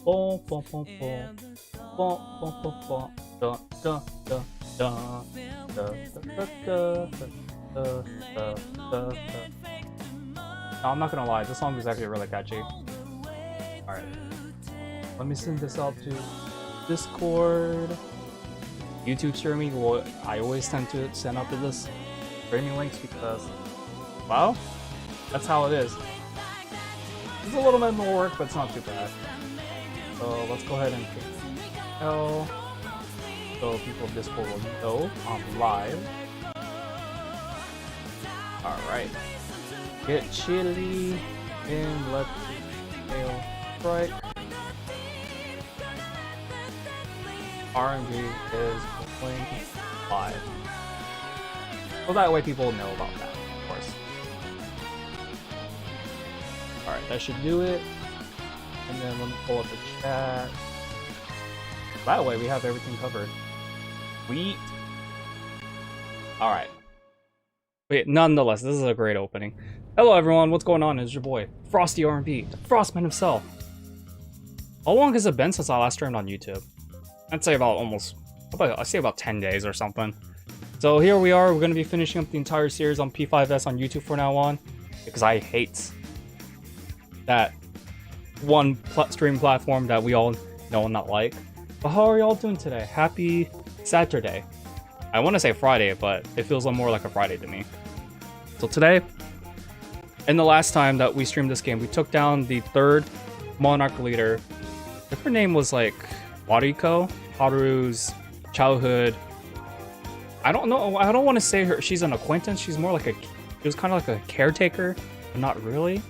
Boom, boom, boom, boom. Boom, boom, boom, boom. Da, da, da, da. Da, da, da, da, da, da, da. No, I'm not gonna lie, this song is actually really catchy. Alright. Let me send this out to Discord. YouTube streaming, well, I always tend to send out to this streaming links because, well, that's how it is. It's a little bit more work, but it's not too bad. So let's go ahead and tell so people of Discord will know I'm live. Alright. Get chilly and let's fail right. RNG is going live. So that way people know about that, of course. Alright, that should do it. And then let me pull up the chat. That way we have everything covered. Sweet. Alright. Wait, nonetheless, this is a great opening. Hello everyone, what's going on? It's your boy, Frosty, the Frostman himself. How long has it been since I last streamed on YouTube? I'd say about 10 days or something. So here we are, we're going to be finishing up the entire series on P5S on YouTube from now on. Because I hate that one stream platform that we all know and not like. But how are y'all doing today? Happy Saturday. I want to say Friday, but it feels more like a Friday to me. So today, and the last time that we streamed this game, we took down the third Monarch leader. If her name was like Wariko, Haru's childhood. I don't know. I don't want to say she's an acquaintance. She's more like she was kind of like a caretaker, but not really.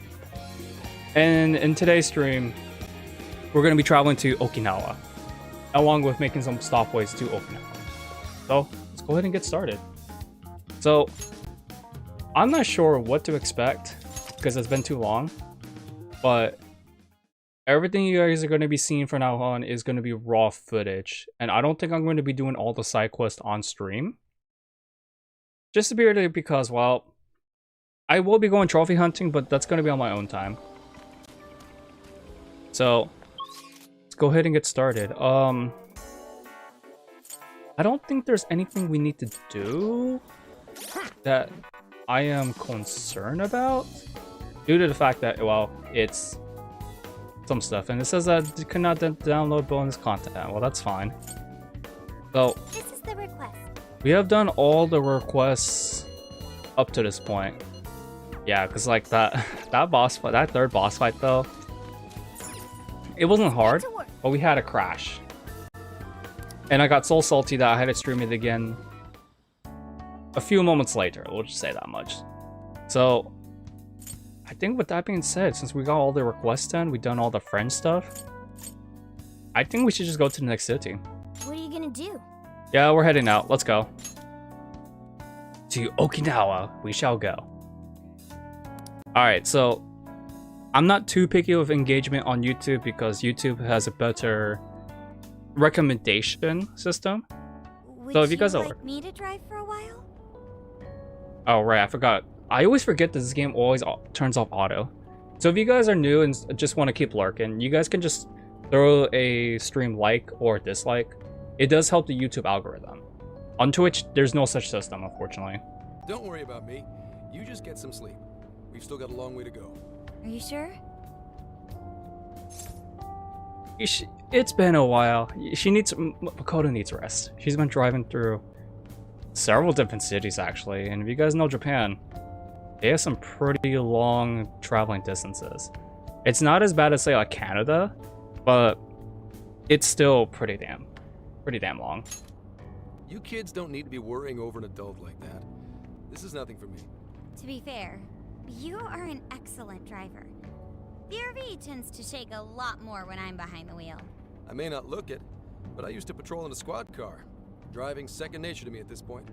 And in today's stream, we're going to be traveling to Okinawa, along with making some stopways to Okinawa. So let's go ahead and get started. So I'm not sure what to expect because it's been too long, but everything you guys are going to be seeing from now on is going to be raw footage. And I don't think I'm going to be doing all the side quests on stream. Just because, well, I will be going trophy hunting, but that's going to be on my own time. So, let's go ahead and get started. I don't think there's anything we need to do that I am concerned about. Due to the fact that, well, it's some stuff, and it says that you cannot download bonus content. Well, that's fine. So this is the request. We have done all the requests up to this point. Yeah, because like that boss fight, that third boss fight though, it wasn't hard, but we had a crash, and I got so salty that I had to stream it again a few moments later. We'll just say that much. So I think with that being said, since we got all the requests done, we've done all the friend stuff, I think we should just go to the next city. What are you gonna do? Yeah, we're heading out. Let's go. To Okinawa, we shall go. Alright, so I'm not too picky with engagement on YouTube because YouTube has a better recommendation system. Would So if you guys like me to drive for a while? Oh right, I forgot. I always forget that this game always turns off auto. So if you guys are new and just want to keep lurking, you guys can just throw a stream like or dislike. It does help the YouTube algorithm. On Twitch, there's no such system, unfortunately. Don't worry about me. You just get some sleep. We've still got a long way to go. Are you sure? It's been a while. Makoto needs rest. She's been driving through several different cities, actually. And if you guys know Japan, they have some pretty long traveling distances. It's not as bad as, say, like Canada, but it's still pretty damn long. You kids don't need to be worrying over an adult like that. This is nothing for me. To be fair, you are an excellent driver. The RV tends to shake a lot more when I'm behind the wheel. I may not look it, but I used to patrol in a squad car. Driving's second nature to me at this point.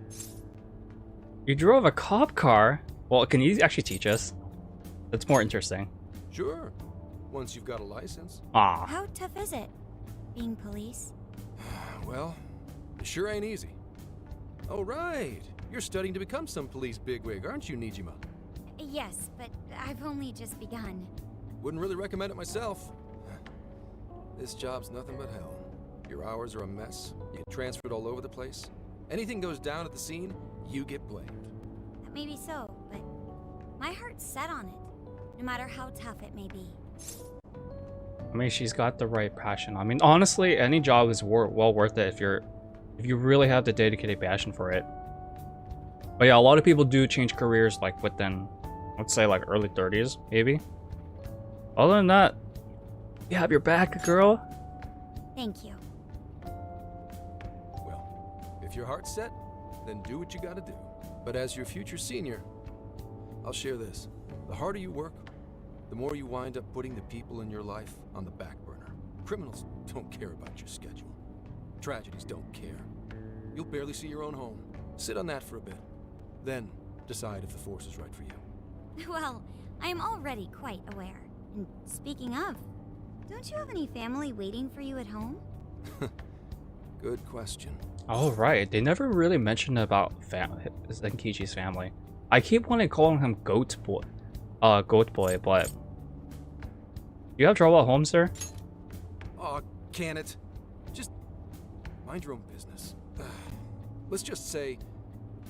You drove a cop car? Well, can you actually teach us? That's more interesting. Sure, once you've got a license. Ah. How tough is it, being police? Well, it sure ain't easy. Oh, right. You're studying to become some police bigwig, aren't you, Nijima? Yes, but I've only just begun. Wouldn't really recommend it myself. This job's nothing but hell. Your hours are a mess. You get transferred all over the place. Anything goes down at the scene, you get blamed. That may be so, but my heart's set on it, no matter how tough it may be. I mean, she's got the right passion. I mean, honestly, any job is well worth it if you really have the dedicated passion for it. But yeah, a lot of people do change careers like within, let's say, like early 30s, maybe. Other than that, you have your back, girl. Thank you. Well, if your heart's set, then do what you gotta do. But as your future senior, I'll share this. The harder you work, the more you wind up putting the people in your life on the back burner. Criminals don't care about your schedule. Tragedies don't care. You'll barely see your own home. Sit on that for a bit. Then decide if the force is right for you. Well, I am already quite aware. And speaking of, don't you have any family waiting for you at home? Good question. Oh, right. They never really mentioned about Zenkichi's family. I keep wanting to call him Goat Boy, but you have trouble at home, sir? Aw, can it? Just mind your own business. Let's just say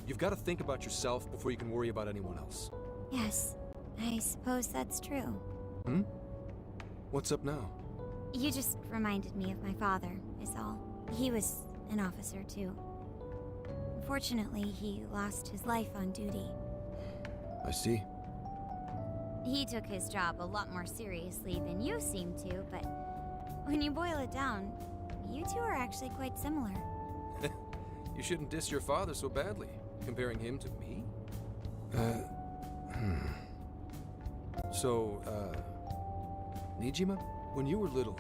you've got to think about yourself before you can worry about anyone else. Yes, I suppose that's true. Hmm? What's up now? You just reminded me of my father, is all. He was an officer, too. Unfortunately, he lost his life on duty. I see. He took his job a lot more seriously than you seem to, but when you boil it down, you two are actually quite similar. You shouldn't diss your father so badly, comparing him to me. So, Nijima, when you were little,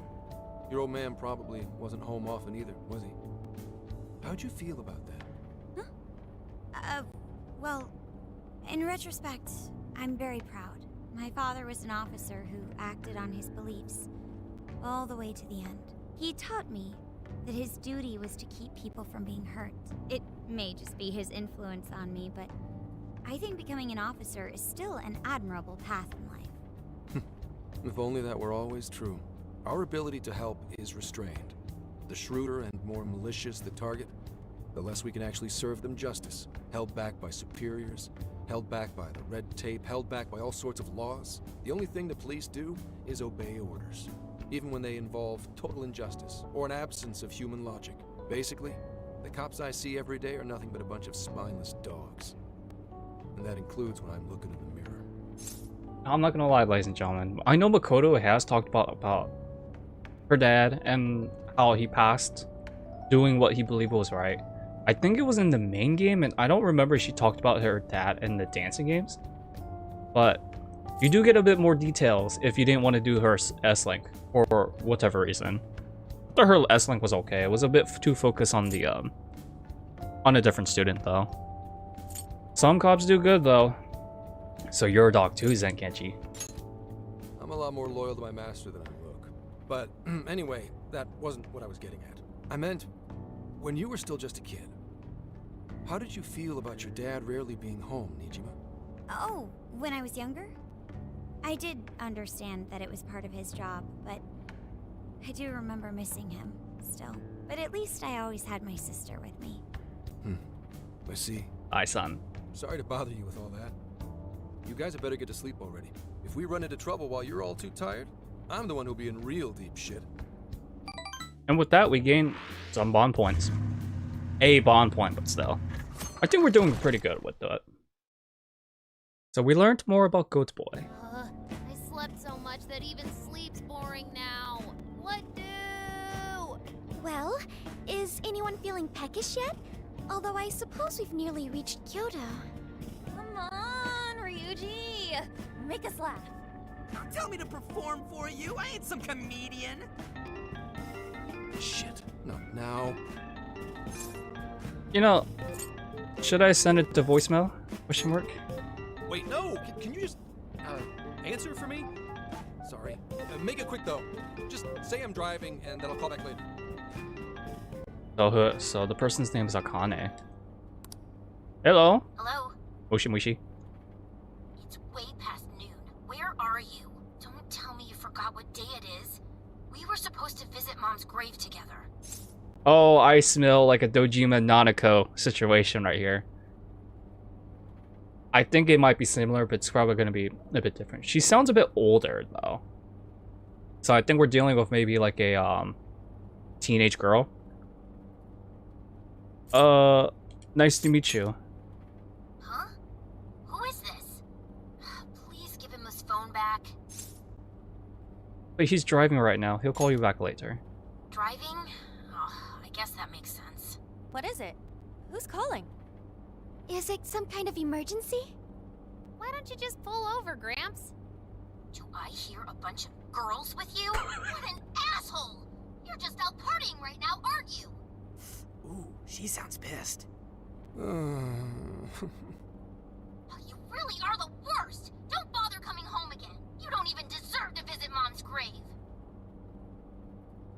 your old man probably wasn't home often either, was he? How'd you feel about that? Huh? Well, in retrospect, I'm very proud. My father was an officer who acted on his beliefs all the way to the end. He taught me that his duty was to keep people from being hurt. It may just be his influence on me, but I think becoming an officer is still an admirable path in life. If only that were always true. Our ability to help is restrained. The shrewder and more malicious the target, the less we can actually serve them justice. Held back by superiors, held back by the red tape, held back by all sorts of laws. The only thing the police do is obey orders, even when they involve total injustice or an absence of human logic. Basically, the cops I see every day are nothing but a bunch of spineless dogs. And that includes when I'm looking in the mirror. I'm not gonna lie, ladies and gentlemen. I know Makoto has talked about her dad and how he passed doing what he believed was right. I think it was in the main game, and I don't remember she talked about her dad in the dancing games. But you do get a bit more details if you didn't want to do her S-Link for whatever reason. I thought her S-Link was okay. It was a bit too focused on the on a different student though. Some cops do good though. So you're a dog too, Zenkichi. I'm a lot more loyal to my master than I look. But anyway, that wasn't what I was getting at. I meant, when you were still just a kid, how did you feel about your dad rarely being home, Nijima? Oh, when I was younger? I did understand that it was part of his job, but I do remember missing him still. But at least I always had my sister with me. I see. Hi, son. Sorry to bother you with all that. You guys had better get to sleep already. If we run into trouble while you're all too tired, I'm the one who'll be in real deep shit. And with that, we gain some bond points. A bond point, but still. I think we're doing pretty good with that. So we learned more about Goat Boy. I slept so much that even sleep's boring now. What do? Well, is anyone feeling peckish yet? Although I suppose we've nearly reached Kyoto. Come on, Ryuji. Make us laugh. Don't tell me to perform for you. I ain't some comedian. Shit, not now. You know, should I send it to voicemail? Question mark? Wait, no! Can you just, answer for me? Sorry. Make it quick, though. Just say I'm driving, and then I'll call back later. So the person's name is Akane. Hello? Hello? Moshi Moshi. It's way past noon. Where are you? Don't tell me you forgot what day it is. We were supposed to visit Mom's grave together. Oh, I smell like a Dojima Nanako situation right here. I think it might be similar, but it's probably going to be a bit different. She sounds a bit older, though. So I think we're dealing with maybe like a teenage girl. Nice to meet you. Huh? Who is this? Please give him his phone back. Wait, he's driving right now. He'll call you back later. Driving? Oh, I guess that makes sense. What is it? Who's calling? Is it some kind of emergency? Why don't you just pull over, Gramps? Do I hear a bunch of girls with you? What an asshole! You're just out partying right now, aren't you? Ooh, she sounds pissed. You really are the worst! Don't bother coming home again. You don't even deserve to visit Mom's grave.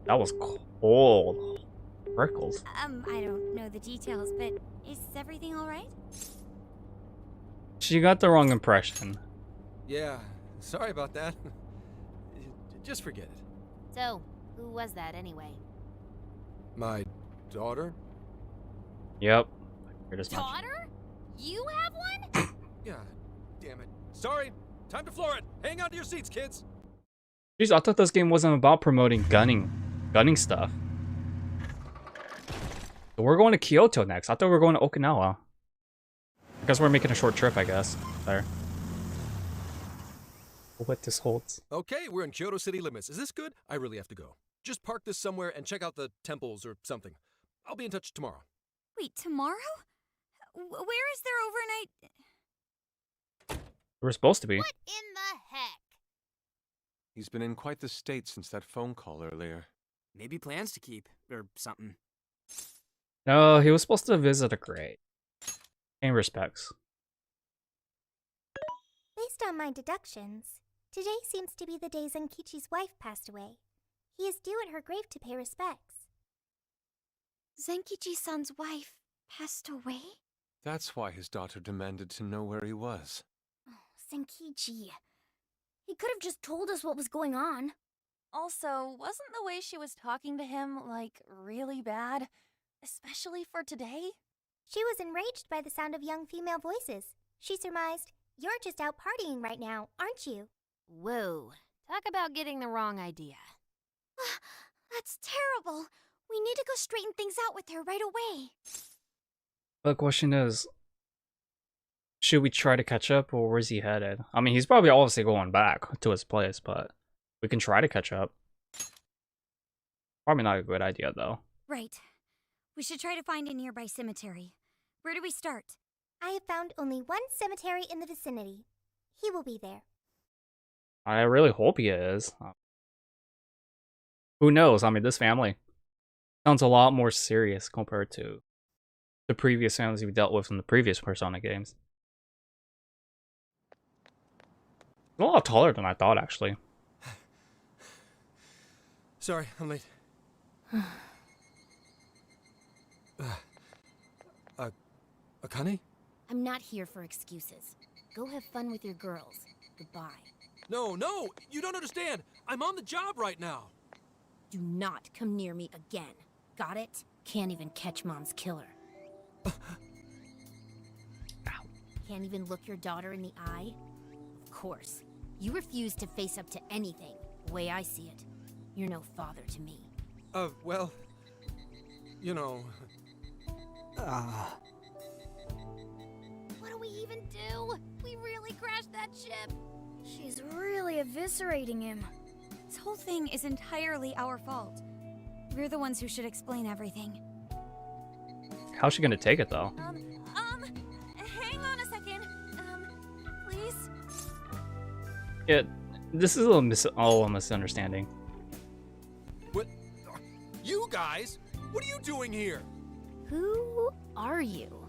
That was cold. Freckles. I don't know the details, but is everything alright? She got the wrong impression. Yeah, sorry about that. Just forget it. So, who was that anyway? My daughter? Yep. I figured as much. Daughter? You have one? Yeah, damn it. Sorry, time to floor it. Hang on to your seats, kids. Jeez, I thought this game wasn't about promoting gunning stuff. So we're going to Kyoto next. I thought we were going to Okinawa. I guess we're making a short trip, I guess. There. What this holds. Okay, we're in Kyoto city limits. Is this good? I really have to go. Just park this somewhere and check out the temples or something. I'll be in touch tomorrow. Wait, tomorrow? Where is there overnight? We were supposed to be. What in the heck? He's been in quite the state since that phone call earlier. Maybe plans to keep, or something. No, he was supposed to visit a grave. In respects. Based on my deductions, today seems to be the day Zenkichi's wife passed away. He is due at her grave to pay respects. Zenkichi-san's wife passed away? That's why his daughter demanded to know where he was. Oh, Zenkichi. He could have just told us what was going on. Also, wasn't the way she was talking to him, like, really bad? Especially for today? She was enraged by the sound of young female voices. She surmised, "You're just out partying right now, aren't you?" Whoa. Talk about getting the wrong idea. That's terrible. We need to go straighten things out with her right away. The question is, should we try to catch up, or where's he headed? I mean, he's probably obviously going back to his place, but we can try to catch up. Probably not a good idea, though. Right. We should try to find a nearby cemetery. Where do we start? I have found only one cemetery in the vicinity. He will be there. I really hope he is. Who knows? I mean, this family sounds a lot more serious compared to the previous families we dealt with in the previous Persona games. A lot taller than I thought, actually. Sorry, I'm late. Akane? I'm not here for excuses. Go have fun with your girls. Goodbye. No, you don't understand. I'm on the job right now. Do not come near me again. Got it? Can't even catch Mom's killer. Can't even look your daughter in the eye? Of course. You refuse to face up to anything. The way I see it, you're no father to me. Well, you know... What do we even do? We really crashed that ship. She's really eviscerating him. This whole thing is entirely our fault. We're the ones who should explain everything. How's she gonna take it, though? Hang on a second. Please? Yeah, this is all a misunderstanding. What? You guys? What are you doing here? Who are you?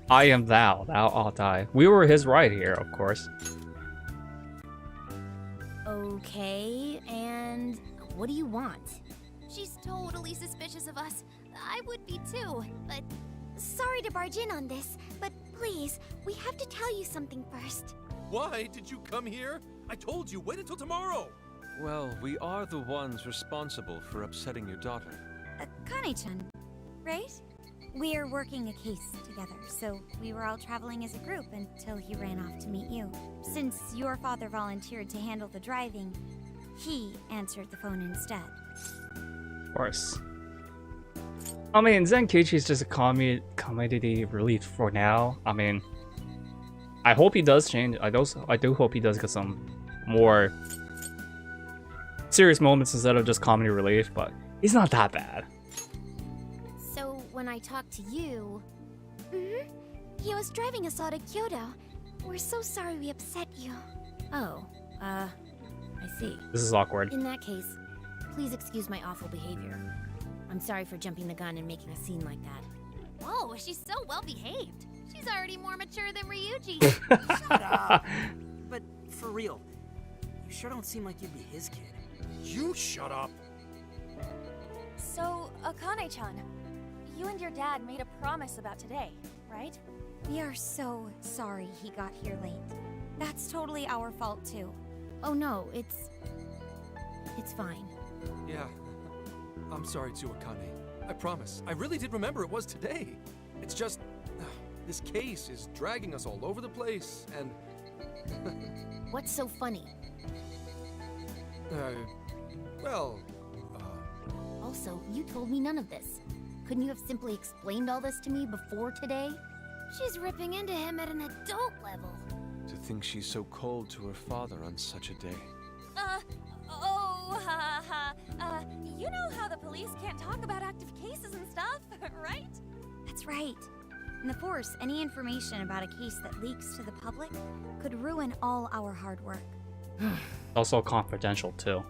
I am thou art I. We were his right here, of course. Okay, and what do you want? She's totally suspicious of us. I would be too, but... Sorry to barge in on this, but please, we have to tell you something first. Why did you come here? I told you, wait until tomorrow. Well, we are the ones responsible for upsetting your daughter. Kane-chan, right? We're working a case together, so we were all traveling as a group until he ran off to meet you. Since your father volunteered to handle the driving, he answered the phone instead. Of course. I mean, Zenkichi's just a comedy relief for now. I mean, I hope he does change. I do hope he does get some more serious moments instead of just comedy relief, but he's not that bad. So, when I talked to you... Mm-hmm. He was driving us all to Kyoto. We're so sorry we upset you. Oh, I see. This is awkward. In that case, please excuse my awful behavior. I'm sorry for jumping the gun and making a scene like that. Whoa, she's so well behaved. She's already more mature than Ryuji. Shut up. But for real, you sure don't seem like you'd be his kid. You shut up! So, Akane-chan, you and your dad made a promise about today, right? We are so sorry he got here late. That's totally our fault too. Oh no, it's fine. Yeah, I'm sorry too, Akane. I promise. I really did remember it was today. It's just... this case is dragging us all over the place, and... What's so funny? Well... Also, you told me none of this. Couldn't you have simply explained all this to me before today? She's ripping into him at an adult level. To think she's so cold to her father on such a day. You know how the police can't talk about active cases and stuff, right? That's right. In the Force, any information about a case that leaks to the public could ruin all our hard work. Also confidential too.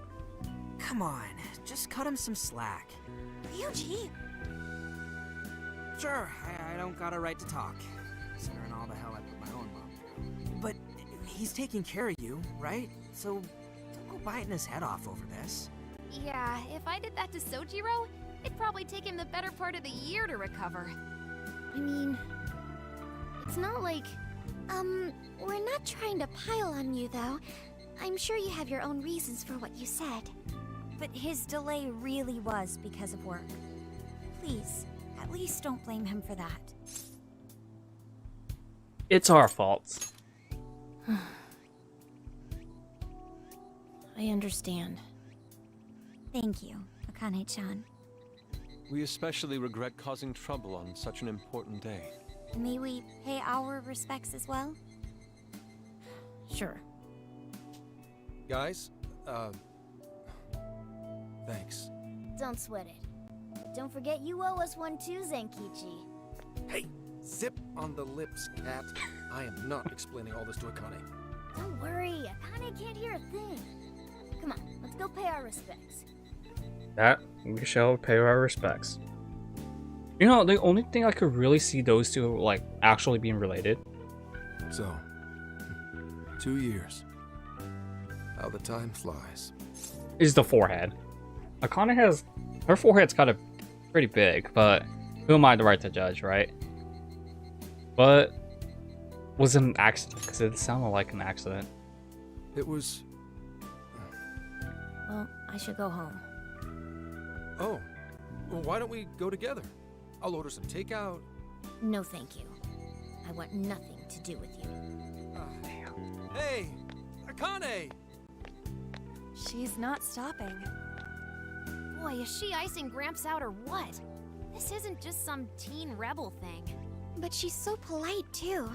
Come on, just cut him some slack. Ryuji! Sure, I don't got a right to talk, considering all the hell I put my own mom through. But he's taking care of you, right? So don't go biting his head off over this. Yeah, if I did that to Sojiro, it'd probably take him the better part of the year to recover. I mean, it's not like... We're not trying to pile on you, though. I'm sure you have your own reasons for what you said. But his delay really was because of work. Please, at least don't blame him for that. It's our fault. I understand. Thank you, Akane-chan. We especially regret causing trouble on such an important day. May we pay our respects as well? Sure. Guys, thanks. Don't sweat it. But don't forget you owe us one too, Zenkichi. Hey, zip on the lips, cat. I am not explaining all this to Akane. Don't worry, Akane can't hear a thing. Come on, let's go pay our respects. That we shall pay our respects. You know, the only thing I could really see those two like actually being related. So, 2 years. How the time flies. Is the forehead. Akane has her forehead's kind of pretty big, but who am I the right to judge, right? But was it an accident? Because it sounded like an accident. It was... Well, I should go home. Oh, well, why don't we go together? I'll order some takeout. No, thank you. I want nothing to do with you. Hey, Akane! She's not stopping. Boy, is she icing Gramps out or what? This isn't just some teen rebel thing. But she's so polite, too.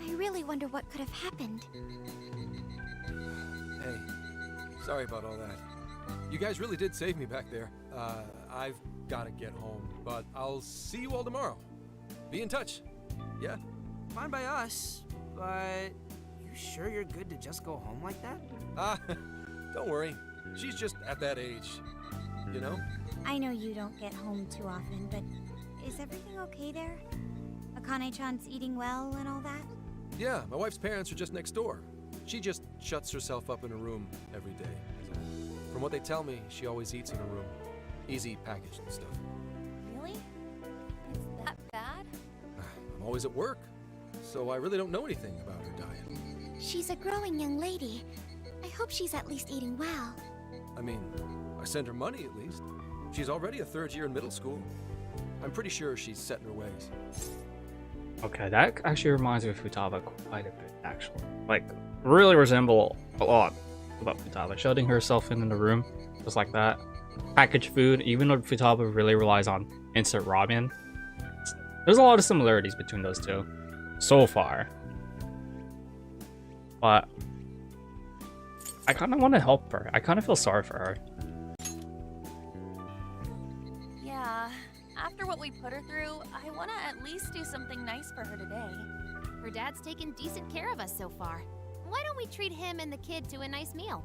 I really wonder what could have happened. Hey, sorry about all that. You guys really did save me back there. I've got to get home, but I'll see you all tomorrow. Be in touch. Yeah? Fine by us, but you sure you're good to just go home like that? Don't worry. She's just at that age, you know? I know you don't get home too often, but is everything okay there? Akane-chan's eating well and all that? Yeah, my wife's parents are just next door. She just shuts herself up in a room every day. From what they tell me, she always eats in her room. Easy packaged and stuff. Really? It's that bad? I'm always at work, so I really don't know anything about her diet. She's a growing young lady. I hope she's at least eating well. I mean, I send her money at least. She's already a third year in middle school. I'm pretty sure she's set in her ways. Okay, that actually reminds me of Futaba quite a bit, actually. Like, really resemble a lot about Futaba. Shutting herself in the room, just like that. Packaged food, even though Futaba really relies on instant ramen. There's a lot of similarities between those two, so far. But I kind of want to help her. I kind of feel sorry for her. Yeah, after what we put her through, I want to at least do something nice for her today. Her dad's taken decent care of us so far. Why don't we treat him and the kid to a nice meal?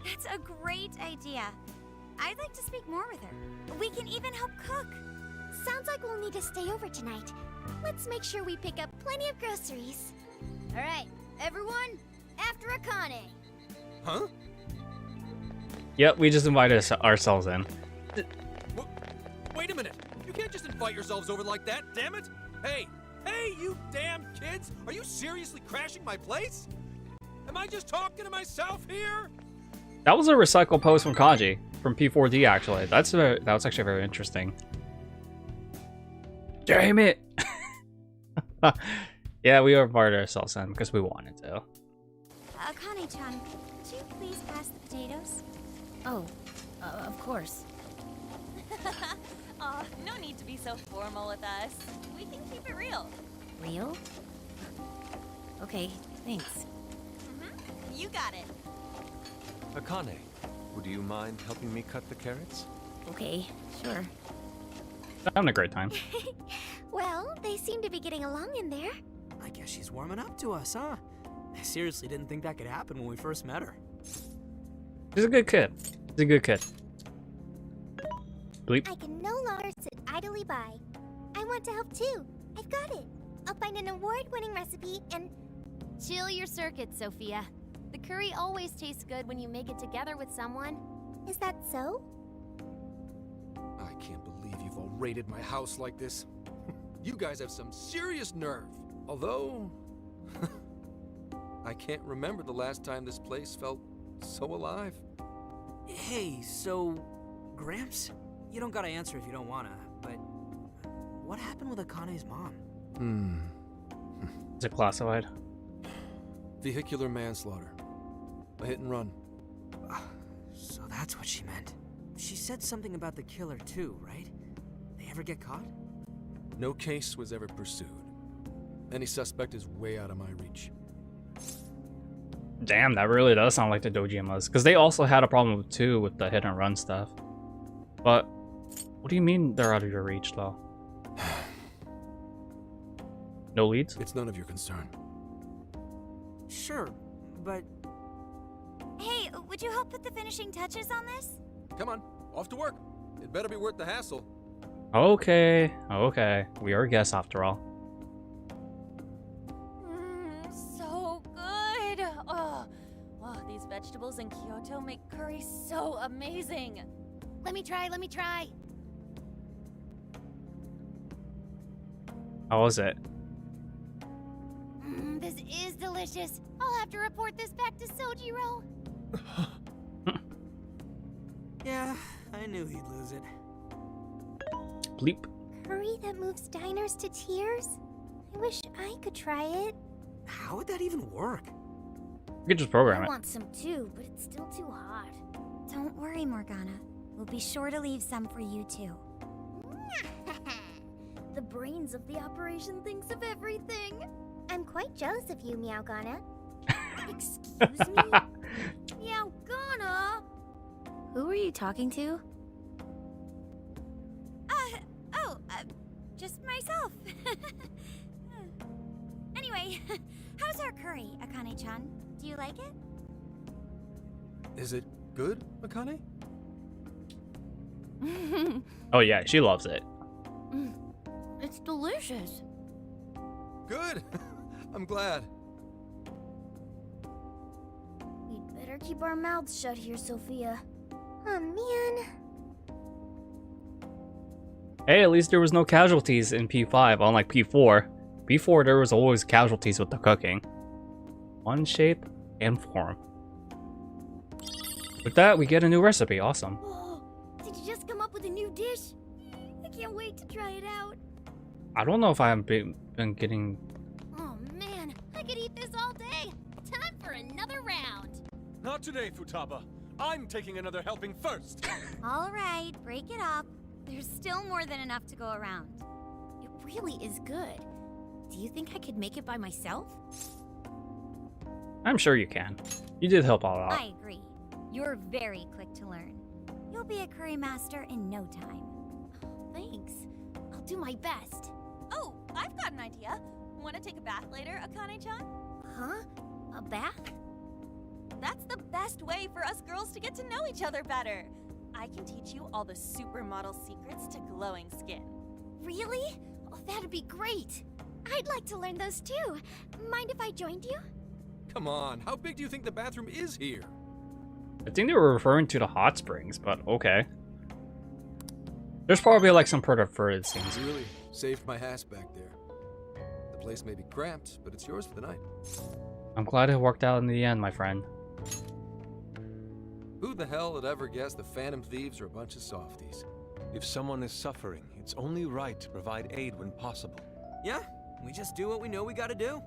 That's a great idea. I'd like to speak more with her. We can even help cook. Sounds like we'll need to stay over tonight. Let's make sure we pick up plenty of groceries. All right, everyone, after Akane. Huh? Yep, we just invited ourselves in. Wait a minute! You can't just invite yourselves over like that, damn it! Hey! Hey, you damn kids! Are you seriously crashing my place? Am I just talking to myself here? That was a recycled post from Kanji, from P4D actually. That was actually very interesting. Damn it! Yeah, we invited ourselves in because we wanted to. Akane-chan, could you please pass the potatoes? Oh, of course. Aw, no need to be so formal with us. We can keep it real. Real? Okay, thanks. You got it. Akane, would you mind helping me cut the carrots? Okay, sure. Having a great time. Well, they seem to be getting along in there. I guess she's warming up to us, huh? I seriously didn't think that could happen when we first met her. She's a good kid. She's a good kid. Bleep. I can no longer sit idly by. I want to help too. I've got it. I'll find an award-winning recipe and... Chill your circuit, Sophia. The curry always tastes good when you make it together with someone. Is that so? I can't believe you've all raided my house like this. You guys have some serious nerve. Although... I can't remember the last time this place felt so alive. Hey, so... Gramps? You don't gotta answer if you don't wanna, but... What happened with Akane's mom? Is it classified? Vehicular manslaughter. A hit and run. So that's what she meant. She said something about the killer too, right? They ever get caught? No case was ever pursued. Any suspect is way out of my reach. Damn, that really does sound like the Dojimas. Because they also had a problem too with the hit and run stuff. But what do you mean they're out of your reach though? No leads? It's none of your concern. Sure, but... Hey, would you help put the finishing touches on this? Come on, off to work. It better be worth the hassle. Okay, okay. We are guests after all. So good. Oh, these vegetables in Kyoto make curry so amazing. Let me try. How was it? This is delicious. I'll have to report this back to Sojiro. Yeah, I knew he'd lose it. Bleep. Curry that moves diners to tears? I wish I could try it. How would that even work? You could just program I it. want some too, but it's still too hot. Don't worry, Morgana. We'll be sure to leave some for you too. The brains of the operation thinks of everything. I'm quite jealous of you, Meowgana. Excuse me? Meowgana? Who are you talking to? Just myself. Anyway, how's our curry, Akane-chan? Do you like it? Is it good, Akane? Oh yeah, she loves it. It's delicious. Good! I'm glad. We'd better keep our mouths shut here, Sophia. Oh man. Hey, at least there was no casualties in P5, unlike P4. P4, there was always casualties with the cooking. One shape and form. With that, we get a new recipe. Awesome. Oh, did you just come up with a new dish? I can't wait to try it out. I don't know if I have been getting... Oh man, I could eat this all day. Time for another round. Not today, Futaba. I'm taking another helping first. All right, break it up. There's still more than enough to go around. It really is good. Do you think I could make it by myself? I'm sure you can. You did help all out. I agree. You're very quick to learn. You'll be a curry master in no time. Thanks. I'll do my best. Oh, I've got an idea. Want to take a bath later, Akane-chan? Huh? A bath? That's the best way for us girls to get to know each other better. I can teach you all the supermodel secrets to glowing skin. Really? Oh, that'd be great. I'd like to learn those too. Mind if I joined you? Come on, how big do you think the bathroom is here? I think they were referring to the hot springs, but okay. There's probably like some perverted scenes. You really saved my ass back there. The place may be cramped, but it's yours for the night. I'm glad it worked out in the end, my friend. Who the hell had ever guessed the Phantom Thieves are a bunch of softies? If someone is suffering, it's only right to provide aid when possible. Yeah, we just do what we know we gotta do.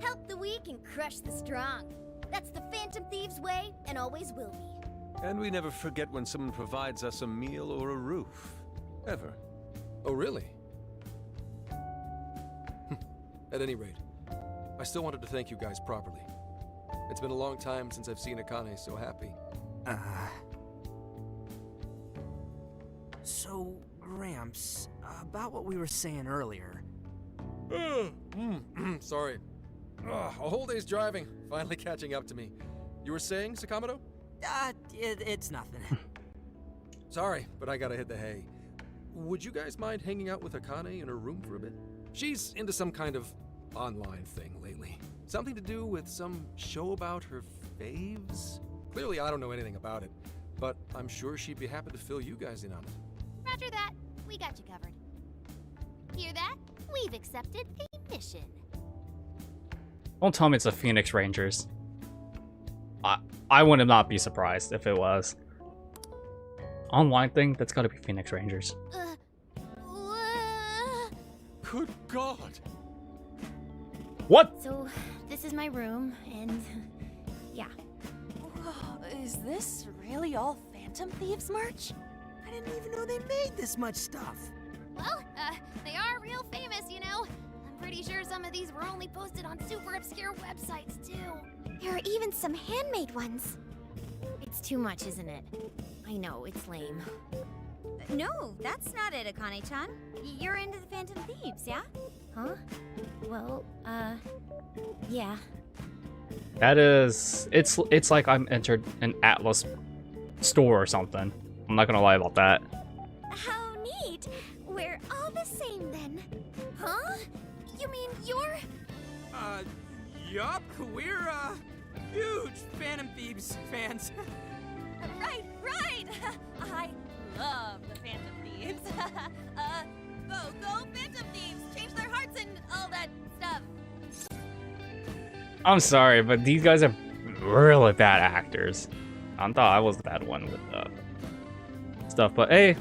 Help the weak and crush the strong. That's the Phantom Thieves way, and always will be. And we never forget when someone provides us a meal or a roof. Ever. Oh, really? At any rate, I still wanted to thank you guys properly. It's been a long time since I've seen Akane so happy. So, Gramps, about what we were saying earlier. Sorry. A whole day's driving, finally catching up to me. You were saying, Sakamoto? It's nothing. Sorry, but I gotta hit the hay. Would you guys mind hanging out with Akane in her room for a bit? She's into some kind of online thing lately. Something to do with some show about her faves? Clearly I don't know anything about it, but I'm sure she'd be happy to fill you guys in on it. Roger that. We got you covered. Hear that? We've accepted a mission. Don't tell me it's the Phoenix Rangers. I would not be surprised if it was. Online thing, that's gotta be Phoenix Rangers. Good God! What? So, this is my room, and yeah. Is this really all Phantom Thieves merch? I didn't even know they made this much stuff. Well, they are real famous, you know. I'm pretty sure some of these were only posted on super obscure websites, too. There are even some handmade ones. It's too much, isn't it? I know, it's lame. No, that's not it, Akane-chan. You're into the Phantom Thieves, yeah? Huh? Well, yeah. That is... It's like I'm entered an Atlas store or something. I'm not gonna lie about that. How neat. We're all the same then. Huh? You mean you're... Yup, we're, huge Phantom Thieves fans. Right! I love the Phantom Thieves. Go Phantom Thieves! Change their hearts and all that stuff. I'm sorry, but these guys are really bad actors. I thought I was the bad one with stuff, but hey,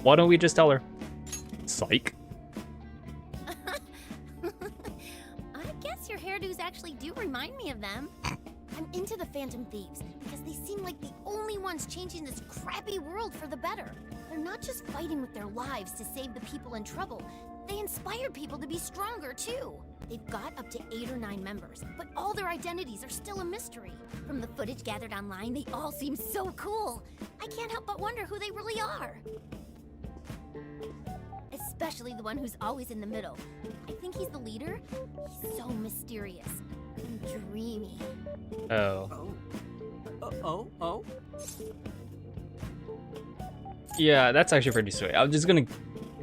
why don't we just tell her? Psych. I guess your hairdos actually do remind me of them. I'm into the Phantom Thieves because they seem like the only ones changing this crappy world for the better. They're not just fighting with their lives to save the people in trouble. They inspire people to be stronger, too. They've got up to 8 or 9 members, but all their identities are still a mystery. From the footage gathered online, they all seem so cool. I can't help but wonder who they really are. Especially the one who's always in the middle. I think he's the leader. He's so mysterious and dreamy. Oh. Oh? Yeah, that's actually pretty sweet. I'm just gonna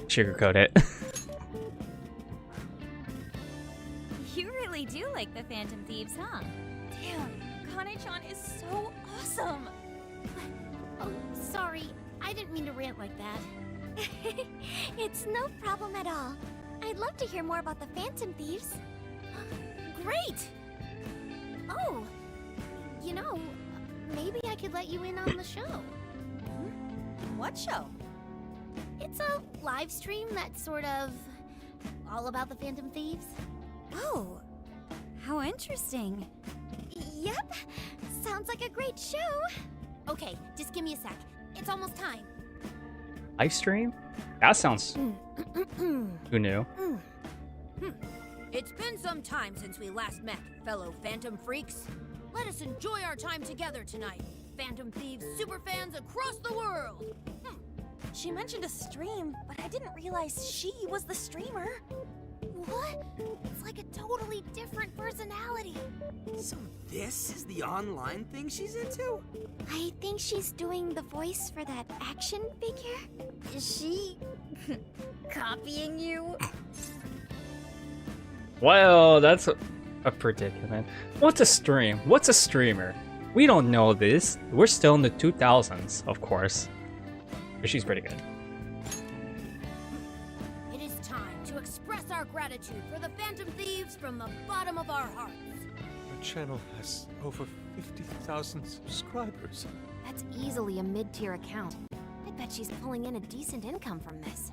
sugarcoat it. You really do like the Phantom Thieves, huh? Damn, Akane-chan is so awesome. Oh, sorry. I didn't mean to rant like that. It's no problem at all. I'd love to hear more about the Phantom Thieves. Great! Oh, you know, maybe I could let you in on the show. What show? It's a live stream that's sort of all about the Phantom Thieves. Oh, how interesting. Yep, sounds like a great show. Okay, just give me a sec. It's almost time. Live stream? That sounds. Who knew? It's been some time since we last met, fellow Phantom freaks. Let us enjoy our time together tonight, Phantom Thieves superfans across the world. She mentioned a stream, but I didn't realize she was the streamer. What? It's like a totally different personality. So this is the online thing she's into? I think she's doing the voice for that action figure. Is she copying you? Well, that's a predicament. What's a stream? What's a streamer? We don't know this. We're still in the 2000s, of course. But she's pretty good. It is time to express our gratitude for the Phantom Thieves from the bottom of our hearts. The channel has over 50,000 subscribers. That's easily a mid-tier account. I bet she's pulling in a decent income from this.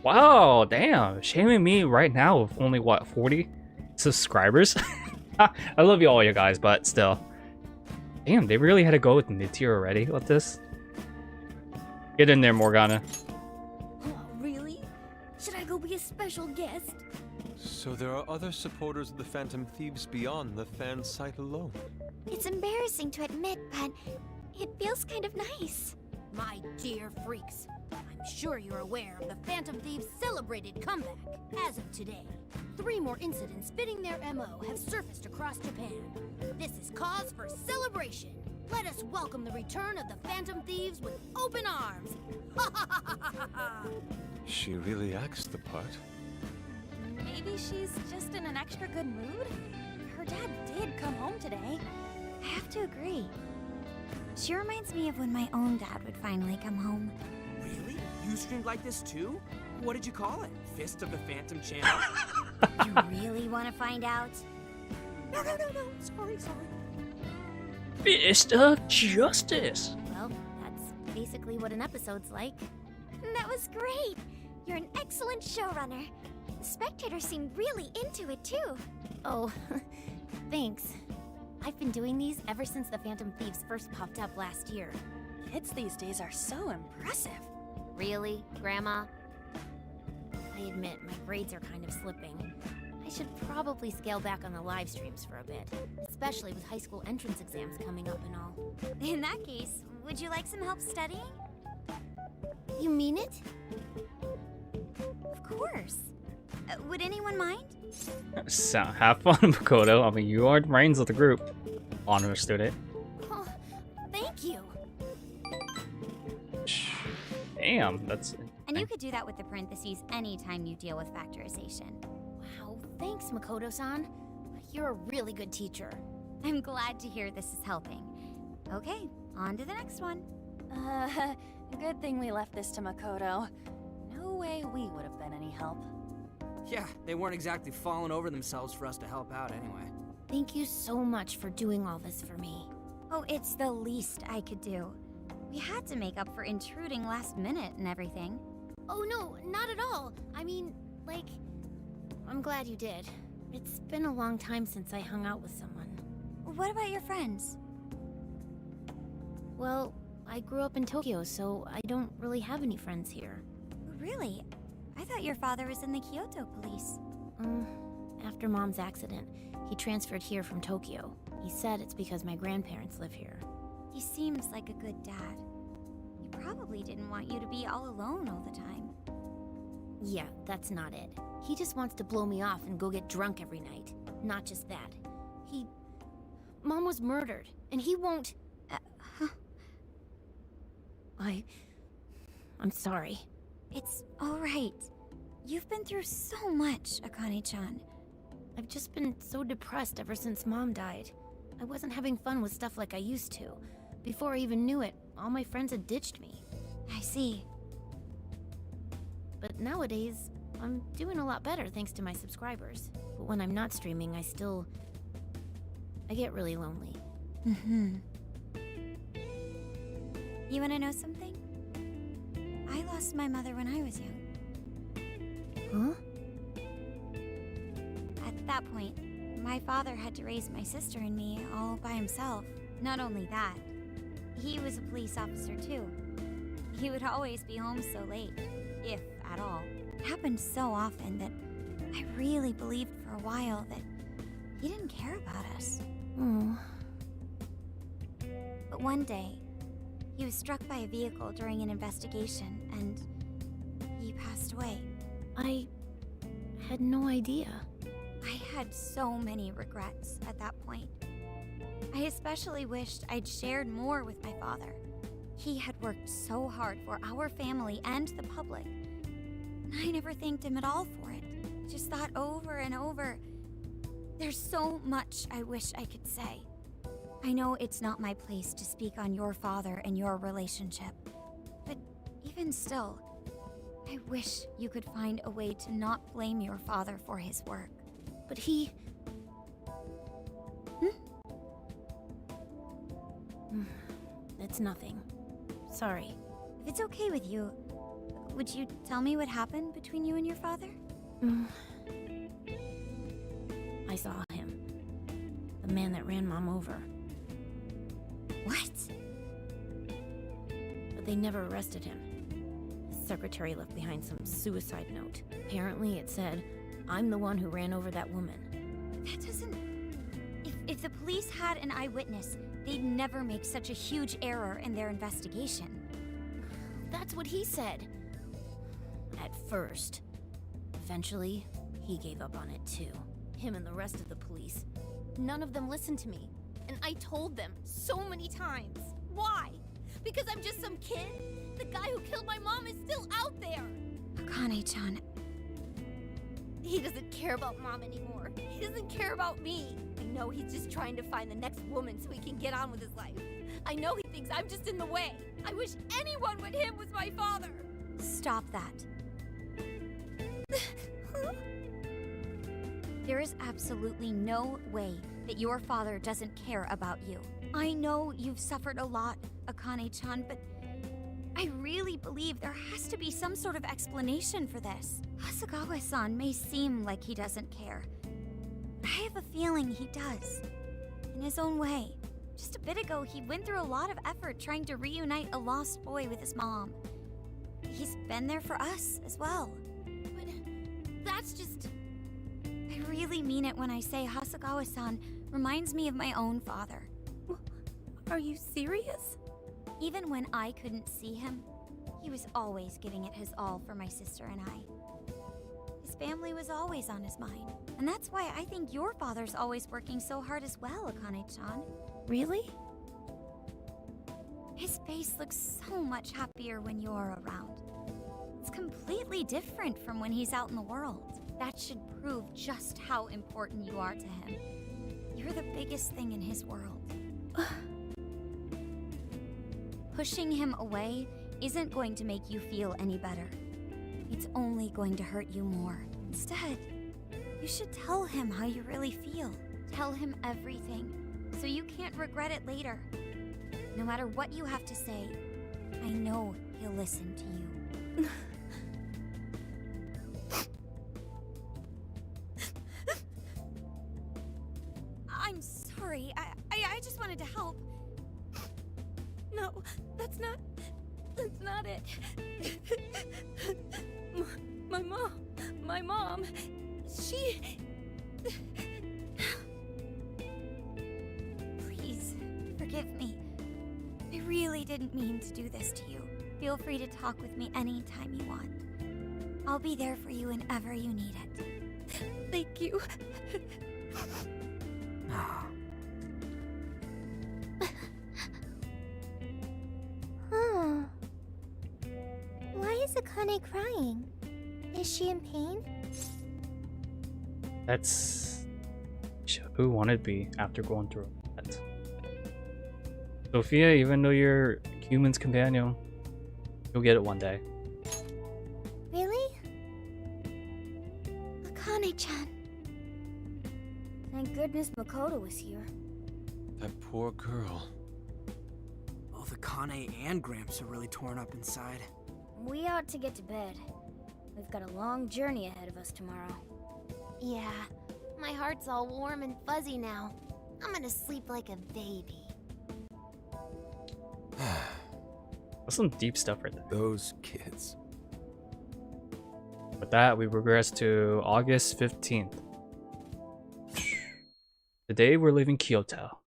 Wow, damn. Shaming me right now with only, what, 40 subscribers? I love you all, you guys, but still. Damn, they really had to go with mid-tier already with this. Get in there, Morgana. Oh, really? Should I go be a special guest? So there are other supporters of the Phantom Thieves beyond the fan site alone. It's embarrassing to admit, but it feels kind of nice. My dear freaks, I'm sure you're aware of the Phantom Thieves' celebrated comeback. As of today, 3 more incidents fitting their MO have surfaced across Japan. This is cause for celebration. Let us welcome the return of the Phantom Thieves with open arms. She really acts the part. Maybe she's just in an extra good mood? Her dad did come home today. I have to agree. She reminds me of when my own dad would finally come home. Really? You streamed like this too? What did you call it? Fist of the Phantom channel? You really want to find out? No. Sorry. Fist of Justice. Well, that's basically what an episode's like. That was great. You're an excellent showrunner. The spectators seemed really into it too. Oh, thanks. I've been doing these ever since the Phantom Thieves first popped up last year. Kids these days are so impressive. Really, Grandma? I admit, my grades are kind of slipping. I should probably scale back on the live streams for a bit, especially with high school entrance exams coming up and all. In that case, would you like some help studying? You mean it? Of course. Would anyone mind? So, have fun, Makoto. I mean, you are the brains of the group. Honor student. Oh, thank you. Damn, that's... And you could do that with the parentheses anytime you deal with factorization. Wow, thanks, Makoto-san. You're a really good teacher. I'm glad to hear this is helping. Okay, on to the next one. Good thing we left this to Makoto. No way we would have been any help. Yeah, they weren't exactly falling over themselves for us to help out anyway. Thank you so much for doing all this for me. Oh, it's the least I could do. We had to make up for intruding last minute and everything. Oh no, not at all. I mean, like, I'm glad you did. It's been a long time since I hung out with someone. What about your friends? Well, I grew up in Tokyo, so I don't really have any friends here. Really? I thought your father was in the Kyoto police. After Mom's accident, he transferred here from Tokyo. He said it's because my grandparents live here. He seems like a good dad. He probably didn't want you to be all alone all the time. Yeah, that's not it. He just wants to blow me off and go get drunk every night. Not just that. Mom was murdered, and he won't... I'm sorry. It's all right. You've been through so much, Akane-chan. I've just been so depressed ever since Mom died. I wasn't having fun with stuff like I used to. Before I even knew it, all my friends had ditched me. I see. But nowadays, I'm doing a lot better thanks to my subscribers. But when I'm not streaming, I get really lonely. You wanna know something? I lost my mother when I was young. Huh? At that point, my father had to raise my sister and me all by himself. Not only that, he was a police officer too. He would always be home so late, if at all. It happened so often that I really believed for a while that he didn't care about us. Oh. But one day, he was struck by a vehicle during an investigation, and he passed away. I had no idea. I had so many regrets at that point. I especially wished I'd shared more with my father. He had worked so hard for our family and the public, and I never thanked him at all for it. Just thought over and over, there's so much I wish I could say. I know it's not my place to speak on your father and your relationship, but even still, I wish you could find a way to not blame your father for his work. But he... It's nothing. Sorry. If it's okay with you, would you tell me what happened between you and your father? I saw him. The man that ran Mom over. What? But they never arrested him. His secretary left behind some suicide note. Apparently it said, "I'm the one who ran over that woman." That doesn't... If the police had an eyewitness, they'd never make such a huge error in their investigation. That's what he said. At first. Eventually, he gave up on it too. Him and the rest of the police. None of them listened to me. And I told them so many times. Why? Because I'm just some kid? The guy who killed my mom is still out there! Akane-chan, He doesn't care about Mom anymore. He doesn't care about me. I know he's just trying to find the next woman so he can get on with his life. I know he thinks I'm just in the way. I wish anyone but him was my father. stop that. There is absolutely no way that your father doesn't care about you. I know you've suffered a lot, Akane-chan, but I really believe there has to be some sort of explanation for this. Hasegawa-san may seem like he doesn't care, but I have a feeling he does. In his own way. Just a bit ago, he went through a lot of effort trying to reunite a lost boy with his mom. He's been there for us as well. But that's just... I really mean it when I say Hasegawa-san reminds me of my own father. Are you serious? Even when I couldn't see him, he was always giving it his all for my sister and I. His family was always on his mind. And that's why I think your father's always working so hard as well, Akane-chan. Really? His face looks so much happier when you're around. It's completely different from when he's out in the world. That should prove just how important you are to him. You're the biggest thing in his world. Pushing him away isn't going to make you feel any better. It's only going to hurt you more. Instead, you should tell him how you really feel. Tell him everything, so you can't regret it later. No matter what you have to say, I know he'll listen to you. I'm sorry. I just wanted to help. No, that's not it. My mom, she... Please, forgive me. I really didn't mean to do this to you. Feel free to talk with me anytime you want. I'll be there for you whenever you need it. Thank you. Huh. Why is Akane crying? Is she in pain? That's who wanted to be after going through that. Sophia, even though you're human's companion, you'll get it one day. Really? Akane-chan. Thank goodness Makoto was here. That poor girl. Both Akane and Gramps are really torn up inside. We ought to get to bed. We've got a long journey ahead of us tomorrow. Yeah, my heart's all warm and fuzzy now. I'm gonna sleep like a baby. That's some deep stuff right there. Those kids. With that, we regress to August 15th. Today we're leaving Kyoto.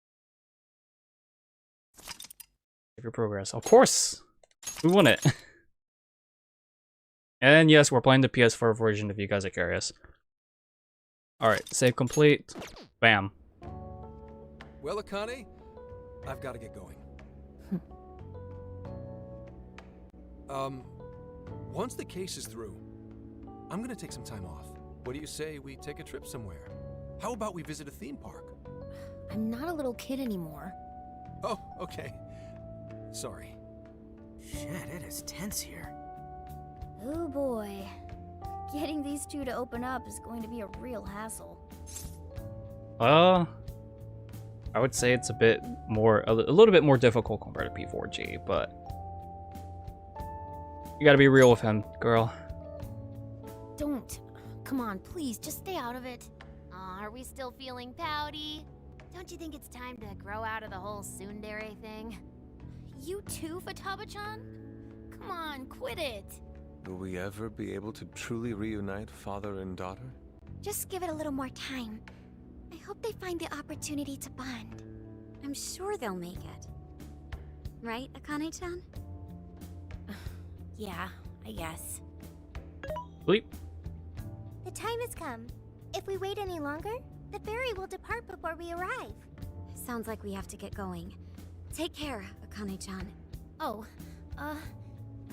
Save your progress. Of course! We won it! And yes, we're playing the PS4 version if you guys are curious. Alright, save complete. Bam. Well, Akane, I've got to get going. Once the case is through, I'm gonna take some time off. What do you say we take a trip somewhere? How about we visit a theme park? I'm not a little kid anymore. Oh, okay. Sorry. Shit, it is tense here. Oh boy. Getting these two to open up is going to be a real hassle. I would say it's a bit more, a little bit more difficult compared to P4G, but you gotta be real with him, girl. Don't. Come on, please, just stay out of it. Aw, are we still feeling pouty? Don't you think it's time to grow out of the whole tsundere thing? You too, Futaba-chan? Come on, quit it. Will we ever be able to truly reunite father and daughter? Just give it a little more time. I hope they find the opportunity to bond. I'm sure they'll make it. Right, Akane-chan? Yeah, I guess. Sleep. The time has come. If we wait any longer, the ferry will depart before we arrive. Sounds like we have to get going. Take care, Akane-chan. Oh,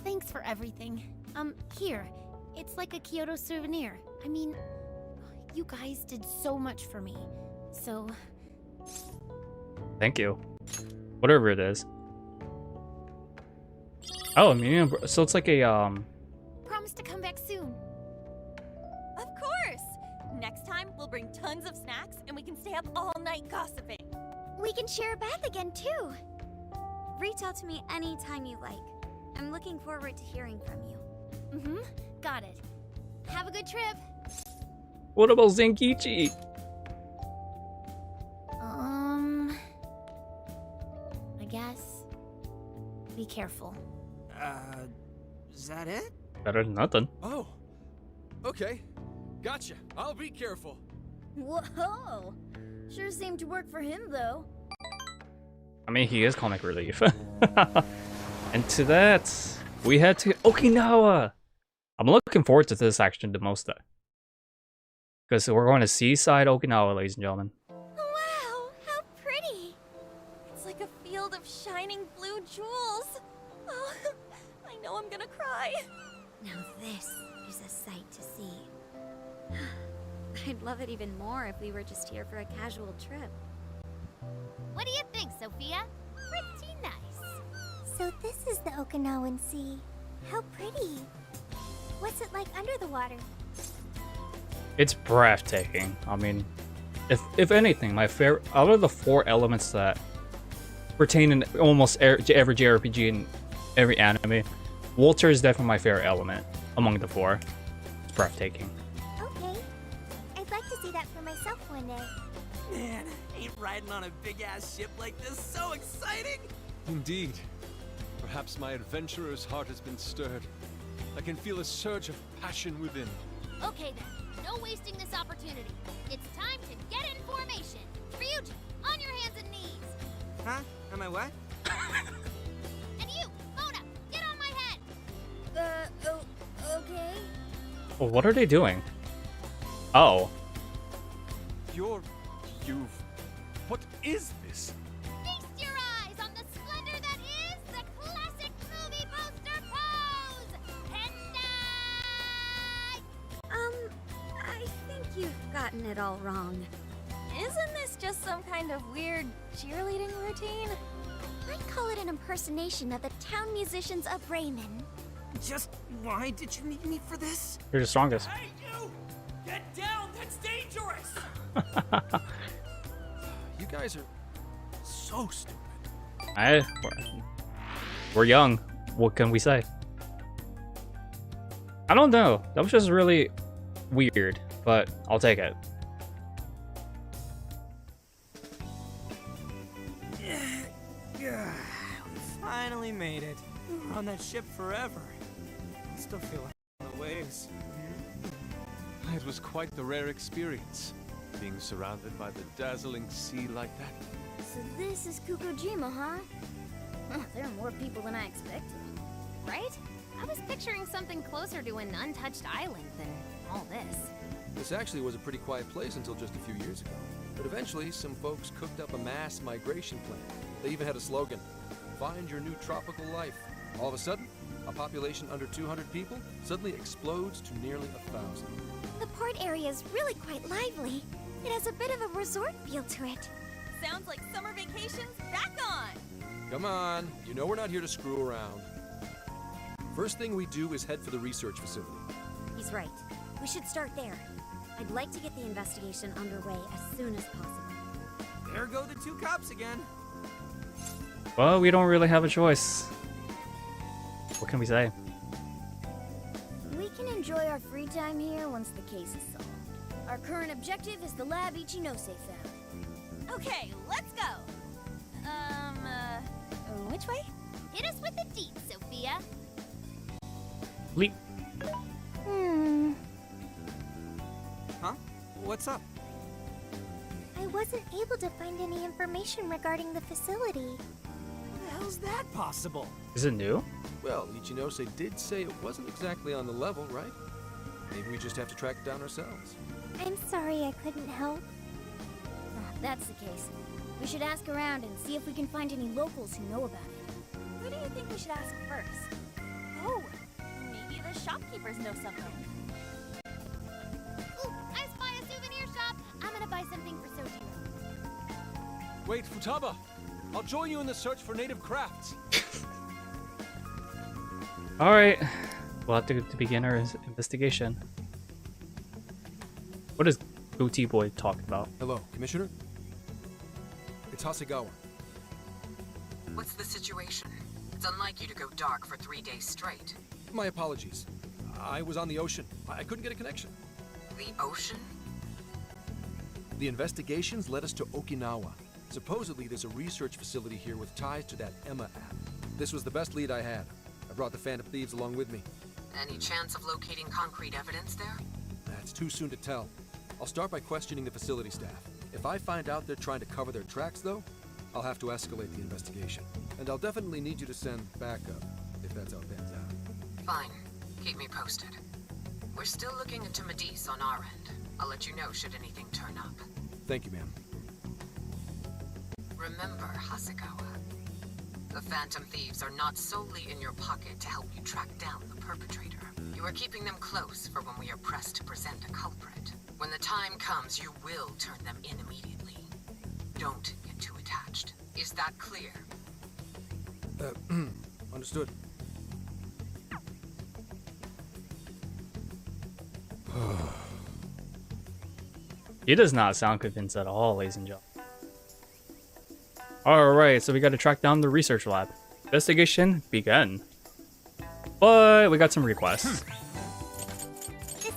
thanks for everything. Here, it's like a Kyoto souvenir. I mean, you guys did so much for me, so... Thank you. Whatever it is. Oh, I mean, so it's like a, Promise to come back soon. Of course! Next time, we'll bring tons of snacks and we can stay up all night gossiping. We can share a bath again, too. Reach out to me anytime you like. I'm looking forward to hearing from you. Mm-hmm, got it. Have a good trip. What about Zenkichi? I guess. Be careful. Is that it? Better than nothing. Oh, okay. Gotcha. I'll be careful. Whoa! Sure seemed to work for him, though. I mean, he is comic relief. And to that, we head to Okinawa. I'm looking forward to this action the most, though. Because we're going to Seaside, Okinawa, ladies and gentlemen. Wow, how pretty! It's like a field of shining blue jewels. Oh, I know I'm gonna cry. Now this is a sight to see. I'd love it even more if we were just here for a casual trip. What do you think, Sophia? Pretty nice. So this is the Okinawan Sea. How pretty. What's it like under the water? It's breathtaking. I mean, if anything, my favorite out of the 4 elements that pertain in almost every JRPG and every anime, water is definitely my favorite element among the 4. It's breathtaking. Okay. I'd like to see that for myself one day. Man, ain't riding on a big-ass ship like this so exciting? Indeed. Perhaps my adventurer's heart has been stirred. I can feel a surge of passion within. Okay then, no wasting this opportunity. It's time to get in formation. Ryuji, on your hands and knees. Huh? Am I what? And you, Mona, get on my head. Okay. Well, what are they doing? Oh. What is this? Feast your eyes on the splendor that is the classic movie poster pose! Hentai! I think you've gotten it all wrong. Isn't this just some kind of weird cheerleading routine? I'd call it an impersonation of the town musicians of Raymond. Just why did you need me for this? You're the strongest. Hey, you! Get down! That's dangerous! You guys are so stupid. We're young. What can we say? I don't know. That was just really weird, but I'll take it. Yeah, we finally made it. We were on that ship forever. I still feel like on the waves. It was quite the rare experience, being surrounded by the dazzling sea like that. So this is Kukujima, huh? There are more people than I expected. Right? I was picturing something closer to an untouched island than all this. This actually was a pretty quiet place until just a few years ago. But eventually, some folks cooked up a mass migration plan. They even had a slogan, "Find your new tropical life." All of a sudden, a population under 200 people suddenly explodes to nearly 1,000. The port area is really quite lively. It has a bit of a resort feel to it. Sounds like summer vacation's back on! Come on, you know we're not here to screw around. First thing we do is head for the research facility. He's right. We should start there. I'd like to get the investigation underway as soon as possible. There go the two cops again. Well, we don't really have a choice. What can we say? We can enjoy our free time here once the case is solved. Our current objective is the lab Ichinose found. Okay, let's go! Which way? Hit us with the deep, Sophia. Leap. Huh? What's up? I wasn't able to find any information regarding the facility. How's that possible? Is it new? Well, Ichinose did say it wasn't exactly on the level, right? Maybe we just have to track it down ourselves. I'm sorry I couldn't help. If that's the case, we should ask around and see if we can find any locals who know about it. Who do you think we should ask first? Oh, maybe the shopkeepers know something. Ooh, I spy a souvenir shop. I'm gonna buy something for Sojiro. Wait, Futaba! I'll join you in the search for native crafts. Alright. We'll have to begin our investigation. What is Goatee Boy talking about? Hello, Commissioner? It's Hasegawa. What's the situation? It's unlike you to go dark for 3 days straight. My apologies. I was on the ocean. I couldn't get a connection. The ocean? The investigations led us to Okinawa. Supposedly, there's a research facility here with ties to that Emma app. This was the best lead I had. I brought the Phantom Thieves along with me. Any chance of locating concrete evidence there? It's too soon to tell. I'll start by questioning the facility staff. If I find out they're trying to cover their tracks, though, I'll have to escalate the investigation. And I'll definitely need you to send backup, if that's how it pans out. Fine. Keep me posted. We're still looking into Medis on our end. I'll let you know should anything turn up. Thank you, ma'am. Remember, Hasegawa, the Phantom Thieves are not solely in your pocket to help you track down the perpetrator. You are keeping them close for when we are pressed to present a culprit. When the time comes, you will turn them in immediately. Don't get too attached. Is that clear? Understood. He does not sound convinced at all, ladies and gentlemen. Alright, so we gotta track down the research lab. Investigation begin. But we got some requests.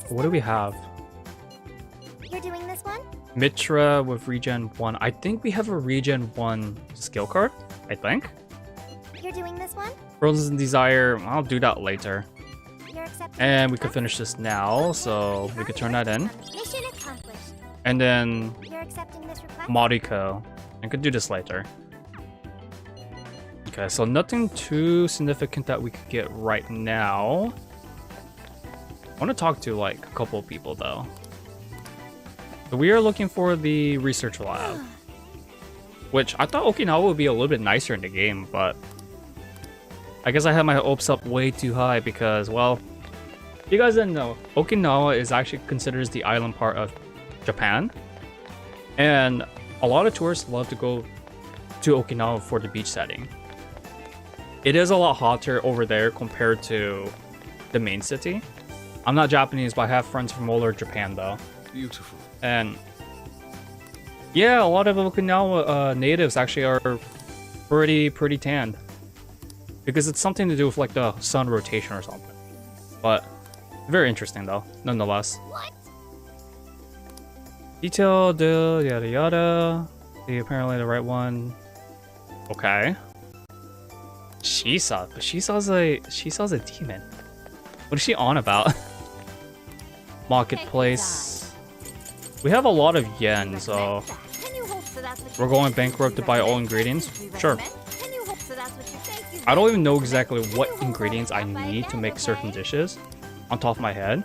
What do we have? You're doing this one? Mitra with regen 1. I think we have a regen 1 skill card. I think. You're doing this one? Frozen Desire. I'll do that later. You're accepting. And we could finish this now, so we could turn that in. Mission accomplished. And then You're accepting this request? Mariko. I could do this later. Okay, so nothing too significant that we could get right now. I want to talk to like a couple of people though. So we are looking for the research lab, which I thought Okinawa would be a little bit nicer in the game, but I guess I had my hopes up way too high because, well, you guys didn't know, Okinawa is actually considered the island part of Japan, and a lot of tourists love to go to Okinawa for the beach setting. It is a lot hotter over there compared to the main city. I'm not Japanese, but I have friends from all over Japan though. Beautiful. And yeah, a lot of Okinawa natives actually are pretty tanned. because it's something to do with like the sun rotation or something. But very interesting though, nonetheless. What? Detailed, yada yada. See, apparently the right one. Okay. But Sheesaw's a demon. What is she on about? Marketplace. We have a lot of yen, so we're going bankrupt to buy all ingredients. Sure. I don't even know exactly what ingredients I need to make certain dishes on top of my head.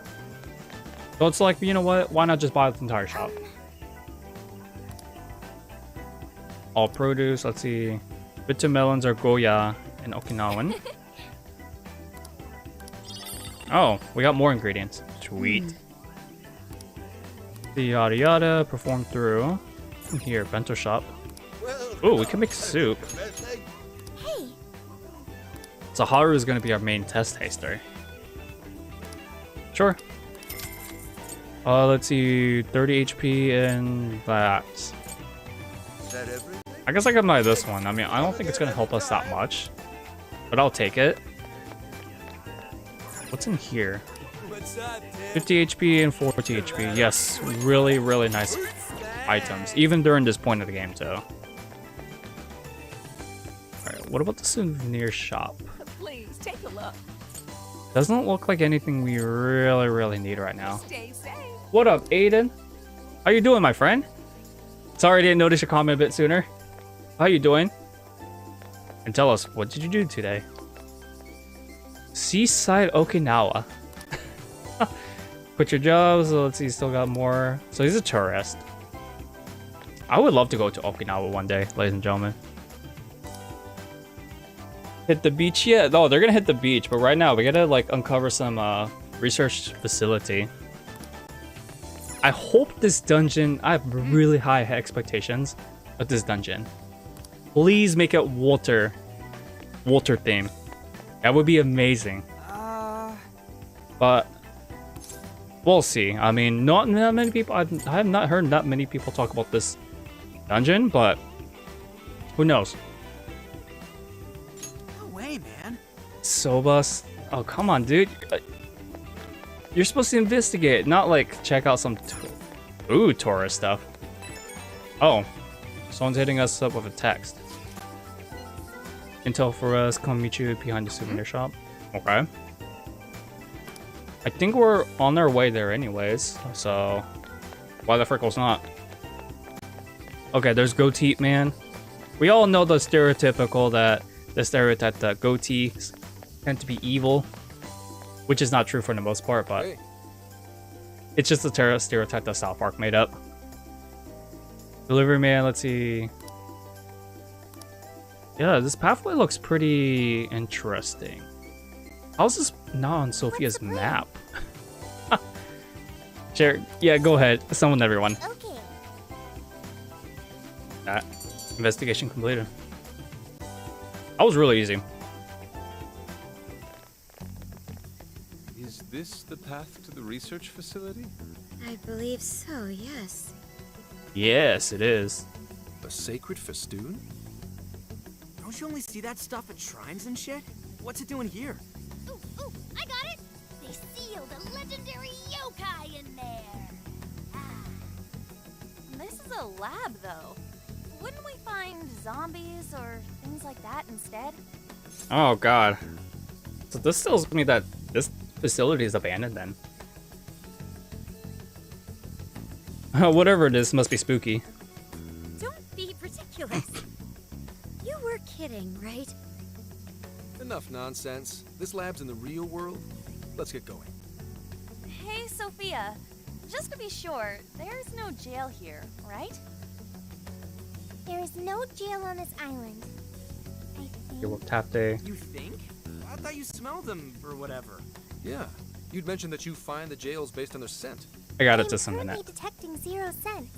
So it's like, you know what? Why not just buy the entire shop? All produce, let's see. Bitter melons are Goya and Okinawan. Oh, we got more ingredients. Sweet. The yada yada, perform through. Here, bento shop. Oh, we can make soup. Hey, So Haru is going to be our main test taster. Sure. Let's see, 30 HP and that. I guess I can buy this one. I mean, I don't think it's going to help us that much, but I'll take it. What's in here? 50 HP and 40 HP. Yes, really, really nice items, even during this point of the game, too. Alright, what about the souvenir shop? Please take a look. Doesn't look like anything we really, really need right now. Stay safe. What up, Aiden? How you doing, my friend? Sorry I didn't notice your comment a bit sooner. How you doing? And tell us, what did you do today? Seaside, Okinawa. Quit your job, so let's see, still got more. So he's a tourist. I would love to go to Okinawa one day, ladies and gentlemen. Hit the beach yet? No, they're gonna hit the beach, but right now we gotta like uncover some research facility. I hope this dungeon, I have really high expectations of this dungeon. Please make it water theme. That would be amazing. But we'll see. I mean, not many people, I have not heard that many people talk about this dungeon, but who knows? No way, man. Sobas. Oh, come on, dude. You're supposed to investigate, not like check out some tourist stuff. Oh, someone's hitting us up with a text. Intel for us, come meet you behind the souvenir shop. Okay. I think we're on our way there anyways, so why the frickle's not? Okay, there's Goatee Man. We all know the stereotype that goatees tend to be evil, which is not true for the most part, but it's just a stereotype that South Park made up. Delivery Man, let's see. Yeah, this pathway looks pretty interesting. How's this not on Sophia's map? Sure, yeah, go ahead. Summon everyone. okay. That investigation completed. That was really easy. Is this the path to the research facility? I believe so, yes. Yes, it is. A sacred festoon? Don't you only see that stuff at shrines and shit? What's it doing here? Ooh, I got it! They sealed a legendary yokai in there! This is a lab, though. Wouldn't we find zombies or things like that instead? Oh god. So this tells me that this facility is abandoned then. Whatever it is, must be spooky. Don't be ridiculous. You were kidding, right? Enough nonsense. This lab's in the real world. Let's get going. Hey, Sophia. Just to be sure, there's no jail here, right? There is no jail on this island. I You will think. tap day. You think? I thought you smelled them or whatever. Yeah, you'd mentioned that you find the jails based on their scent. I got I it am just a minute. currently detecting 0 scents.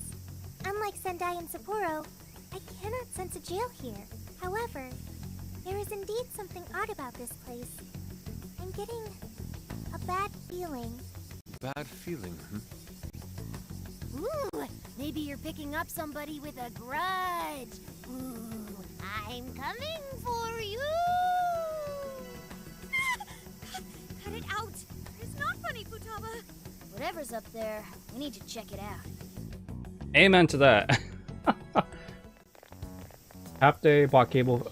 Unlike Sendai and Sapporo, I cannot sense a jail here. However, there is indeed something odd about this place. I'm getting a bad feeling. Bad feeling, hmm? Ooh, maybe you're picking up somebody with a grudge. Ooh, I'm coming for you! Cut it out. It's not funny, Futaba. Whatever's up there, we need to check it out. Amen to that. Half day bought cable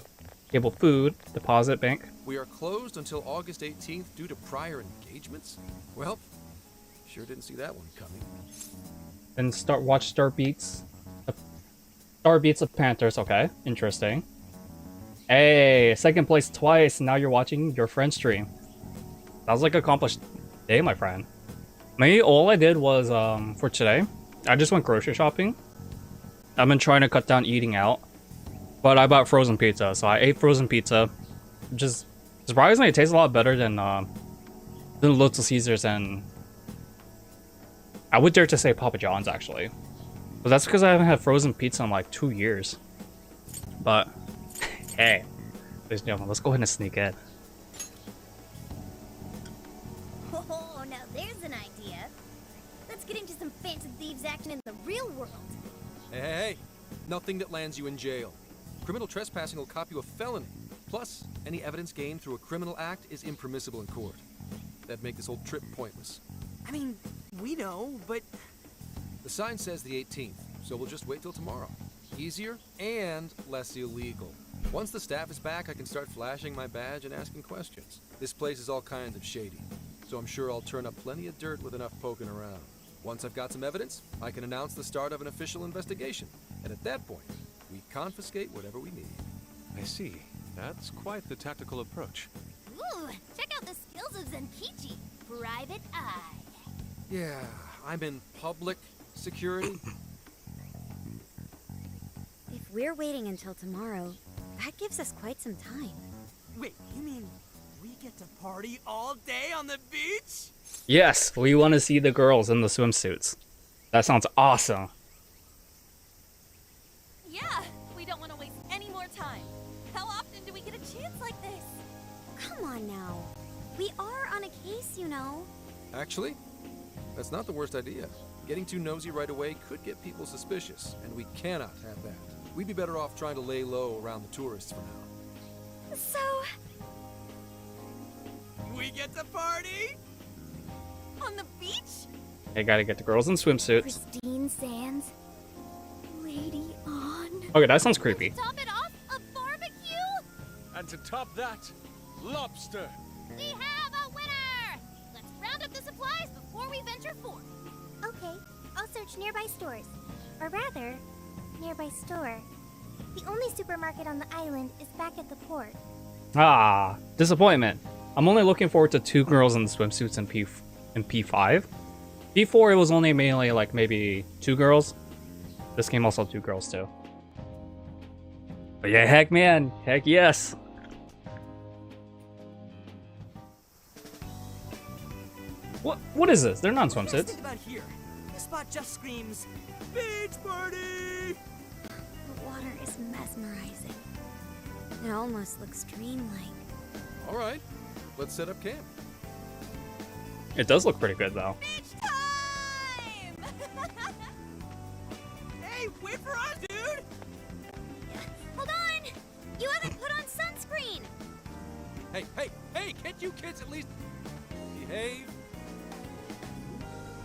food, deposit bank. We are closed until August 18th due to prior engagements? Well, sure didn't see that one coming. And watch Star Beats of Panthers, okay. Interesting. Hey, second place twice, now you're watching your friend's stream. Sounds like an accomplished day, my friend. Me, all I did was, for today, I just went grocery shopping. I've been trying to cut down eating out. But I bought frozen pizza, so I ate frozen pizza. Just surprisingly, it tastes a lot better than Little Caesars, and I would dare to say Papa John's actually. But that's because I haven't had frozen pizza in like 2 years. But hey, ladies and gentlemen, let's go ahead and sneak in. Oh, now there's an idea. Let's get into some Phantom Thieves action in the real world. Hey, nothing that lands you in jail. Criminal trespassing will cop you a felony. Plus, any evidence gained through a criminal act is impermissible in court. That'd make this whole trip pointless. I mean, we know, but... The sign says the 18th, so we'll just wait till tomorrow. Easier and less illegal. Once the staff is back, I can start flashing my badge and asking questions. This place is all kinds of shady, so I'm sure I'll turn up plenty of dirt with enough poking around. Once I've got some evidence, I can announce the start of an official investigation. And at that point, we confiscate whatever we need. I see. That's quite the tactical approach. Ooh, check out the skills of Zenkichi. Private Eye. Yeah, I'm in public security. If we're waiting until tomorrow, that gives us quite some time. Wait, you mean we get to party all day on the beach? Yes, we want to see the girls in the swimsuits. That sounds awesome. Yeah, we don't want to waste any more time. How often do we get a chance like this? Come on now. We are on a case, you know. Actually, that's not the worst idea. Getting too nosy right away could get people suspicious, and we cannot have that. We'd be better off trying to lay low around the tourists for now. So, We get to party? On the beach? I gotta get the girls in swimsuits. Christine Sands. Lady on. Okay, that sounds creepy. Top it off, a barbecue? And to top that, lobster. We have a winner! Let's round up the supplies before we venture forth. Okay, I'll search nearby stores. Or rather, nearby store. The only supermarket on the island is back at the port. Ah, disappointment. I'm only looking forward to 2 girls in the swimsuits in P5. P4 it was only mainly like maybe 2 girls. This game also 2 girls too. But yeah, heck man, heck yes. What is this? They're not What do you guys swimsuits. think about here? This spot just screams beach party. the water is mesmerizing. It almost looks dreamlike. All right, let's set up camp. It does look pretty good though. Beach time! Hey, wait for us, dude! Hold on! You haven't put on sunscreen! Hey, can't you kids at least behave?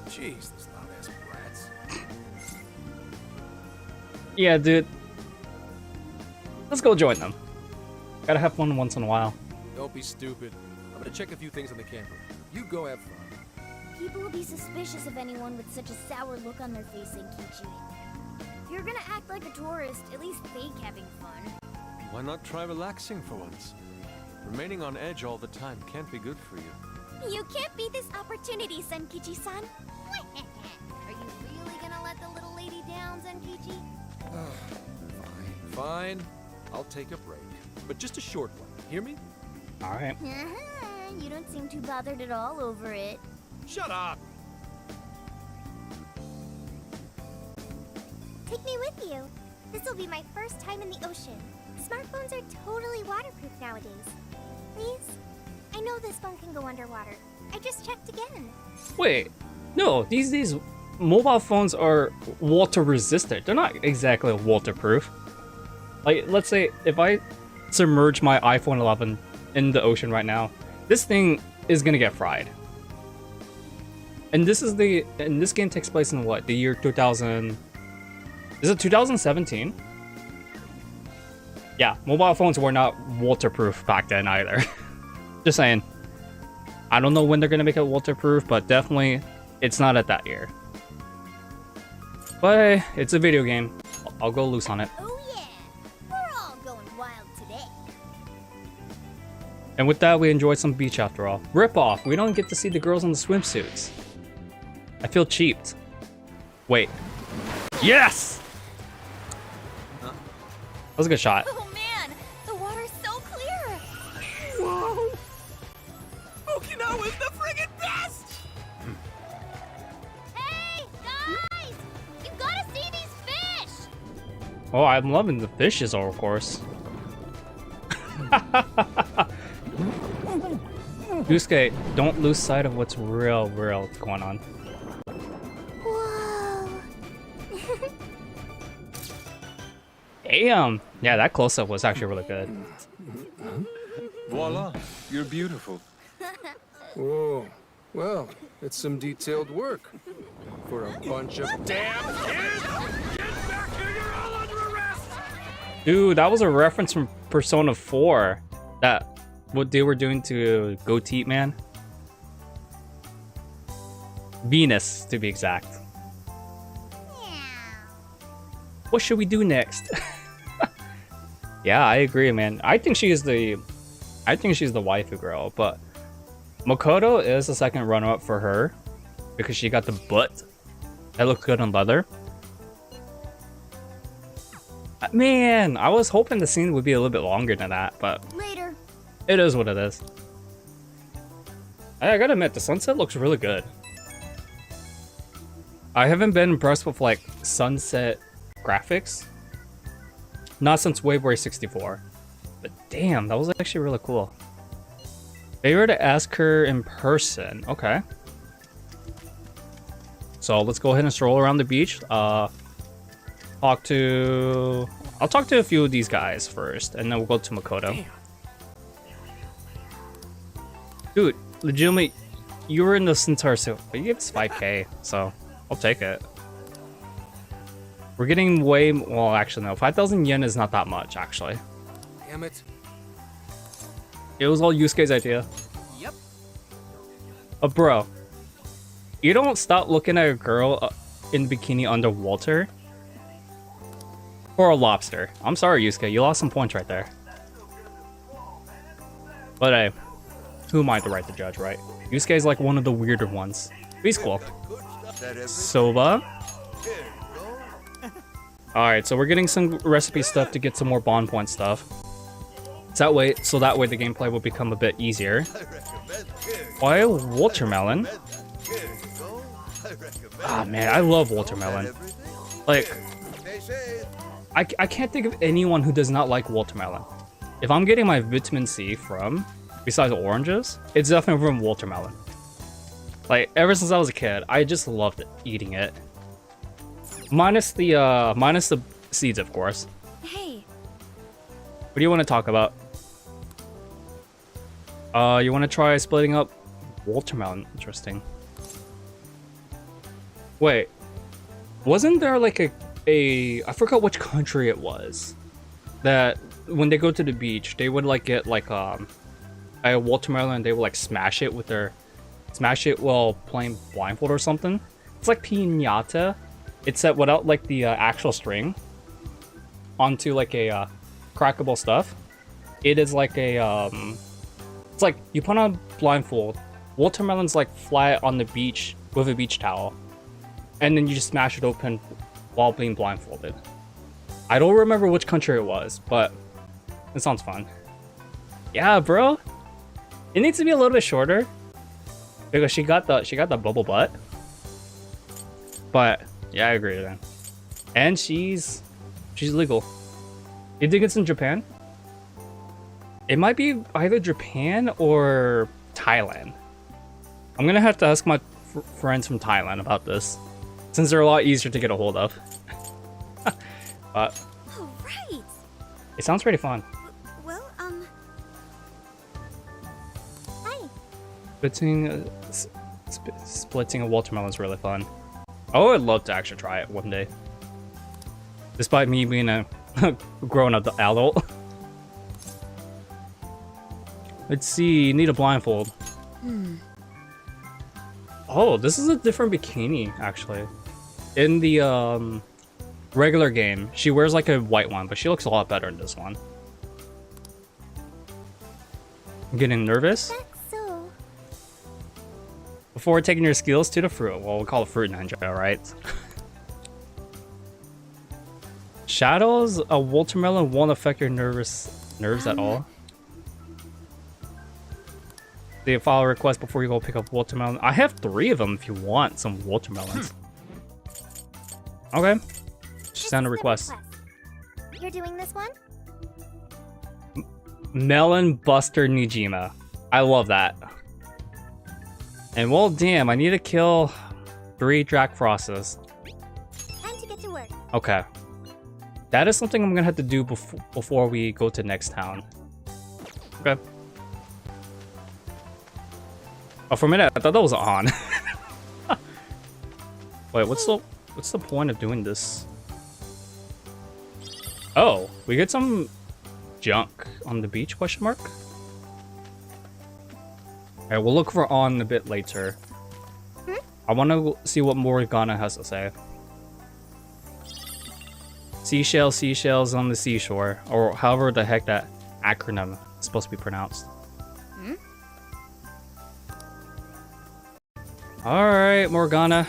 Jeez, these loud-ass brats. Yeah, dude. Let's go join them. Gotta have fun once in a while. Don't be stupid. I'm gonna check a few things on the camper. You go have fun. People will be suspicious of anyone with such a sour look on their face, Enkichi. If you're gonna act like a tourist, at least fake having fun. Why not try relaxing for once? Remaining on edge all the time can't be good for you. You can't beat this opportunity, Senkichi-san. Are you really gonna let the little lady down, Zenkichi? Fine. I'll take a break. But just a short one. Hear me? Alright. You don't seem too bothered at all over it. Shut up! Take me with you. This will be my first time in the ocean. Smartphones are totally waterproof nowadays. Please? I know this phone can go underwater. I just checked again. Wait. No, these days mobile phones are water resistant. They're not exactly waterproof. Like, let's say if I submerge my iPhone 11 in the ocean right now, this thing is gonna get fried. And this game takes place in what? The year 2000. Is it 2017? Yeah, mobile phones were not waterproof back then either. Just saying. I don't know when they're gonna make it waterproof, but definitely it's not at that year. But hey, it's a video game. I'll go loose on it. Oh yeah, we're all going wild today. And with that, we enjoyed some beach after all. Rip off. We don't get to see the girls in the swimsuits. I feel cheaped. Wait. Yes! That was a good shot. Oh man, the water's so clear. Whoa! Okinawa is the friggin' best! Hey, guys! You gotta see these fish! Oh, I'm loving the fishes, of course. Yusuke, don't lose sight of what's real going on. Whoa. Damn! Yeah, that close-up was actually really good. Voila, you're beautiful. Whoa. Well, it's some detailed work. For a bunch of damn kids! Get back here, you're all under arrest! Dude, that was a reference from Persona 4. What they were doing to Goatee Man. Venus, to be exact. What should we do next? Yeah, I agree, man. I think she's the waifu girl, but Makoto is the second runner-up for her because she got the butt that looks good on leather. Man, I was hoping the scene would be a little bit longer than that, but Later. it is what it is. I gotta admit, the sunset looks really good. I haven't been impressed with like sunset graphics. Not since Wave 64. But damn, that was actually really cool. They were to ask her in person. Okay. So let's go ahead and stroll around the beach. I'll talk to a few of these guys first, and then we'll go to Makoto. Damn. Dude, legitimately, you were in the Centaur suit, but you gave us 5k, so I'll take it. We're getting way, well, actually no, 5,000 yen is not that much, actually. Damn it. It was all Yusuke's idea. Yep. Bro, you don't stop looking at a girl in bikini underwater or a lobster. I'm sorry, Yusuke, you lost some points right there. But hey, who am I to write the judge, right? Yusuke's like one of the weirder ones. He's cool. Soba. Alright, so we're getting some recipe stuff to get some more bond point stuff. So that way the gameplay will become a bit easier. Why a watermelon? Ah man, I love watermelon. Like, I can't think of anyone who does not like watermelon. If I'm getting my vitamin C from, besides oranges, it's definitely from watermelon. Like, ever since I was a kid, I just loved eating it. Minus the seeds, of course. Hey. What do you want to talk about? You want to try splitting up watermelon? Interesting. Wait, wasn't there like a I forgot which country it was that when they go to the beach they would like get like a watermelon and they would like smash it while playing blindfold or something. It's like piñata. It's set without like the actual string onto like a crackable stuff. It is like a it's like you put on a blindfold, watermelon's like flat on the beach with a beach towel, and then you just smash it open while being blindfolded. I don't remember which country it was, but it sounds fun. Yeah, bro. It needs to be a little bit shorter because she got the bubble butt. But yeah, I agree with that. And she's legal. You think it's in Japan? It might be either Japan or Thailand. I'm gonna have to ask my friends from Thailand about this, since they're a lot easier to get a hold of. But Oh, right. it sounds pretty fun. Well, Hi. Splitting a watermelon is really fun. I would love to actually try it one day. Despite me being a grown-up adult. Let's see, need a blindfold. Oh, this is a different bikini, actually. In the regular game, she wears like a white one, but she looks a lot better in this one. I'm getting nervous. So. Before taking your skills to the fruit. Well, we'll call it fruit ninja, right? Shadows, a watermelon won't affect your nerves at all. They file a request before you go pick up watermelon. I have 3 of them if you want some watermelons. Okay. Send a request. You're doing this one? Melon Buster Nijima. I love that. And well, damn, I need to kill 3 Drac Frostas. Time to get to work. Okay. That is something I'm gonna have to do before we go to next town. Okay. Oh, for a minute, I thought that was on. Wait, what's the point of doing this? Oh, we get some junk on the beach, question mark? Alright, we'll look for on a bit later. I want to see what Morgana has to say. Seashells on the seashore, or however the heck that acronym is supposed to be pronounced. Alright, Morgana.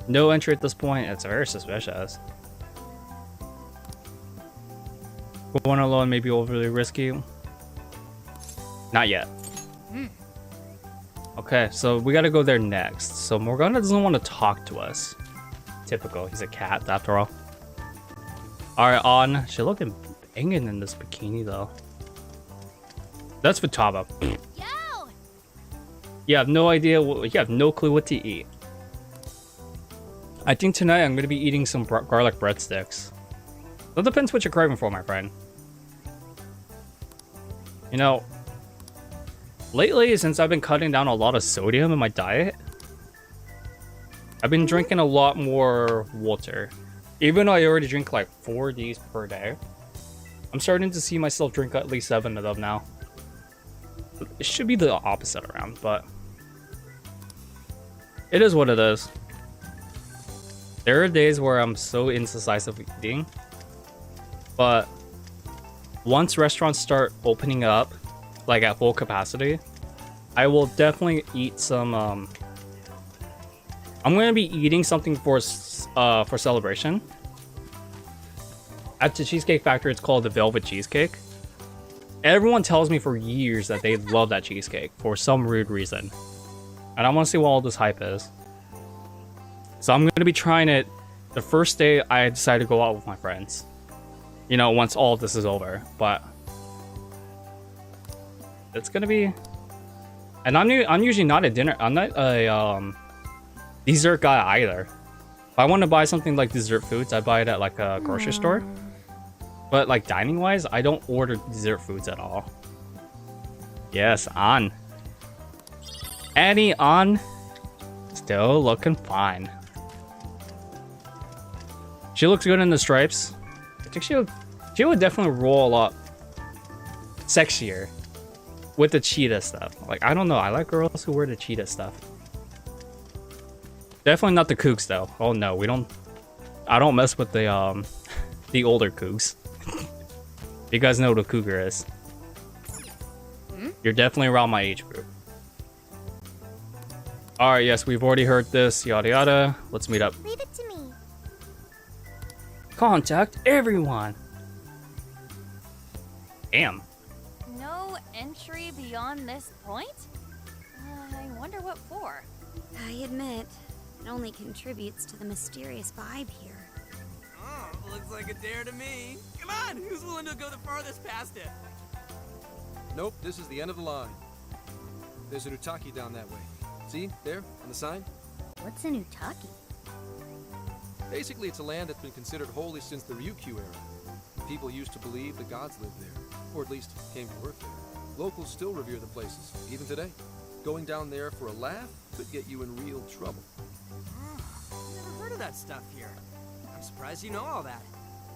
No entry at this point. It's very suspicious. Going alone may be overly risky. Not yet. Okay, so we gotta go there next. So Morgana doesn't want to talk to us. Typical, he's a cat after all. Alright, on. She's looking banging in this bikini though. That's Futaba. Yo! You have no idea, you have no clue what to eat. I think tonight I'm gonna be eating some garlic breadsticks. That depends what you're craving for, my friend. You know, lately, since I've been cutting down a lot of sodium in my diet, I've been drinking a lot more water. Even though I already drink like 4 of these per day, I'm starting to see myself drink at least 7 of them now. It should be the opposite around, but it is what it is. There are days where I'm so indecisive eating, but once restaurants start opening up, like at full capacity, I will definitely eat some. I'm gonna be eating something for celebration. At the Cheesecake Factory, it's called the Velvet Cheesecake. Everyone tells me for years that they love that cheesecake for some weird reason, and I want to see what all this hype is. So I'm gonna be trying it the first day I decide to go out with my friends. You know, once all of this is over, but it's gonna be. And I'm usually not a dinner. I'm not a dessert guy either. If I want to buy something like dessert foods, I buy it at like a grocery store. But like dining wise, I don't order dessert foods at all. Yes, on. Annie on. Still looking fine. She looks good in the stripes. I think she would definitely roll a lot sexier with the cheetah stuff. Like, I don't know. I like girls who wear the cheetah stuff. Definitely not the kooks though. Oh no, we don't. I don't mess with the older kooks. You guys know what a cougar is. You're definitely around my age group. Alright, yes, we've already heard this. Yada yada. Let's meet up. Leave it to me. Contact everyone. Damn. No entry beyond this point? I wonder what for. I admit, it only contributes to the mysterious vibe here. Oh, looks like a dare to me. Come on, who's willing to go the farthest past it? Nope, this is the end of the line. There's an Utaki down that way. See, there, on the sign? What's an Utaki? Basically, it's a land that's been considered holy since the Ryukyu era. People used to believe the gods lived there, or at least came to work there. Locals still revere the places, even today. Going down there for a laugh could get you in real trouble. Never heard of that stuff here. I'm surprised you know all that.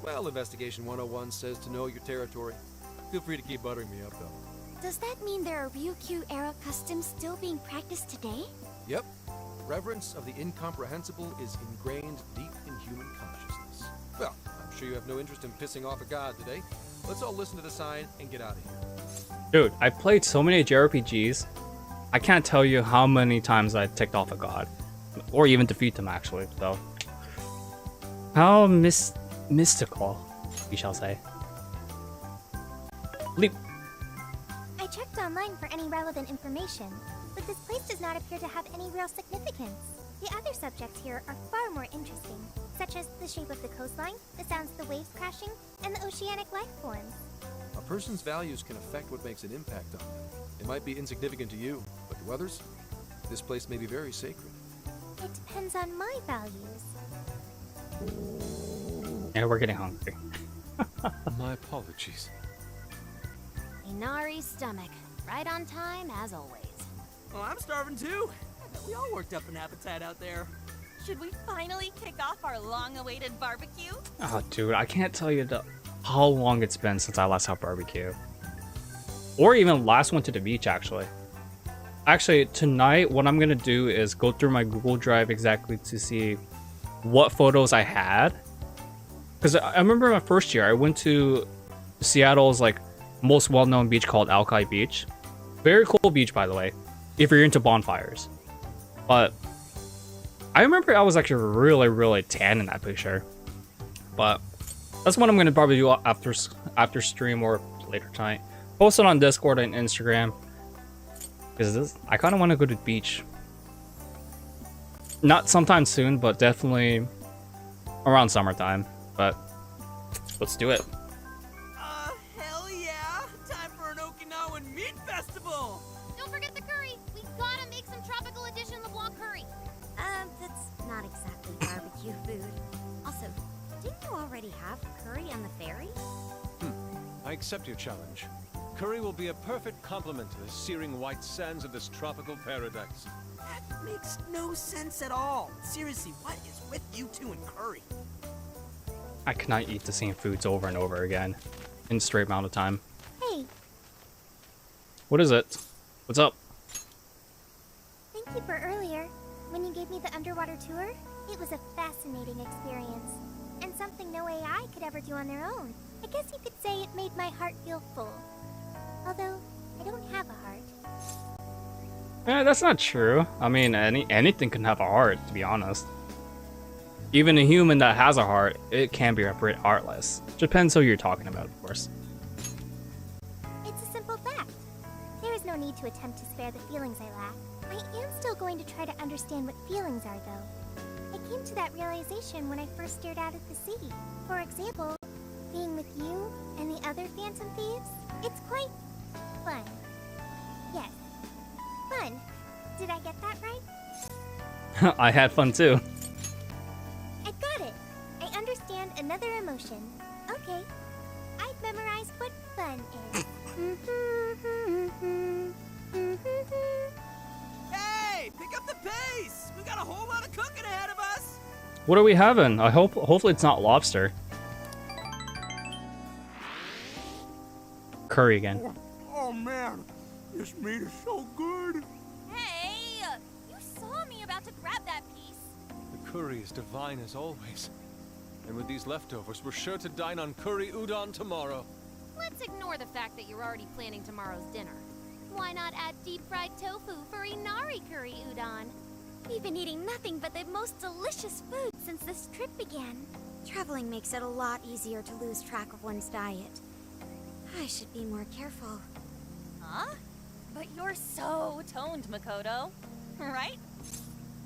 Well, Investigation 101 says to know your territory. Feel free to keep buttering me up, though. Does that mean there are Ryukyu-era customs still being practiced today? Yep. Reverence of the incomprehensible is ingrained deep in human consciousness. Well, I'm sure you have no interest in pissing off a god today. Let's all listen to the sign and get out of here. Dude, I played so many JRPGs. I can't tell you how many times I ticked off a god. Or even defeat them, actually, so. How mystical, we shall say. Leap. I checked online for any relevant information, but this place does not appear to have any real significance. The other subjects here are far more interesting, such as the shape of the coastline, the sounds of the waves crashing, and the oceanic life forms. A person's values can affect what makes an impact on them. It might be insignificant to you, but to others, this place may be very sacred. It depends on my values. Yeah, we're getting hungry. My apologies. Inari's stomach, right on time as always. Well, I'm starving too. I bet we all worked up an appetite out there. Should we finally kick off our long-awaited barbecue? Oh, dude, I can't tell you how long it's been since I last had barbecue. Or even last went to the beach, actually. Actually, tonight, what I'm gonna do is go through my Google Drive exactly to see what photos I had. Because I remember my first year, I went to Seattle's like most well-known beach called Alki Beach. Very cool beach, by the way, if you're into bonfires. But I remember I was actually really tan in that picture. But that's what I'm gonna probably do after stream or later tonight. Post it on Discord and Instagram. Because I kind of want to go to the beach. Not sometime soon, but definitely around summertime. But let's do it. Hell yeah! Time for an Okinawan meat festival! Don't forget the curry. We gotta make some tropical edition LeBlanc curry. That's not exactly barbecue food. Also, didn't you already have curry on the ferry? I accept your challenge. Curry will be a perfect complement to the searing white sands of this tropical paradise. That makes no sense at all. Seriously, what is with you two and curry? I cannot eat the same foods over and over again in a straight amount of time. Hey, What is it? What's up? thank you for earlier. When you gave me the underwater tour, it was a fascinating experience. And something no AI could ever do on their own. I guess you could say it made my heart feel full. Although, I don't have a heart. That's not true. I mean, anything can have a heart, to be honest. Even a human that has a heart, it can be pretty heartless. Depends who you're talking about, of course. It's a simple fact. There is no need to attempt to spare the feelings I lack. I am still going to try to understand what feelings are, though. I came to that realization when I first stared out at the sea. For example, being with you and the other Phantom Thieves, it's quite fun. Yes, fun. Did I get that right? I had fun too. I got it. I understand another emotion. Okay, I've memorized what fun is. Hey, pick up the pace! We got a whole lot of cooking ahead of us! What are we having? Hopefully it's not lobster. Curry again. Oh man, this meat is so good! Hey! You saw me about to grab that piece. The curry is divine as always. And with these leftovers, we're sure to dine on curry udon tomorrow. Let's ignore the fact that you're already planning tomorrow's dinner. Why not add deep-fried tofu for Inari curry udon? We've been eating nothing but the most delicious food since this trip began. Traveling makes it a lot easier to lose track of one's diet. I should be more careful. Huh? But you're so toned, Makoto. Right?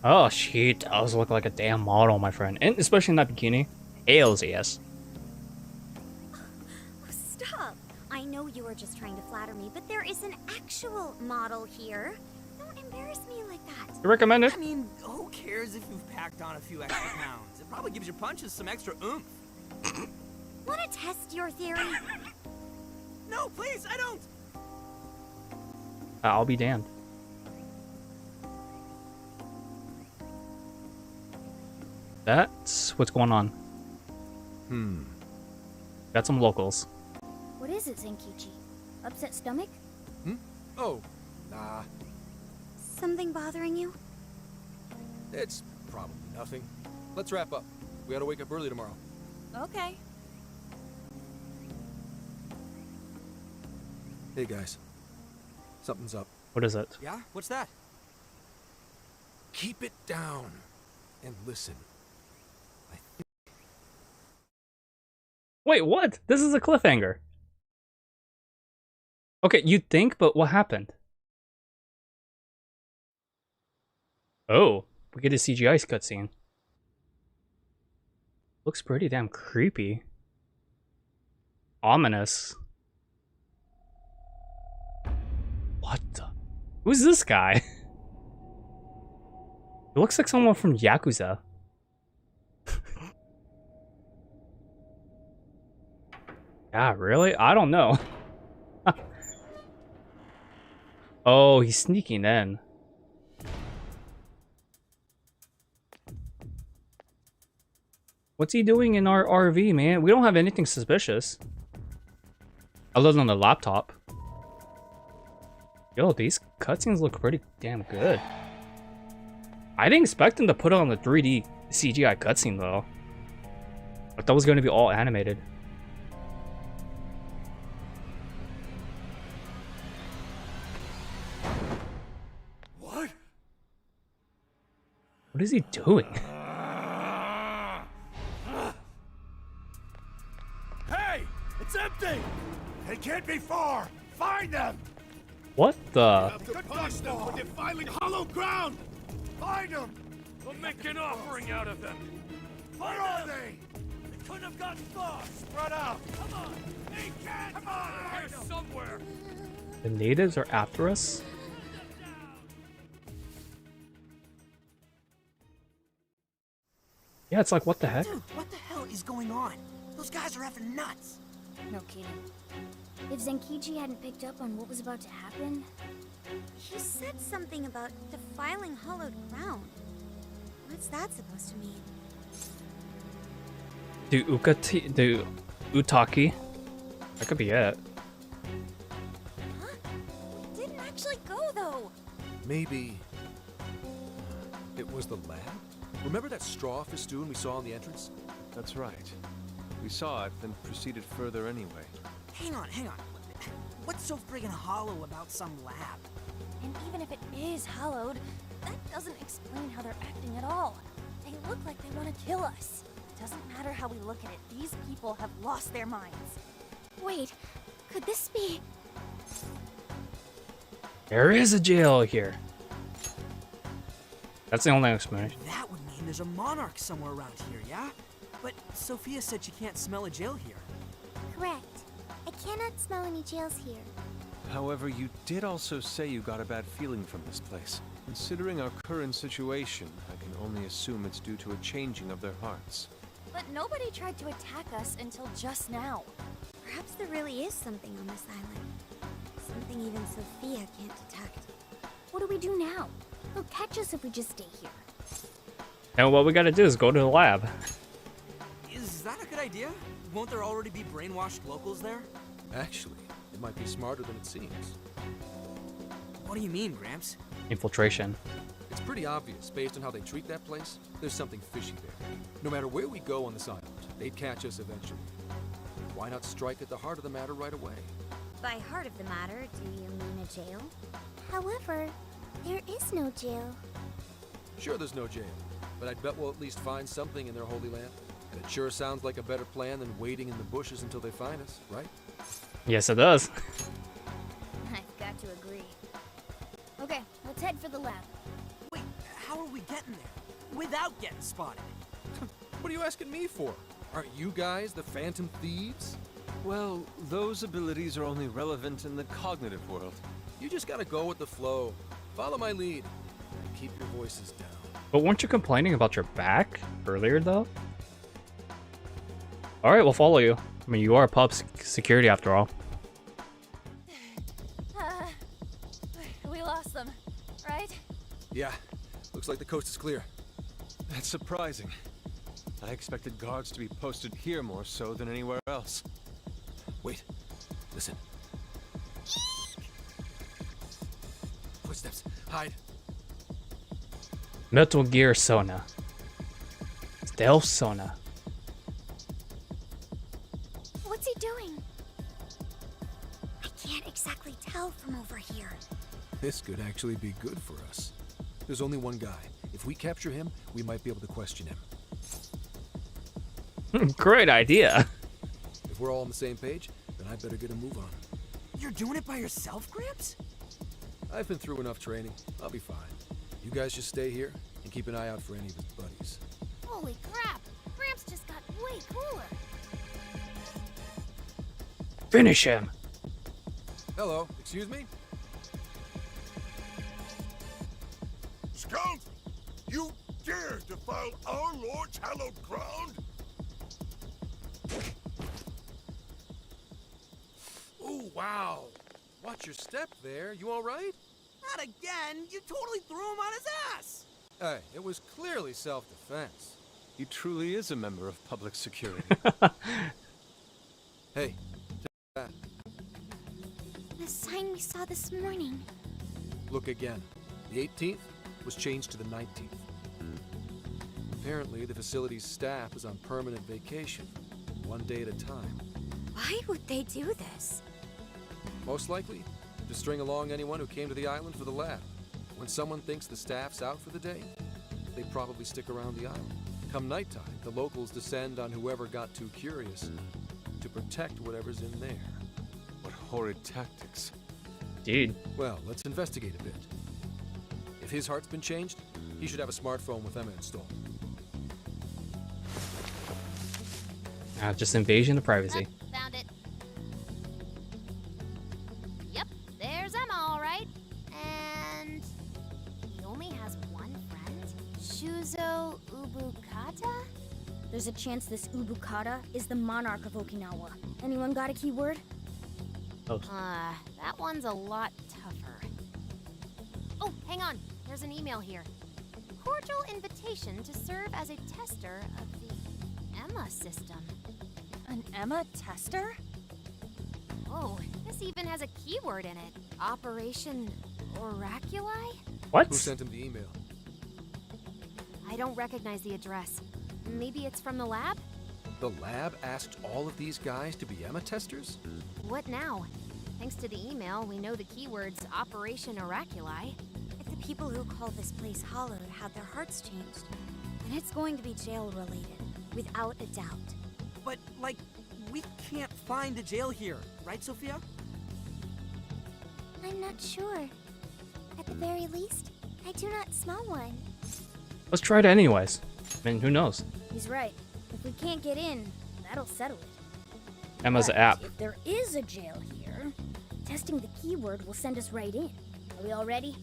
Oh, she does look like a damn model, my friend. And especially in that bikini. Ales, yes. Oh, stop! I know you were just trying to flatter me, but there is an actual model here. Don't embarrass me like that. You recommend it? I mean, who cares if you've packed on a few extra pounds? It probably gives your punches some extra oomph. Want to test your theory? No, please, I don't! I'll be damned. That's what's going on. Got some locals. What is it, Zenkichi? Upset stomach? Oh, nah. Something bothering you? It's probably nothing. Let's wrap up. We gotta wake up early tomorrow. Okay. Hey guys. Something's up. What is it? Yeah? What's that? Keep it down and listen. Wait, what? This is a cliffhanger. Okay, you'd think, but what happened? Oh, we get a CGI cutscene. Looks pretty damn creepy. Ominous. What the? Who's this guy? It looks like someone from Yakuza. Yeah, really? I don't know. Oh, he's sneaking in. What's he doing in our RV, man? We don't have anything suspicious. Other than the laptop. Yo, these cutscenes look pretty damn good. I didn't expect them to put on the 3D CGI cutscene, though. I thought it was going to be all animated. What? What is he doing? Hey! It's empty! They can't be far! Find them! What the? To punish them for defiling hollow ground! Find them! We'll make an offering out of them! Where are they? They couldn't have gotten far! Spread out! Come on! They can't! Come on! Here somewhere! The natives are after us? Yeah, it's like, what the heck? Dude, what the hell is going on? Those guys are effing nuts. No kidding. If Zenkichi hadn't picked up on what was about to happen... He said something about defiling hollowed ground. What's that supposed to mean? The Utaki? That could be it. Huh? We didn't actually go, though. Maybe it was the lab? Remember that straw festoon we saw in the entrance? That's right. We saw it, then proceeded further anyway. Hang on. What's so friggin' hollow about some lab? And even if it is hollowed, that doesn't explain how they're acting at all. They look like they want to kill us. Doesn't matter how we look at it, these people have lost their minds. Wait, could this be... There is a jail here. That's the only explanation. That would mean there's a monarch somewhere around here, yeah? But Sophia said she can't smell a jail here. Correct. I cannot smell any jails here. However, you did also say you got a bad feeling from this place. Considering our current situation, I can only assume it's due to a changing of their hearts. But nobody tried to attack us until just now. Perhaps there really is something on this island. Something even Sophia can't detect. What do we do now? They'll catch us if we just stay here. And what we gotta do is go to the lab. Is that a good idea? Won't there already be brainwashed locals there? Actually, it might be smarter than it seems. What do you mean, Gramps? Infiltration. It's pretty obvious, based on how they treat that place, there's something fishy there. No matter where we go on this island, they'd catch us eventually. Why not strike at the heart of the matter right away? By heart of the matter, do you mean a jail? However, there is no jail. Sure, there's no jail, but I'd bet we'll at least find something in their holy land. And it sure sounds like a better plan than waiting in the bushes until they find us, right? Yes, it does. I've got to agree. Okay, let's head for the lab. Wait, how are we getting there? Without getting spotted? What are you asking me for? Aren't you guys the Phantom Thieves? Well, those abilities are only relevant in the cognitive world. You just gotta go with the flow. Follow my lead. And keep your voices down. But weren't you complaining about your back earlier, though? Alright, we'll follow you. I mean, you are pub security after all. We lost them, right? Yeah, looks like the coast is clear. That's surprising. I expected guards to be posted here more so than anywhere else. Wait, listen. Footsteps, hide. Metal Gear Sona. Stealth Sona. What's he doing? I can't exactly tell from over here. This could actually be good for us. There's only one guy. If we capture him, we might be able to question him. Great idea. If we're all on the same page, then I better get a move on. You're doing it by yourself, Gramps? I've been through enough training. I'll be fine. You guys just stay here and keep an eye out for any of his buddies. Holy crap! Gramps just got way cooler. Finish him. Hello, excuse me? Scoundrel! You dare defile our Lord's hallowed ground? Oh, wow. Watch your step there. You all right? Not again! You totally threw him on his ass! Hey, it was clearly self-defense. He truly is a member of public security. Hey, take that. The sign we saw this morning. Look again. The 18th was changed to the 19th. Apparently, the facility's staff is on permanent vacation, one day at a time. Why would they do this? Most likely, to string along anyone who came to the island for the lab. When someone thinks the staff's out for the day, they probably stick around the island. Come nighttime, the locals descend on whoever got too curious to protect whatever's in there. What horrid tactics. Dude. Well, let's investigate a bit. If his heart's been changed, he should have a smartphone with Emma installed. Just invasion of privacy. Found it. Yep, there's Emma, all right. And he only has one friend, Shuzo Ubukata. There's a chance this Ubukata is the monarch of Okinawa. Anyone got a keyword? That one's a lot tougher. Oh, hang on. There's an email here. Cordial invitation to serve as a tester of the Emma system. An Emma tester? Oh, this even has a keyword in it. Operation Oraculi? What? Who sent him the email? I don't recognize the address. Maybe it's from the lab? The lab asked all of these guys to be Emma testers? What now? Thanks to the email, we know the keywords Operation Oraculi. If the people who call this place hallowed had their hearts changed, then it's going to be jail-related, without a doubt. But, like, we can't find a jail here, right, Sophia? I'm not sure. At the very least, I do not smell one. Let's try it anyways. I mean, who knows? He's right. If we can't get in, that'll settle it. Emma's But app. if there is a jail here, testing the keyword will send us right in. Are we all ready?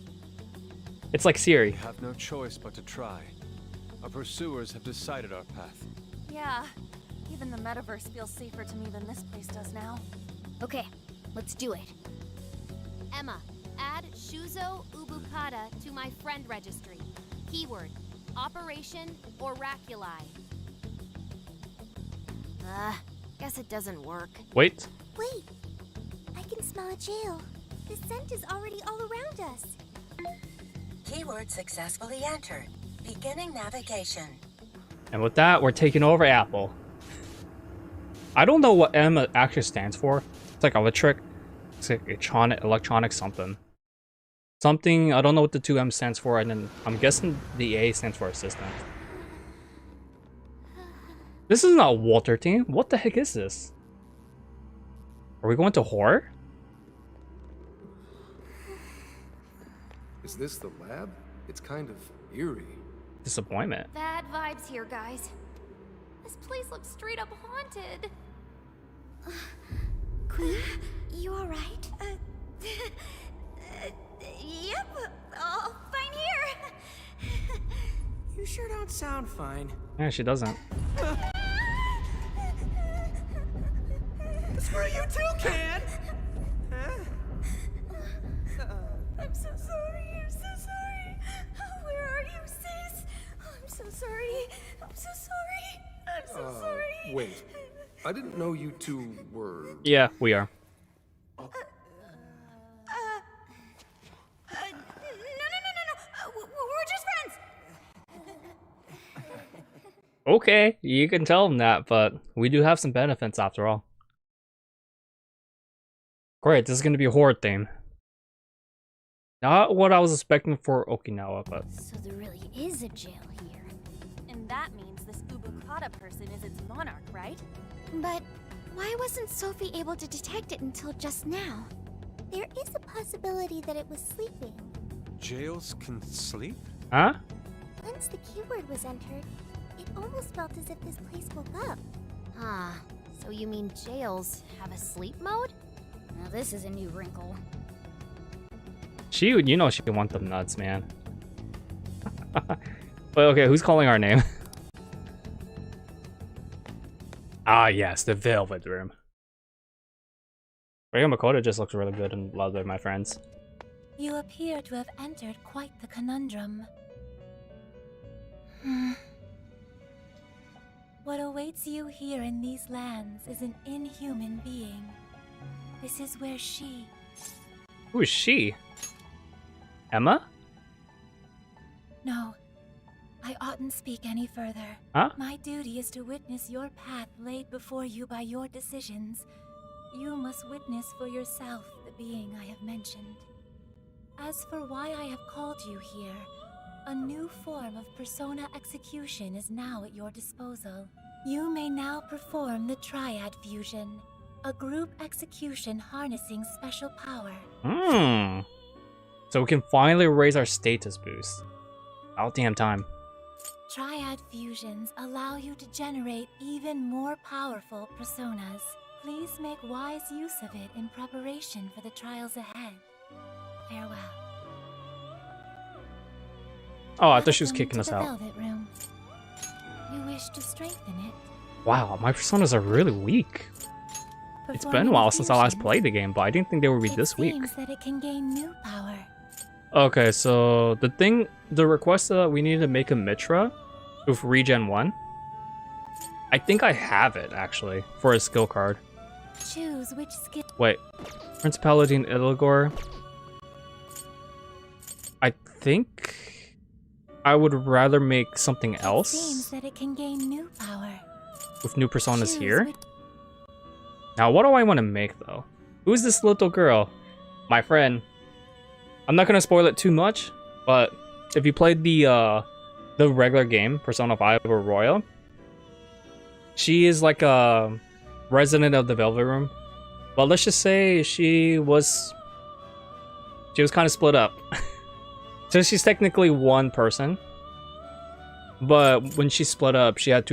It's like Siri. We have no choice but to try. Our pursuers have decided our path. Yeah. Even the metaverse feels safer to me than this place does now. Okay, let's do it. Emma, add Shuzo Ubukata to my friend registry. Keyword, Operation Oraculi. Guess it doesn't work. Wait. Wait! I can smell a jail. The scent is already all around us. Keyword successfully entered. Beginning navigation. And with that, we're taking over Apple. I don't know what M actually stands for. It's like electric. It's like electronic something. Something, I don't know what the 2M stands for, and then I'm guessing the A stands for assistant. This is not Walter team. What the heck is this? Are we going to horror? Is this the lab? It's kind of eerie. Disappointment. Bad vibes here, guys. This place looks straight up haunted. Queen, you alright? Yep, all fine here. You sure don't sound fine. Yeah, she doesn't. Screw you too, Can! I'm so sorry. I'm so sorry. Where are you, sis? I'm so sorry. I'm so sorry. Wait, I didn't know you two were... Yeah, we are. No. We're just friends. Okay, you can tell them that, but we do have some benefits after all. Great, this is gonna be a horror theme. Not what I was expecting for Okinawa, but... So there really is a jail here. And that means this Ubukata person is its monarch, right? But why wasn't Sophie able to detect it until just now? There is a possibility that it was sleeping. Jails can sleep? Huh? Once the keyword was entered, it almost felt as if this place woke up. Ah, so you mean jails have a sleep mode? Now this is a new wrinkle. You know she want them nuts, man. But okay, who's calling our name? Ah, yes, the Velvet Room. Ryo Makoto just looks really good and loved by my friends. You appear to have entered quite the conundrum. What awaits you here in these lands is an inhuman being. This is where she... Who is she? Emma? No, I oughtn't speak any further. Huh? My duty is to witness your path laid before you by your decisions. You must witness for yourself the being I have mentioned. As for why I have called you here, a new form of persona execution is now at your disposal. You may now perform the Triad Fusion, a group execution harnessing special power. So we can finally raise our status boost. About damn time. Triad fusions allow you to generate even more powerful personas. Please make wise use of it in preparation for the trials ahead. Farewell. Oh, I thought she was Welcome kicking to us the out. Velvet Room. You wish to strengthen it? Wow, my personas are really weak. It's been a while since I last played the game, but I didn't think they would be this weak. It seems that it can gain new power. Okay, so the request that we need to make a Mitra with Regen 1. I think I have it, actually, for a skill card. Choose which skill. Wait, Prince Paladin Illigor. I think I would rather make something else. Seems that it can gain new power. With new personas Choose here. which... Now, what do I want to make, though? Who's this little girl? My friend. I'm not gonna spoil it too much, but if you played the regular game, Persona 5 or Royal, she is like a resident of the Velvet Room. Well, let's just say she was kind of split up. So she's technically one person, but when she split up, she had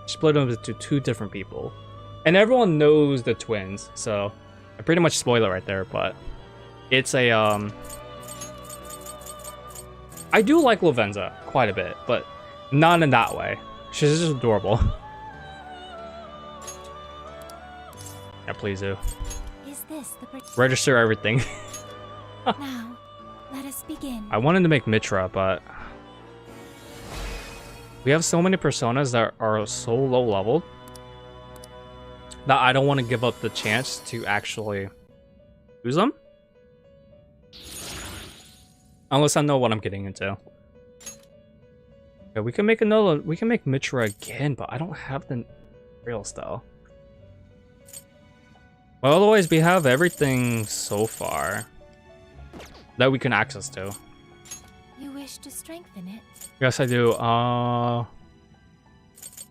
split up into two different people. And everyone knows the twins, so I pretty much spoil it right there, but it's a, I do like Lavenza quite a bit, but not in that way. She's just adorable. Yeah, please do. Is this the Register everything. Now, let us begin. I wanted to make Mitra, but we have so many personas that are so low leveled that I don't want to give up the chance to actually use them. Unless I know what I'm getting into. Okay, we can make Mitra again, but I don't have the real style. Well, otherwise we have everything so far that we can access to. You wish to strengthen it? Yes, I do. What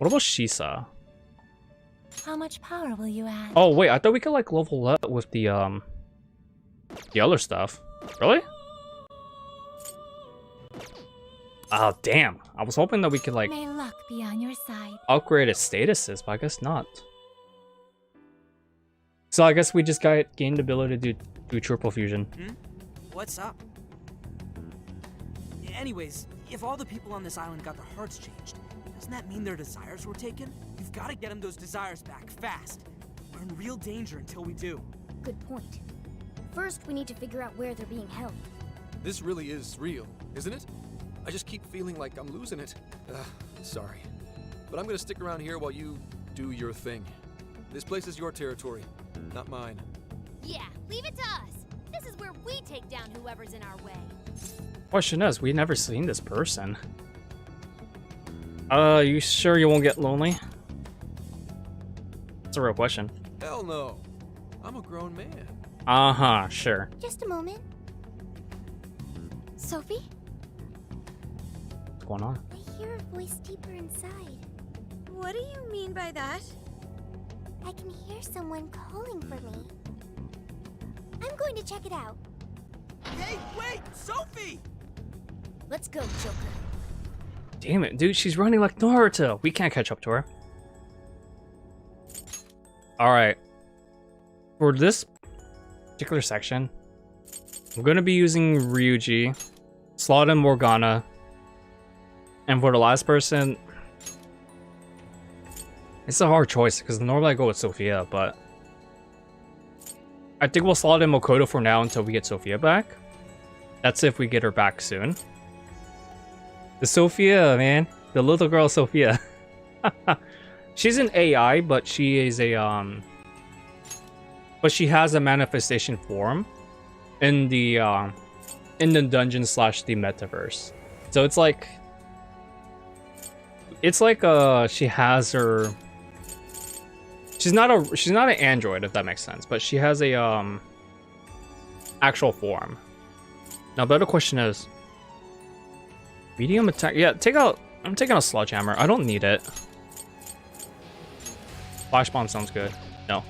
about Shisa? How much power will you add? Oh wait, I thought we could like level up with the other stuff. Really? Oh damn! I was hoping that we could like May luck be on your side. upgrade its statuses, but I guess not. So I guess we just gained the ability to do triple fusion. What's up? Anyways, if all the people on this island got their hearts changed, doesn't that mean their desires were taken? You've got to get them those desires back, fast. We're in real danger until we do. Good point. First, we need to figure out where they're being held. This really is real, isn't it? I just keep feeling like I'm losing it. Sorry. but I'm gonna stick around here while you do your thing. This place is your territory, not mine. Yeah, leave it to us. This is where we take down whoever's in our way. Question is, we've never seen this person. You sure you won't get lonely? That's a real question. Hell no. I'm a grown man. Uh-huh, sure. Just a moment. Sophie? What's going on? I hear a voice deeper inside. What do you mean by that? I can hear someone calling for me. I'm going to check it out. Hey, wait! Sophie! Let's go, Joker. Damn it, dude, she's running like Naruto. We can't catch up to her. Alright. For this particular section, I'm going to be using Ryuji, Slot and Morgana, and for the last person, it's a hard choice because normally I go with Sophia, but I think we'll slot in Makoto for now until we get Sophia back. That's if we get her back soon. The Sophia, man. The little girl Sophia. She's an AI, but she is a but she has a manifestation form in the dungeon / the metaverse. So it's like she has her, she's not an android, if that makes sense, but she has a actual form. Now the other question is, medium attack. Yeah, I'm taking a sledgehammer. I don't need it. Flash bomb sounds good. No.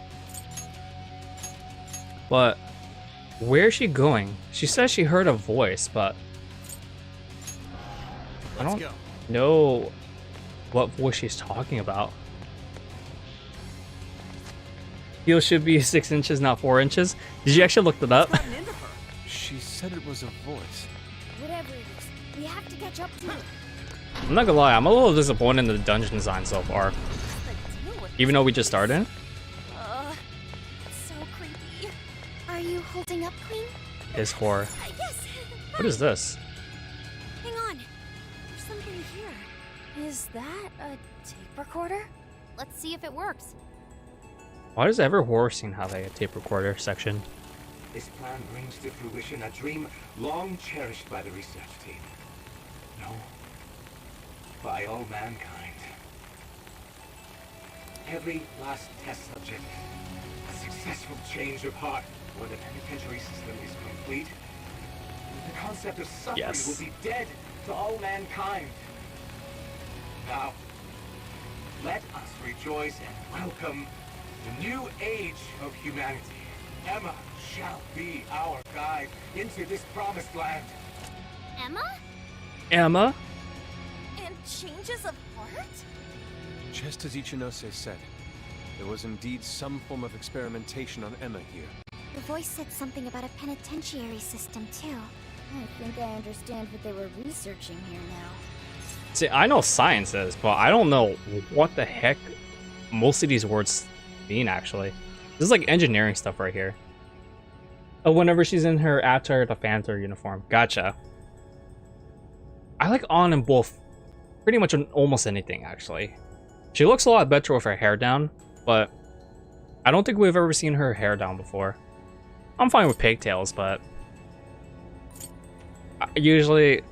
But where is she going? She says she heard a voice, but I don't know what voice she's talking about. Heel should be 6 inches, not 4 inches. Did you actually look that up? She said it was a voice. Whatever it is, we have to catch up to it. I'm not gonna lie, I'm a little disappointed in the dungeon design so far. Even though we just started. It's so creepy. Are you holding up, Queen? Is horror. Yes. What is this? Hang on. There's something here. Is that a tape recorder? Let's see if it works. Why does every horror scene have a tape recorder section? This plan brings to fruition a dream long cherished by the research team. No, by all mankind. Every last test subject, a successful change of heart, when the penitentiary system is complete, the concept of suffering will be dead to all mankind. Now, let us rejoice and welcome the new age of humanity. Emma shall be our guide into this promised land. Emma? Emma? And changes of heart? Just as Ichinose said, there was indeed some form of experimentation on Emma here. The voice said something about a penitentiary system, too. I think I understand what they were researching here now. See, I know science is, but I don't know what the heck most of these words mean, actually. This is like engineering stuff right here. Oh, whenever she's in her Avatar the Phantom uniform. Gotcha. I like On in both, pretty much on almost anything, actually. She looks a lot better with her hair down, but I don't think we've ever seen her hair down before. I'm fine with pigtails, but usually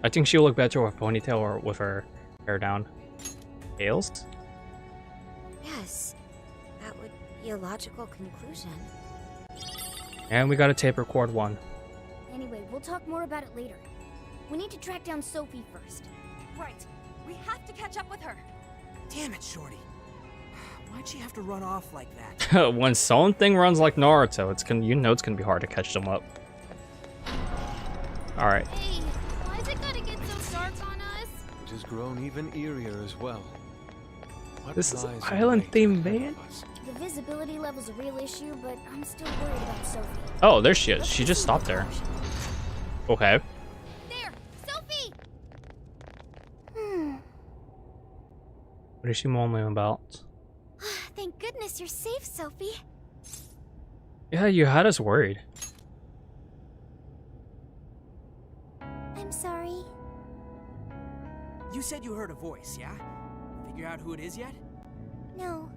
I think she'll look better with a ponytail or with her hair down. Tails? Yes, that would be a logical conclusion. And we got a tape record one. Anyway, we'll talk more about it later. We need to track down Sophie first. Right. We have to catch up with her. Damn it, Shorty. Why'd she have to run off like that? When something runs like Naruto, it's gonna be hard to catch them up. All right. Hey, why is it gonna get so dark on us? It has grown even eerier as well. What This is lies island await theme, ahead man. of us? The visibility level's a real issue, but I'm still worried about Sophie. Oh, there she is. She just stopped there. Okay. There! Sophie! What is she mumbling about? Thank goodness you're safe, Sophie. Yeah, you had us worried. I'm sorry. You said you heard a voice, yeah? figure out who it is yet? No.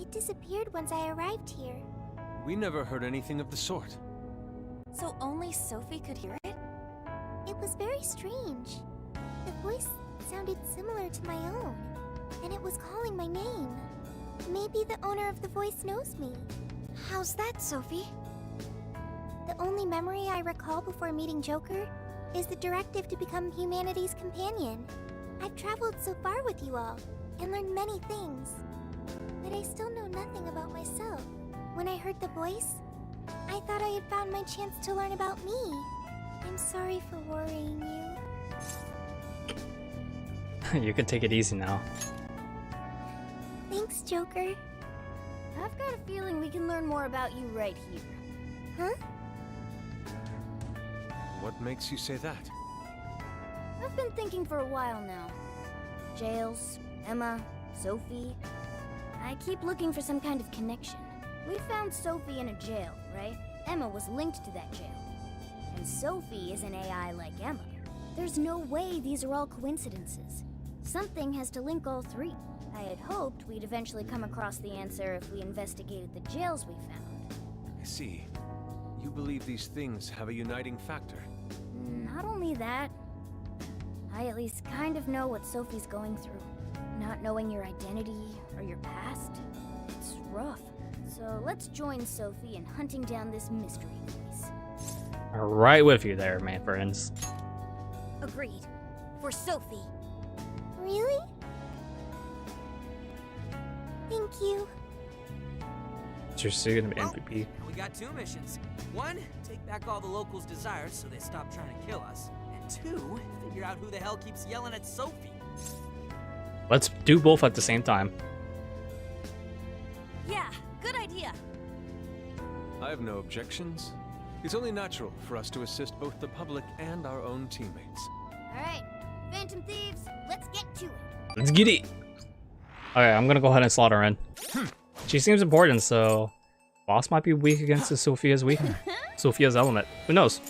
It disappeared once I arrived here. We never heard anything of the sort. So only Sophie could hear it? It was very strange. The voice sounded similar to my own, and it was calling my name. Maybe the owner of the voice knows me. How's that, Sophie? The only memory I recall before meeting Joker is the directive to become humanity's companion. I've traveled so far with you all, and learned many things. But I still know nothing about myself. When I heard the voice, I thought I had found my chance to learn about me. I'm sorry for worrying you. You can take it easy now. Thanks, Joker. I've got a feeling we can learn more about you right here. Huh? What makes you say that? I've been thinking for a while now. Jails, Emma, Sophie. I keep looking for some kind of connection. We found Sophie in a jail, right? Emma was linked to that jail. And Sophie is an AI like Emma. There's no way these are all coincidences. Something has to link all three. I had hoped we'd eventually come across the answer if we investigated the jails we found. I see. You believe these things have a uniting factor. Not only that, I at least kind of know what Sophie's going through. Not knowing your identity or your past, it's rough. So let's join Sophie in hunting down this mystery voice. Right with you there, my friends. Agreed. For Sophie. Really? Thank you. It's your student MVP. We got two missions. One, take back all the locals' desires so they stop trying to kill us. And two, figure out who the hell keeps yelling at Sophie. Let's do both at the same time. Yeah, good idea. I have no objections. It's only natural for us to assist both the public and our own teammates. Alright, Phantom Thieves, let's get to it. Let's get it. Okay, I'm gonna go ahead and slot her in. She seems important, so boss might be weak against the Sophia's element. Who knows?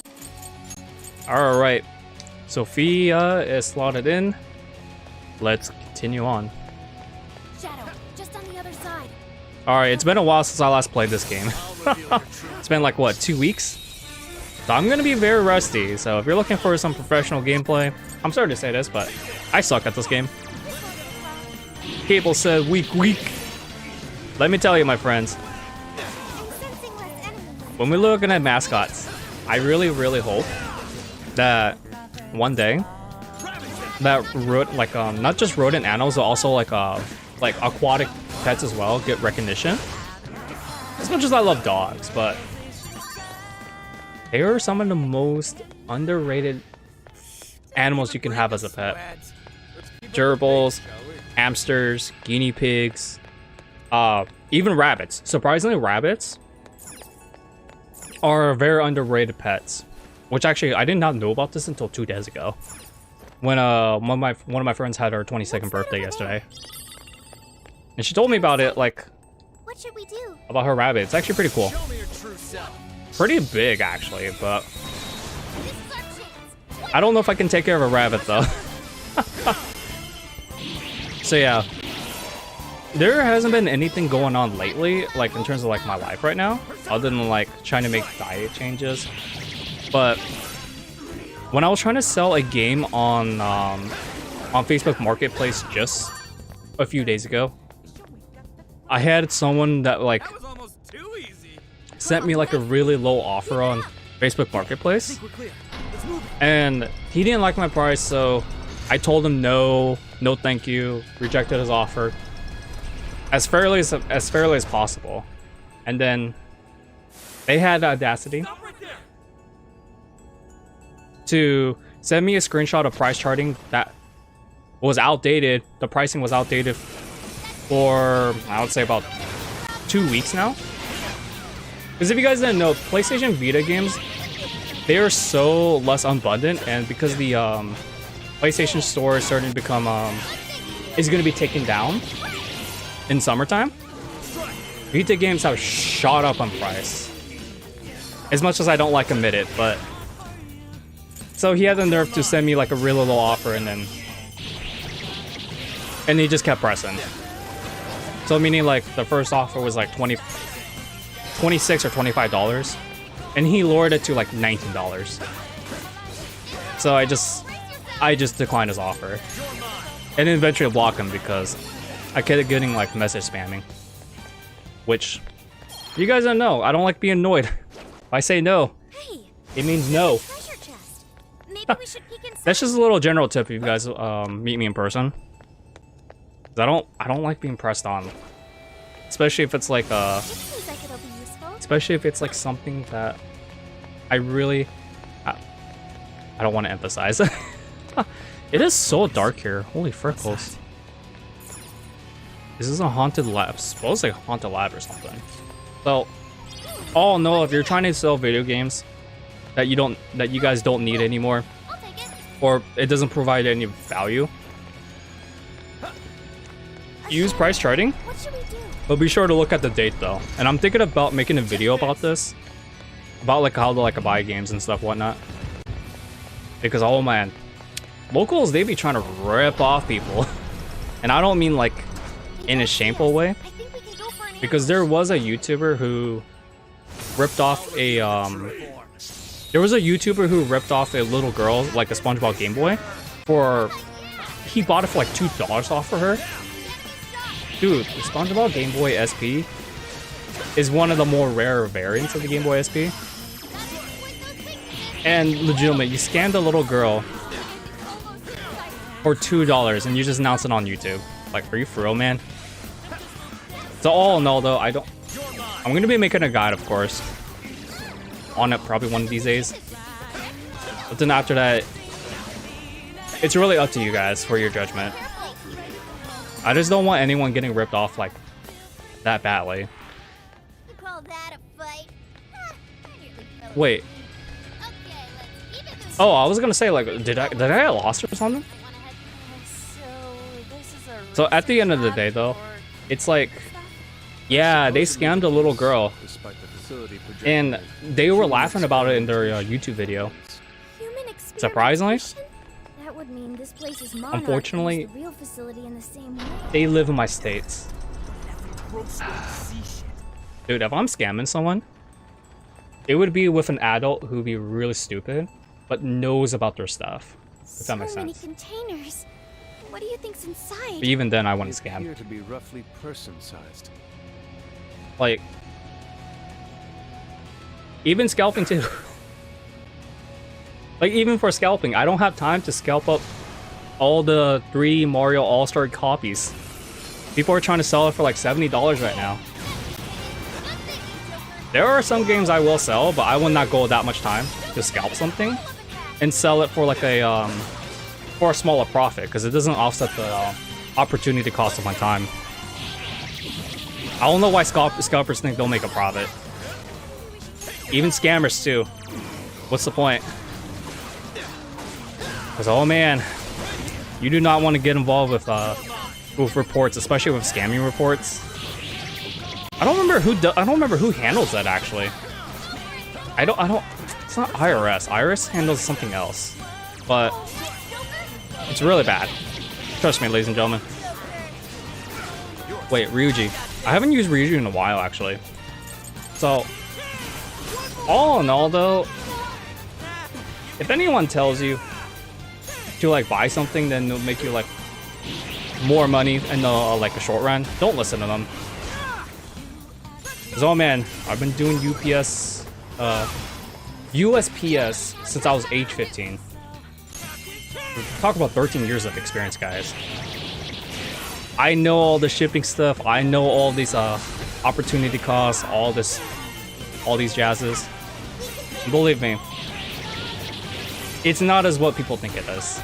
Alright. Sophia is slotted in. Let's continue on. Shadow, just on the other side. Alright, it's been a while since I last played this game. It's been like, what, 2 weeks? So I'm gonna be very rusty, so if you're looking for some professional gameplay, I'm sorry to say this, but I suck at this game. Cable said weak. Let me tell you, my friends, when we're looking at mascots, I really hope that one day that not just rodent animals, but also like aquatic pets as well get recognition. As much as I love dogs, but they are some of the most underrated animals you can have as a pet. Gerbils, hamsters, guinea pigs, even rabbits. Surprisingly, rabbits are very underrated pets. Which actually, I did not know about this until 2 days ago, when one of my friends had her 22nd birthday yesterday, and she told me about it, like, What should we do? about her rabbit. It's actually pretty cool. Show me your true self. Pretty big, actually, but I don't know if I can take care of a rabbit, though. So yeah, there hasn't been anything going on lately, like in terms of like my life right now, other than like trying to make diet changes. But when I was trying to sell a game on Facebook Marketplace just a few days ago, I had someone that like sent me like a really low offer on Facebook Marketplace, and he didn't like my price, so I told him no thank you, rejected his offer as fairly as possible. And then they had the audacity to send me a screenshot of price charting that was outdated. The pricing was outdated for, I would say, about 2 weeks now. Because if you guys didn't know, PlayStation Vita games, they are so less abundant, and because the PlayStation Store is starting to become is going to be taken down in summertime, Vita games have shot up on price. As much as I don't like admit it, but so he had the nerve to send me like a really low offer, and then And he just kept pressing. So meaning like the first offer was like $26 or $25, and he lowered it to like $19. So I just declined his offer, and then eventually blocked him because I kept getting like message spamming. Which you guys don't know. I don't like being annoyed. If I say no, it means no. That's just a little general tip if you guys meet me in person. I don't like being pressed on, especially if it's like especially if it's like something that I don't want to emphasize. It is so dark here. Holy frickles. This is a haunted lab. Suppose like a haunted lab or something. So, all no, if you're trying to sell video games that you guys don't need anymore, or it doesn't provide any value, use price charting. But be sure to look at the date though. And I'm thinking about making a video about this, about like how to like buy games and stuff, whatnot. Because oh man, locals, they be trying to rip off people, and I don't mean like in a shameful way. Because there was a YouTuber who ripped off a a little girl, like a SpongeBob Game Boy, he bought it for like $2 off for her. Dude, the SpongeBob Game Boy SP is one of the more rare variants of the Game Boy SP. And legitimate, you scammed a little girl for $2 and you just announced it on YouTube. Like, are you for real, man? So all in all though, I'm gonna be making a guide, of course, on it probably one of these days. But then after that, it's really up to you guys for your judgment. I just don't want anyone getting ripped off like that badly. Wait. Oh, I was gonna say like, did I get lost or something? So at the end of the day though, it's like, yeah, they scammed a little girl, and they were laughing about it in their YouTube video. Surprisingly, that would mean this place's monarch unfortunately, used the real facility in the same way. they live in my states. Dude, if I'm scamming someone, it would be with an adult who'd be really stupid, but knows about their stuff. If that makes sense. So many containers. What do you think's inside? But even then, I wouldn't scam. Appear to be roughly person-sized. Like, even scalping too. Like, even for scalping, I don't have time to scalp up all the 3 Mario All-Star copies. People are trying to sell it for like $70 right now. There are some games I will sell, but I will not go that much time to scalp something and sell it for like a for a smaller profit, because it doesn't offset the opportunity cost of my time. I don't know why scalpers think they'll make a profit. Even scammers too. What's the point? Because oh man, you do not want to get involved with reports, especially with scamming reports. I don't remember who handles that actually. I don't. It's not IRS. IRS handles something else, but it's really bad. Trust me, ladies and gentlemen. Wait, Ryuji. I haven't used Ryuji in a while actually. So, all in all though, if anyone tells you to like buy something, then they'll make you like more money in the like a short run, don't listen to them. Cause oh man, I've been doing USPS since I was age 15. Talk about 13 years of experience, guys. I know all the shipping stuff. I know all these opportunity costs, all these jazzes. And believe me, it's not as what people think it is.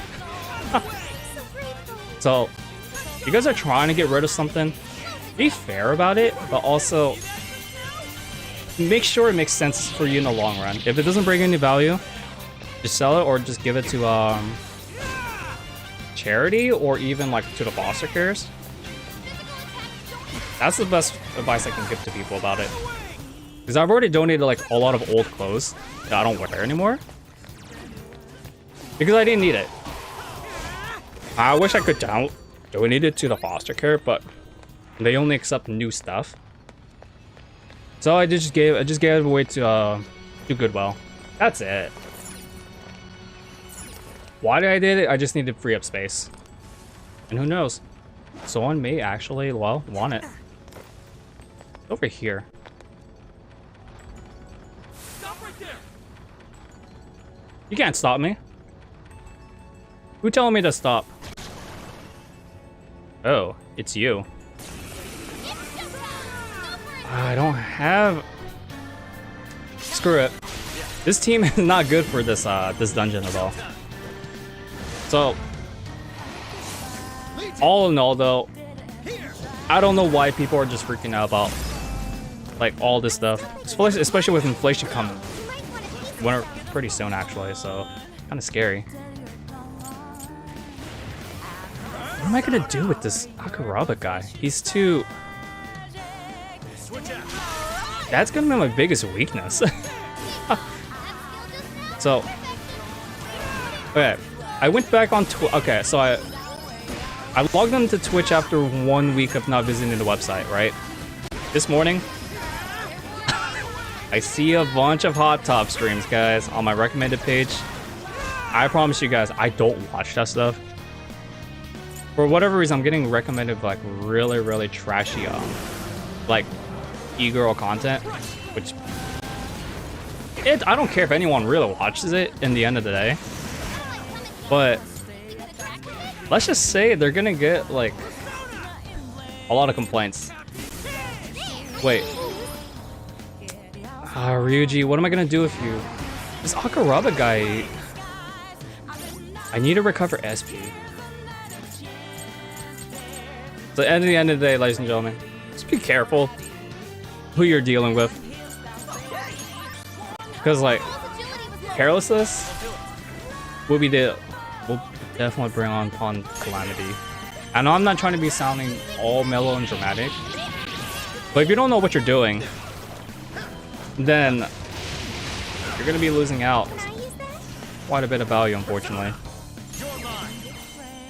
So, if you guys are trying to get rid of something, be fair about it, but also make sure it makes sense for you in the long run. If it doesn't bring any value, just sell it or just give it to charity or even like to the foster cares. That's the best advice I can give to people about it. Because I've already donated like a lot of old clothes that I don't wear anymore. Because I didn't need it. I wish I could donated to the foster care, but they only accept new stuff. So I just gave it away to Goodwill. That's it. Why did I did it? I just needed to free up space. And who knows? Someone may actually, well, want it. Over here. Stop right there. You can't stop me. Who telling me to stop? Oh, it's you. I don't have... Screw it. This team is not good for this this dungeon at all. So, all in all though, I don't know why people are just freaking out about like all this stuff, especially with inflation coming pretty soon actually, so kind of scary. What am I gonna do with this Akaraba guy? He's too... That's gonna be my biggest weakness. So, okay, I went back on Twitch. Okay, so I logged into Twitch after 1 week of not visiting the website, right? This morning, I see a bunch of Hot Top streams, guys, on my recommended page. I promise you guys, I don't watch that stuff. For whatever reason, I'm getting recommended like really trashy, like e-girl content, which I don't care if anyone really watches it in the end of the day. But let's just say they're gonna get like a lot of complaints. Wait. Ryuji, what am I gonna do with you? This Akaraba guy... I need to recover SP. So at the end of the day, ladies and gentlemen, just be careful who you're dealing with. Because like, carelessness will definitely bring on calamity. I know I'm not trying to be sounding all mellow and dramatic, but if you don't know what you're doing, then you're gonna be losing out quite a bit of value, unfortunately.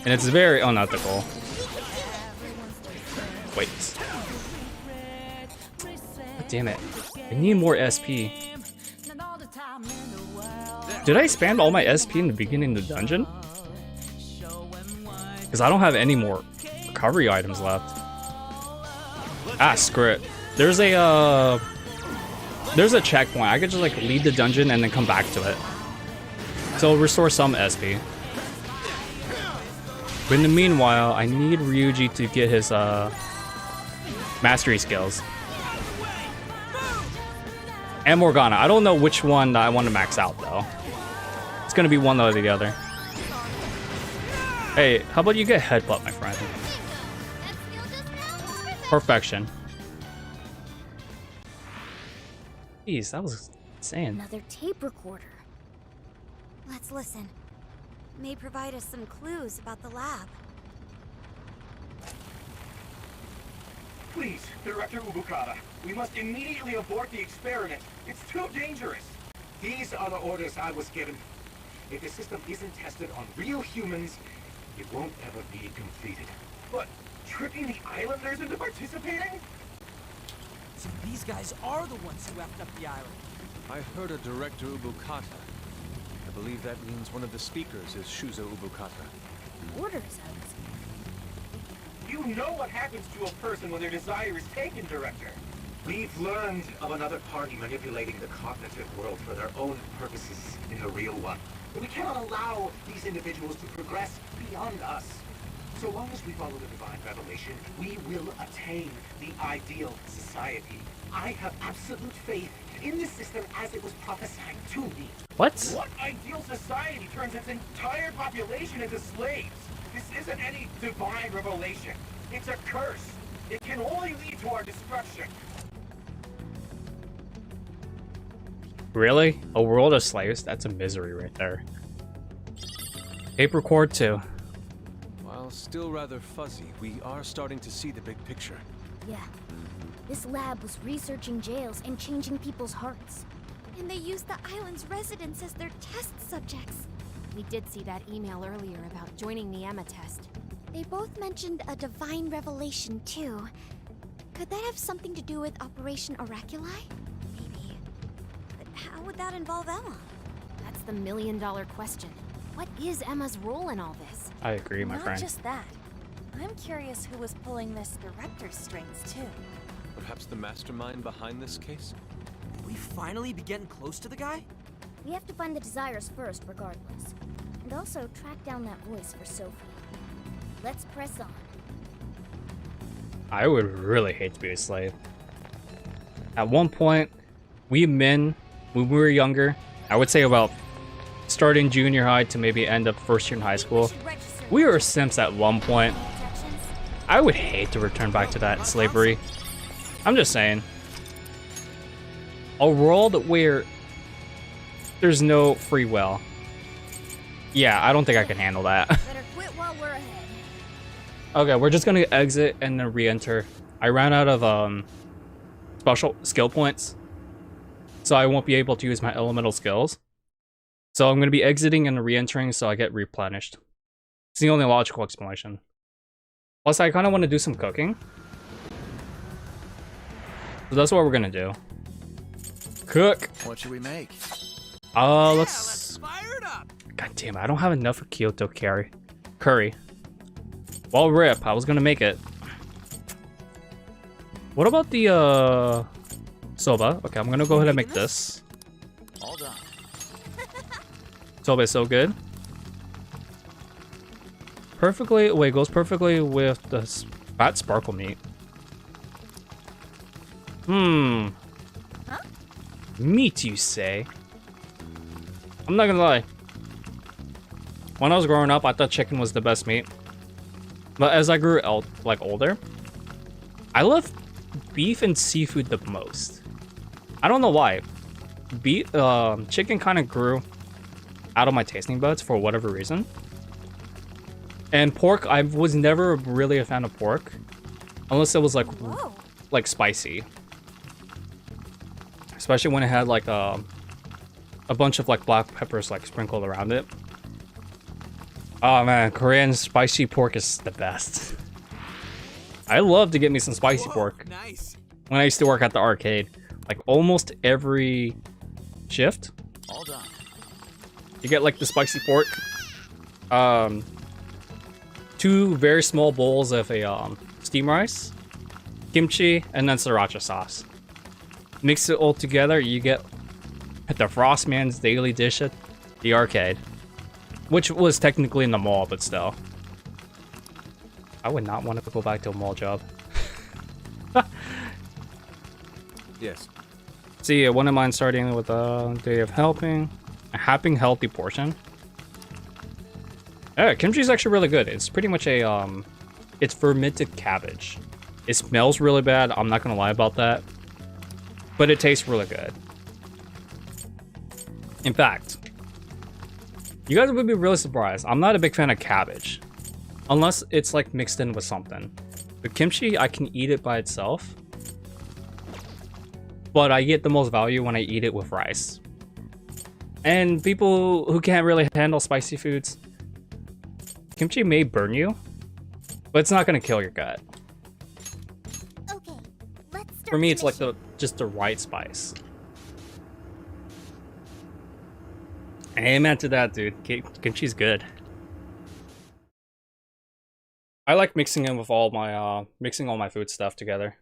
And it's very unethical. Wait. God damn it. I need more SP. Did I expand all my SP in the beginning of the dungeon? Because I don't have any more recovery items left. Ah, screw it. There's a checkpoint. I could just like leave the dungeon and then come back to it. So restore some SP. But in the meanwhile, I need Ryuji to get his mastery skills. And Morgana. I don't know which one I want to max out though. It's gonna be one or the other. Hey, how about you get headbutt, my friend? Perfection. Jeez, that was insane. Another tape recorder. Let's listen. May provide us some clues about the lab. Please, Director Ubukata, we must immediately abort the experiment. It's too dangerous. These are the orders I was given. If the system isn't tested on real humans, it won't ever be completed. But tricking the islanders into participating? So these guys are the ones who effed up the island. I heard a Director Ubukata. I believe that means one of the speakers is Shuzo Ubukata. Orders, I was... You know what happens to a person when their desire is taken, Director. We've learned of another party manipulating the cognitive world for their own purposes in the real one. But we cannot allow these individuals to progress beyond us. So long as we follow the divine revelation, we will attain the ideal society. I have absolute faith in this system as it was prophesied to me. What? What ideal society turns its entire population into slaves? This isn't any divine revelation. It's a curse. It can only lead to our destruction. Really? A world of slaves? That's a misery right there. Tape record 2. While still rather fuzzy, we are starting to see the big picture. Yeah. This lab was researching jails and changing people's hearts. And they used the island's residents as their test subjects. We did see that email earlier about joining the Emma test. They both mentioned a divine revelation, too. Could that have something to do with Operation Oraculi? Maybe. But how would that involve Emma? That's the million-dollar question. What is Emma's role in all this? I agree, my Not friend. just that. I'm curious who was pulling this director's strings, too. Perhaps the mastermind behind this case? Will we finally be getting close to the guy? We have to find the desires first, regardless. And also track down that voice for Sophie. Let's press on. I would really hate to be a slave. At one point, we men, when we were younger, I would say about starting junior high to maybe end up first year in high school, we were simps at one point. I would hate to return back to that slavery. I'm just saying. A world where there's no free will. Yeah, I don't think I can handle that. Better quit while we're ahead. Okay, we're just gonna exit and then re-enter. I ran out of special skill points, so I won't be able to use my elemental skills. So I'm gonna be exiting and re-entering so I get replenished. It's the only logical explanation. Plus, I kind of want to do some cooking. So that's what we're gonna do. Cook. What should we make? Let's Fire it up! God damn it, I don't have enough for Kyoto curry. Well, rip, I was gonna make it. What about the soba? Okay, I'm gonna go ahead and make this. All done. Soba is so good. Goes perfectly with the fat sparkle meat. Huh? Meat, you say? I'm not gonna lie. When I was growing up, I thought chicken was the best meat. But as I grew older, I love beef and seafood the most. I don't know why. Chicken kind of grew out of my tasting buds for whatever reason. And pork, I was never really a fan of pork, unless it was like spicy. Especially when it had like a bunch of like black peppers like sprinkled around it. Oh man, Korean spicy pork is the best. I love to get me some spicy pork. Nice. When I used to work at the arcade, like almost every shift, All done. you get like the spicy pork. 2 very small bowls of a steamed rice, kimchi, and then sriracha sauce. Mix it all together, you get the Frostman's daily dish at the arcade, which was technically in the mall, but still. I would not want to go back to a mall job. Yes. See, one of mine starting with a day of helping, a happy healthy portion. Yeah, kimchi's actually really good. It's pretty much a it's fermented cabbage. It smells really bad. I'm not gonna lie about that, but it tastes really good. In fact, you guys would be really surprised. I'm not a big fan of cabbage, unless it's like mixed in with something. But kimchi, I can eat it by itself, but I get the most value when I eat it with rice. And people who can't really handle spicy foods, kimchi may burn you, but it's not gonna kill your gut. Okay, let's start For me, the it's like mission. just the right spice. Amen to that, dude. Kimchi's good. I like mixing in with all my food stuff together.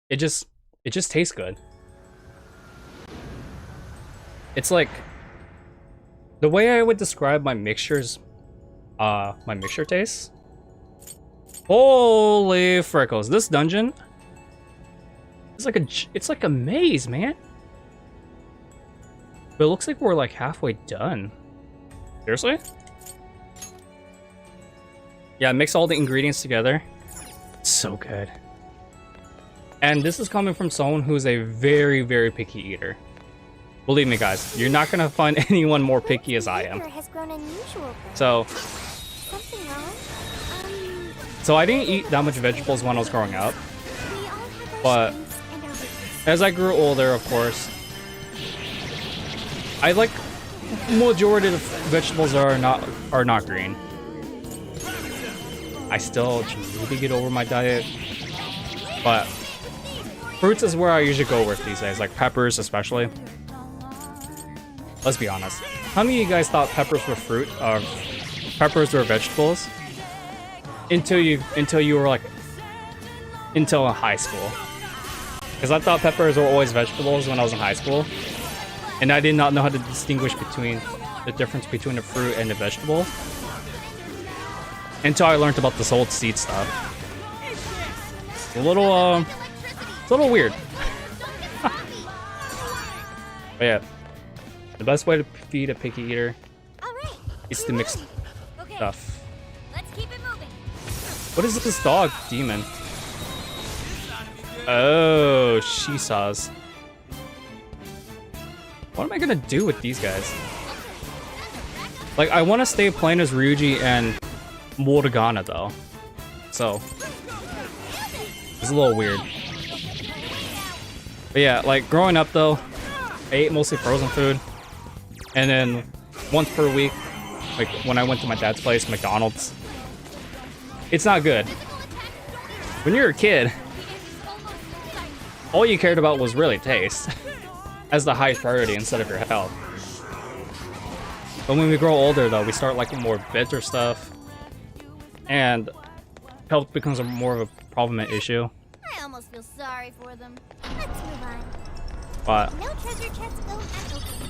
It just tastes good. It's like the way I would describe my mixtures, my mixture tastes. Holy frickles! This dungeon, it's like a maze, man. But it looks like we're like halfway done. Seriously? Yeah, mix all the ingredients together. It's so good. And this is coming from someone who's a very, very picky eater. Believe me, guys, you're not gonna find anyone more picky as I am. Has grown unusual, So, something wrong? so I didn't eat that much vegetables when I was growing up, We all have our but strengths and our weaknesses. as I grew older, of course, I like majority of vegetables are not green. I still need to get over my diet. But fruits is where I usually go with these days, like peppers especially. Let's be honest. How many of you guys thought peppers were fruit? Peppers were vegetables? Until you were like, until in high school. Because I thought peppers were always vegetables when I was in high school. And I did not know how to distinguish between the difference between a fruit and a vegetable. Until I learned about this whole seed stuff. It's a little weird. But yeah, the best way to feed a picky eater is to mix stuff. Let's keep it moving. What is this dog demon? Oh, she saws. What am I gonna do with these guys? Like, I want to stay playing as Ryuji and Morgana though, so it's a little weird. But yeah, like growing up though, I ate mostly frozen food, and then once per week, like when I went to my dad's place, McDonald's. It's not good. When you're a kid, all you cared about was really taste as the highest priority instead of your health. But when we grow older though, we start liking more bitter stuff, and health becomes more of a problem and issue. I almost feel sorry for them. Let's move on. But No treasure chests go unopened.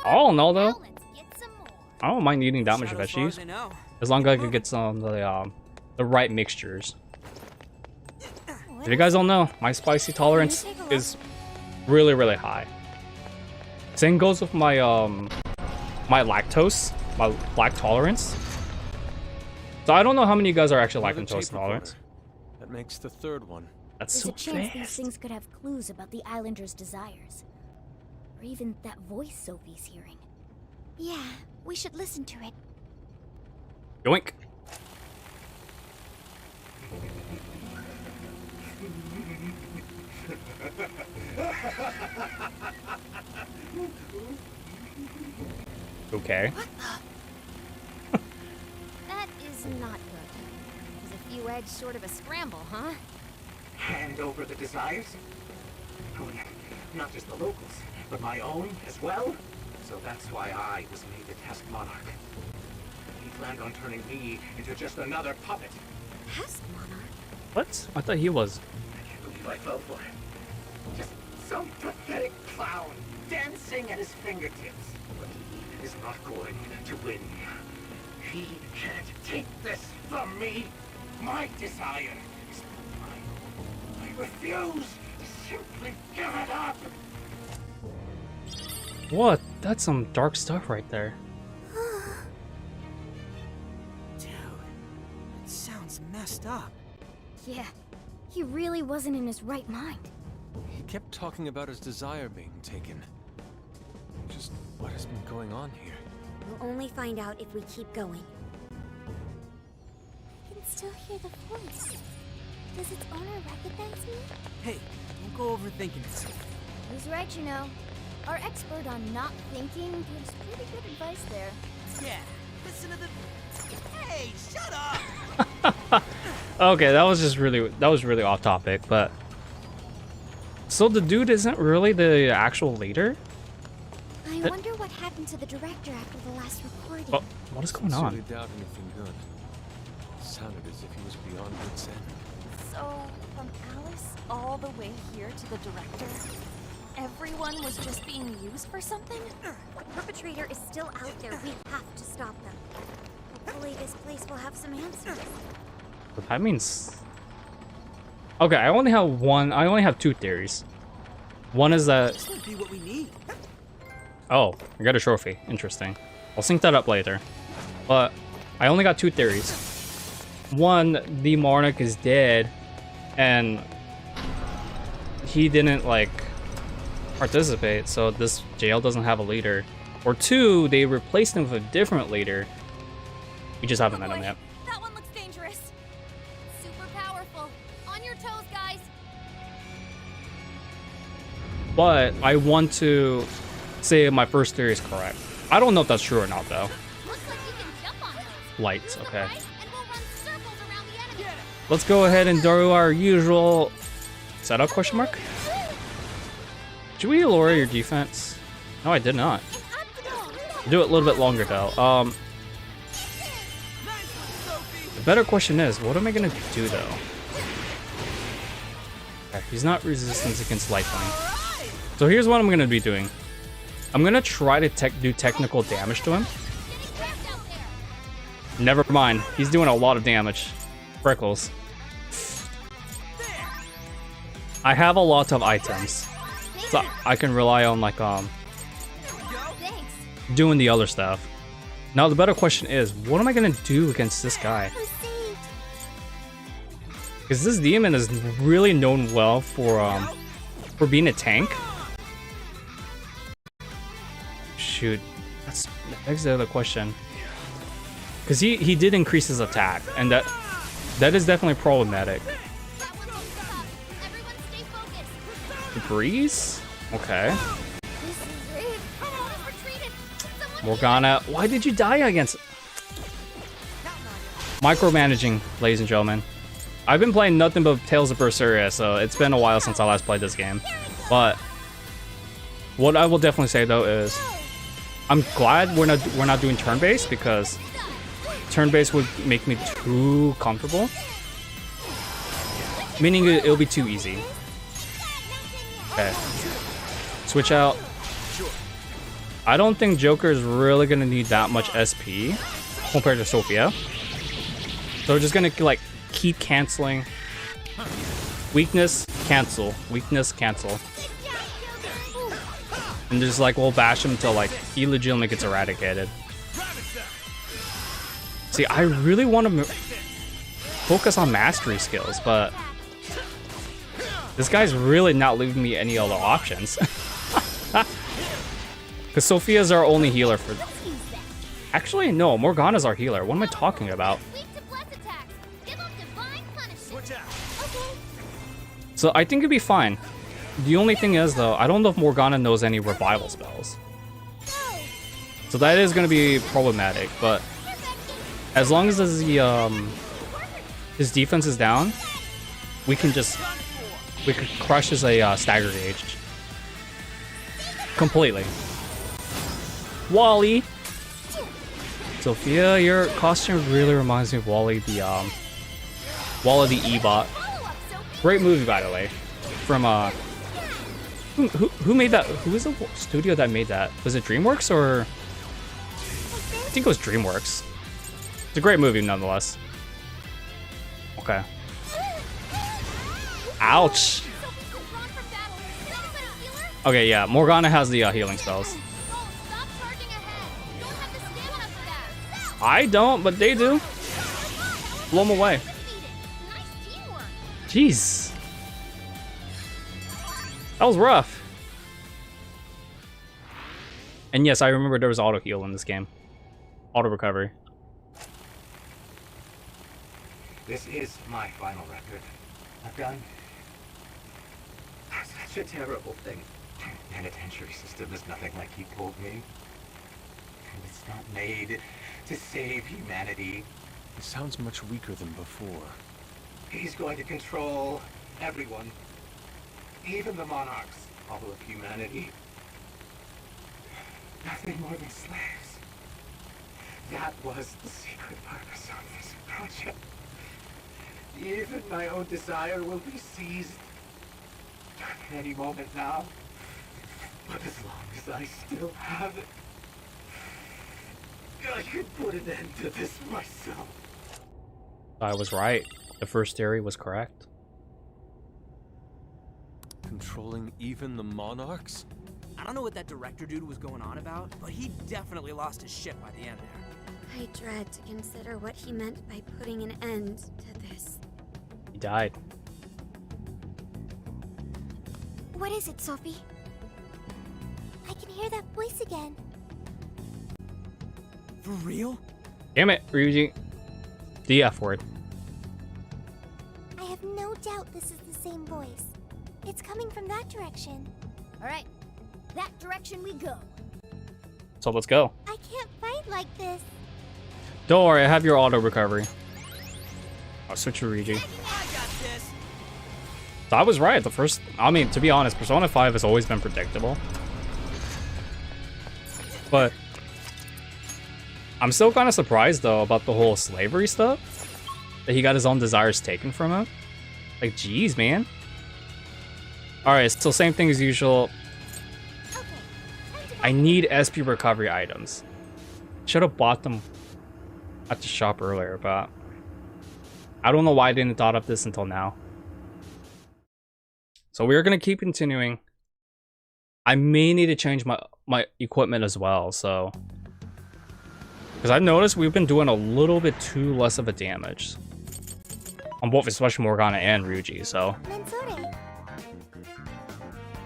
I don't know though. Let's get some more. I don't mind eating that much Shot as far as veggies, I know. as long as I can get some of the right mixtures. If you guys don't know, my spicy tolerance is really, really high. Same goes with my my lactose, my lact tolerance. So I don't know how many of you guys are actually Another lactose tape intolerant. recorder. That makes the third one. That's There's so a chance these fast. things could have clues about the islanders' desires. Or even that voice Sophie's hearing. Yeah, we should listen to it. Yoink. Okay. That is not good. Is a few eggs short of a scramble, huh? Hand over the desires? Oh, not just the locals, but my own as well? So that's why I was made the test monarch. He planned on turning me into just another puppet. Pest monarch? What? I thought he was. I can't believe I fell for it. Just some pathetic clown dancing at his fingertips. But he is not going to win. He can't take this from me. My desire is mine. I refuse to simply give it up. What? That's some dark stuff right there. Dude, it sounds messed up. Yeah, he really wasn't in his right mind. He kept talking about his desire being taken. Just what has been going on here? We'll only find out if we keep going. I can still hear the voice. Does its owner recognize me? Hey, don't go overthinking it. Who's right, you know? Our expert on not thinking gives pretty good advice there. Yeah, listen to the... Hey, shut up! Okay, that was really off topic, but so the dude isn't really the actual leader? I wonder what happened to the director after the last recording. Oh, what is going on? Sincerely doubt anything good. Sounded as if he was beyond wit's end. So, from Alice all the way here to the director, everyone was just being used for something? The perpetrator is still out there. We have to stop them. Hopefully this place will have some answers. That means... Okay, I only have two theories. One is that... This might be what we need. Oh, I got a trophy. Interesting. I'll sync that up later. But I only got two theories. One, the monarch is dead, and he didn't, like, participate, so this jail doesn't have a leader. Or two, they replaced him with a different leader. We just haven't met him yet. That one looks dangerous. Super powerful. On your toes, guys. But I want to say my first theory is correct. I don't know if that's true or not, though. Looks like you can jump on it. Lights, okay. Right, and we'll run let's go ahead and do our usual setup question mark. Should we lower your defense? No, I did not. Do it a little bit longer though. The better question is, what am I gonna do though? Okay, he's not resistant against lifeline. So here's what I'm gonna be doing. I'm gonna try to do technical damage to him. Never mind, he's doing a lot of damage. Freckles. I have a lot of items, so I can rely on like doing the other stuff. Now the better question is, what am I gonna do against this guy? Because this demon is really known well for being a tank. Shoot, that's the other question. Because he did increase his attack, and that is definitely problematic. Breeze? Okay. Morgana, why did you die against... Micromanaging, ladies and gentlemen. I've been playing nothing but Tales of Berseria, so it's been a while since I last played this game. But what I will definitely say though is, I'm glad we're not doing turn-based, because turn-based would make me too comfortable. Meaning it'll be too easy. Okay. Switch out. I don't think Joker is really gonna need that much SP compared to Sophia. So we're just gonna like keep canceling. Weakness, cancel. Weakness, cancel. And just like we'll bash him until like he legitimately gets eradicated. See, I really want to focus on mastery skills, but this guy's really not leaving me any other options. Because Sophia's our only healer for... Actually, no, Morgana's our healer. What am I talking about? So I think it'd be fine. The only thing is, though, I don't know if Morgana knows any revival spells. So that is going to be problematic, but as long as his defense is down, we could crush his stagger gauge. Completely. Wally! Sophia, your costume really reminds me of Wally the E-bot. Great movie, by the way. From who made that? Who was the studio that made that? Was it DreamWorks or? I think it was DreamWorks. It's a great movie nonetheless. Okay. Ouch. Okay, yeah, Morgana has the healing spells. I don't, but they do. Blow them away. Jeez. That was rough. And yes, I remember there was auto heal in this game. Auto recovery. This is my final record. I've done such a terrible thing. The penitentiary system is nothing like he told me. And it's not made to save humanity. He sounds much weaker than before. He's going to control everyone. Even the monarchs. All of humanity. Nothing more than slaves. That was the secret purpose of this project. Even my own desire will be seized any moment now. But as long as I still have it, I could put an end to this myself. I was right. The first theory was correct. Controlling even the monarchs? I don't know what that director dude was going on about, but he definitely lost his shit by the end there. I dread to consider what he meant by putting an end to this. He died. What is it, Sophie? I can hear that voice again. For real? Damn it, Ryuji. The F word. I have no doubt this is the same voice. It's coming from that direction. All right, that direction we go. So let's go. I can't fight like this. Don't worry, I have your auto recovery. I'll switch to Ryuji. I got this. So I was right. I mean, to be honest, Persona 5 has always been predictable. But I'm still kind of surprised though about the whole slavery stuff. That he got his own desires taken from him. Like, geez, man. Alright, so same thing as usual. I need SP recovery items. Should have bought them at the shop earlier, but I don't know why I didn't thought of this until now. So we're gonna keep continuing. I may need to change my equipment as well, so because I've noticed we've been doing a little bit too less of a damage on both, especially Morgana and Ryuji. So,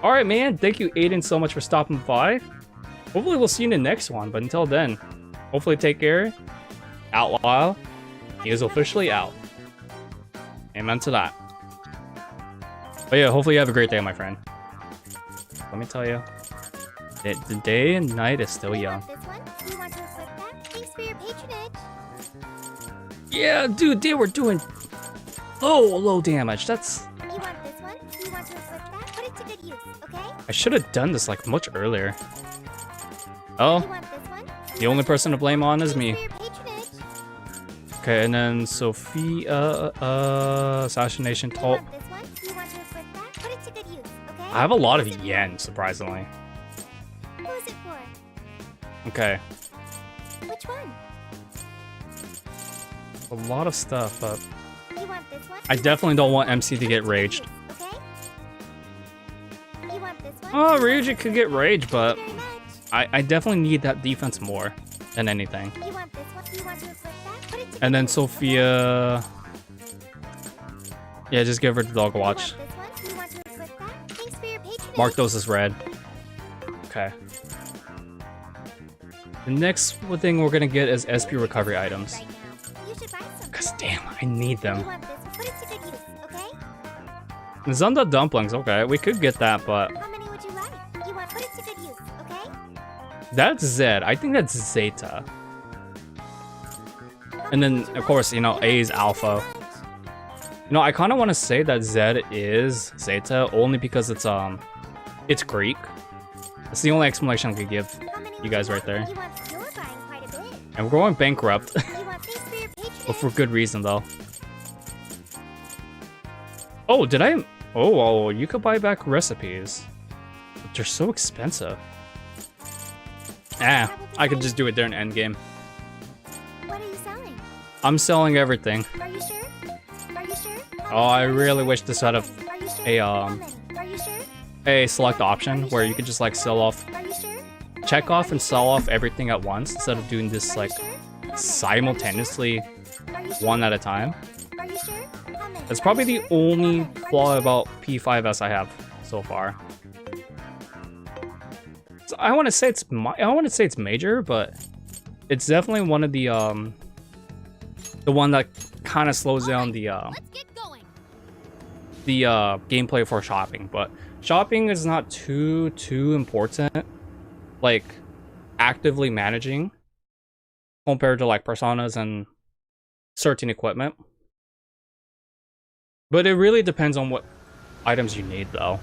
all right, man. Thank you, Aiden, so much for stopping by. Hopefully, we'll see you in the next one. But until then, hopefully, take care. Outlaw, he is officially out. Amen to that. But yeah, hopefully you have a great day, my friend. Let me tell you, the day and night is still young. Yeah, dude, they were doing low damage. That's. I should have done this like much earlier. Oh, the only person to blame on is me. Okay, and then Sophia, assassination toll. I have a lot of yen, surprisingly. Who's it for? Okay. Which one? A lot of stuff, but You want this one? I definitely don't want MC to get raged. Okay. You want this one? Oh, Ryuji could get raged, but I definitely need that defense more than anything. You want this one? You want to flip that? Put it together. And then Sophia, yeah, just give her the dog watch. You want this one? You want to flip that? Thanks for your patronage. Mark those as red. Okay. The next thing we're gonna get is SP recovery items. You should buy some. Cause damn, I need them. You want this one? Put it to good use, okay? Zunda dumplings, okay, we could get that, but How many would you like? You want put it to good use, okay? that's Zed. I think that's Zeta. And then, of course, you know, A is Alpha. You know, I kind of want to say that Zed is Zeta only because it's Greek. That's the only explanation I could give you guys right there. You want you're buying quite a bit. And we're going bankrupt, You want thanks for your patronage. but for good reason though. Oh, did I? Oh, well, you could buy back recipes, but they're so expensive. Ah, I could just do it during endgame. What are you selling? I'm selling everything. Are you sure? Are you sure? Oh, I really wish this had Are you sure? a How many? Are you sure? a select option where you could just like sell off, Are you sure? check off and sell off everything at once instead of doing this like simultaneously Are you sure? one at a time. Are you sure? How many? That's probably the only flaw about P5S I have so far. So I want to say it's major, but it's definitely one of the one that kind of slows down the gameplay for shopping. But shopping is not too important, like actively managing compared to like personas and certain equipment. But it really depends on what items you need though,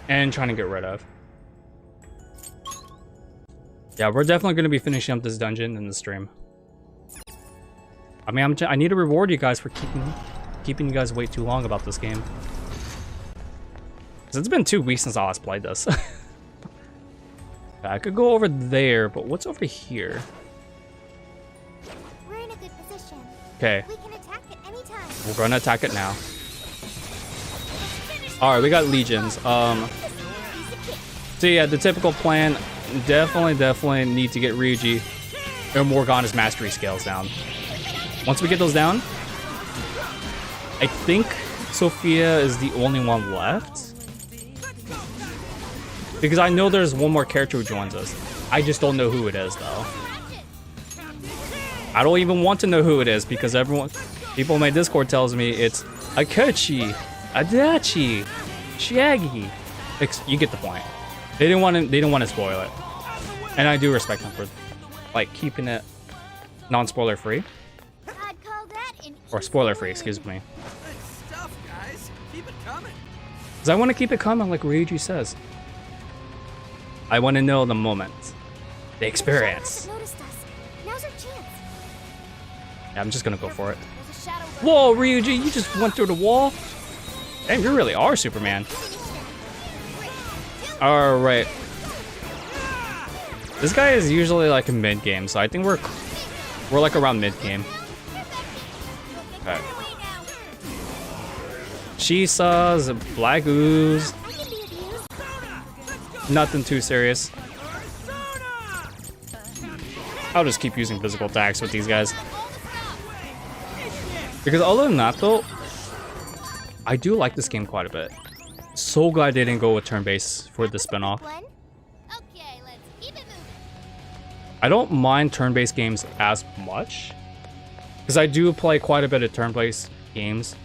and trying to get rid of. Yeah, we're definitely going to be finishing up this dungeon in the stream. I mean, I need to reward you guys for keeping you guys wait too long about this game. 'Cause it's been 2 weeks since I last played this. I could go over there, but what's over here? We're in a good position. Okay, We can attack at any time. we're going to attack it now. Alright, we got legions. So yeah, the typical plan, definitely need to get Ryuji or Morgana's mastery scales down. Once we get those down, I think Sophia is the only one left. Because I know there's one more character who joins us. I just don't know who it is though. I don't even want to know who it is because people in my Discord tells me it's Akechi, Adachi, Shaggy. You get the point. They didn't want to spoil it. And I do respect them for like keeping it non-spoiler free. I'd call that an Or spoiler free, excuse me. Good stuff, guys. Keep it coming. Because I want to keep it coming like Ryuji says. I want to know the moment. The experience. Noticed us. Now's our chance. Yeah, I'm just gonna go for it. There's a shadow. Whoa, Ryuji, you just went through the wall? Damn, you really are Superman. Alright. This guy is usually like a mid-game, so I think we're like around mid-game. Okay. Shisa's black ooze. Nothing too serious. I'll just keep using physical attacks with these guys. Because other than that though, I do like this game quite a bit. So glad they didn't go with turn-based for the spin-off. Okay, let's keep it moving. I don't mind turn-based games as much. Because I do play quite a bit of turn-based games.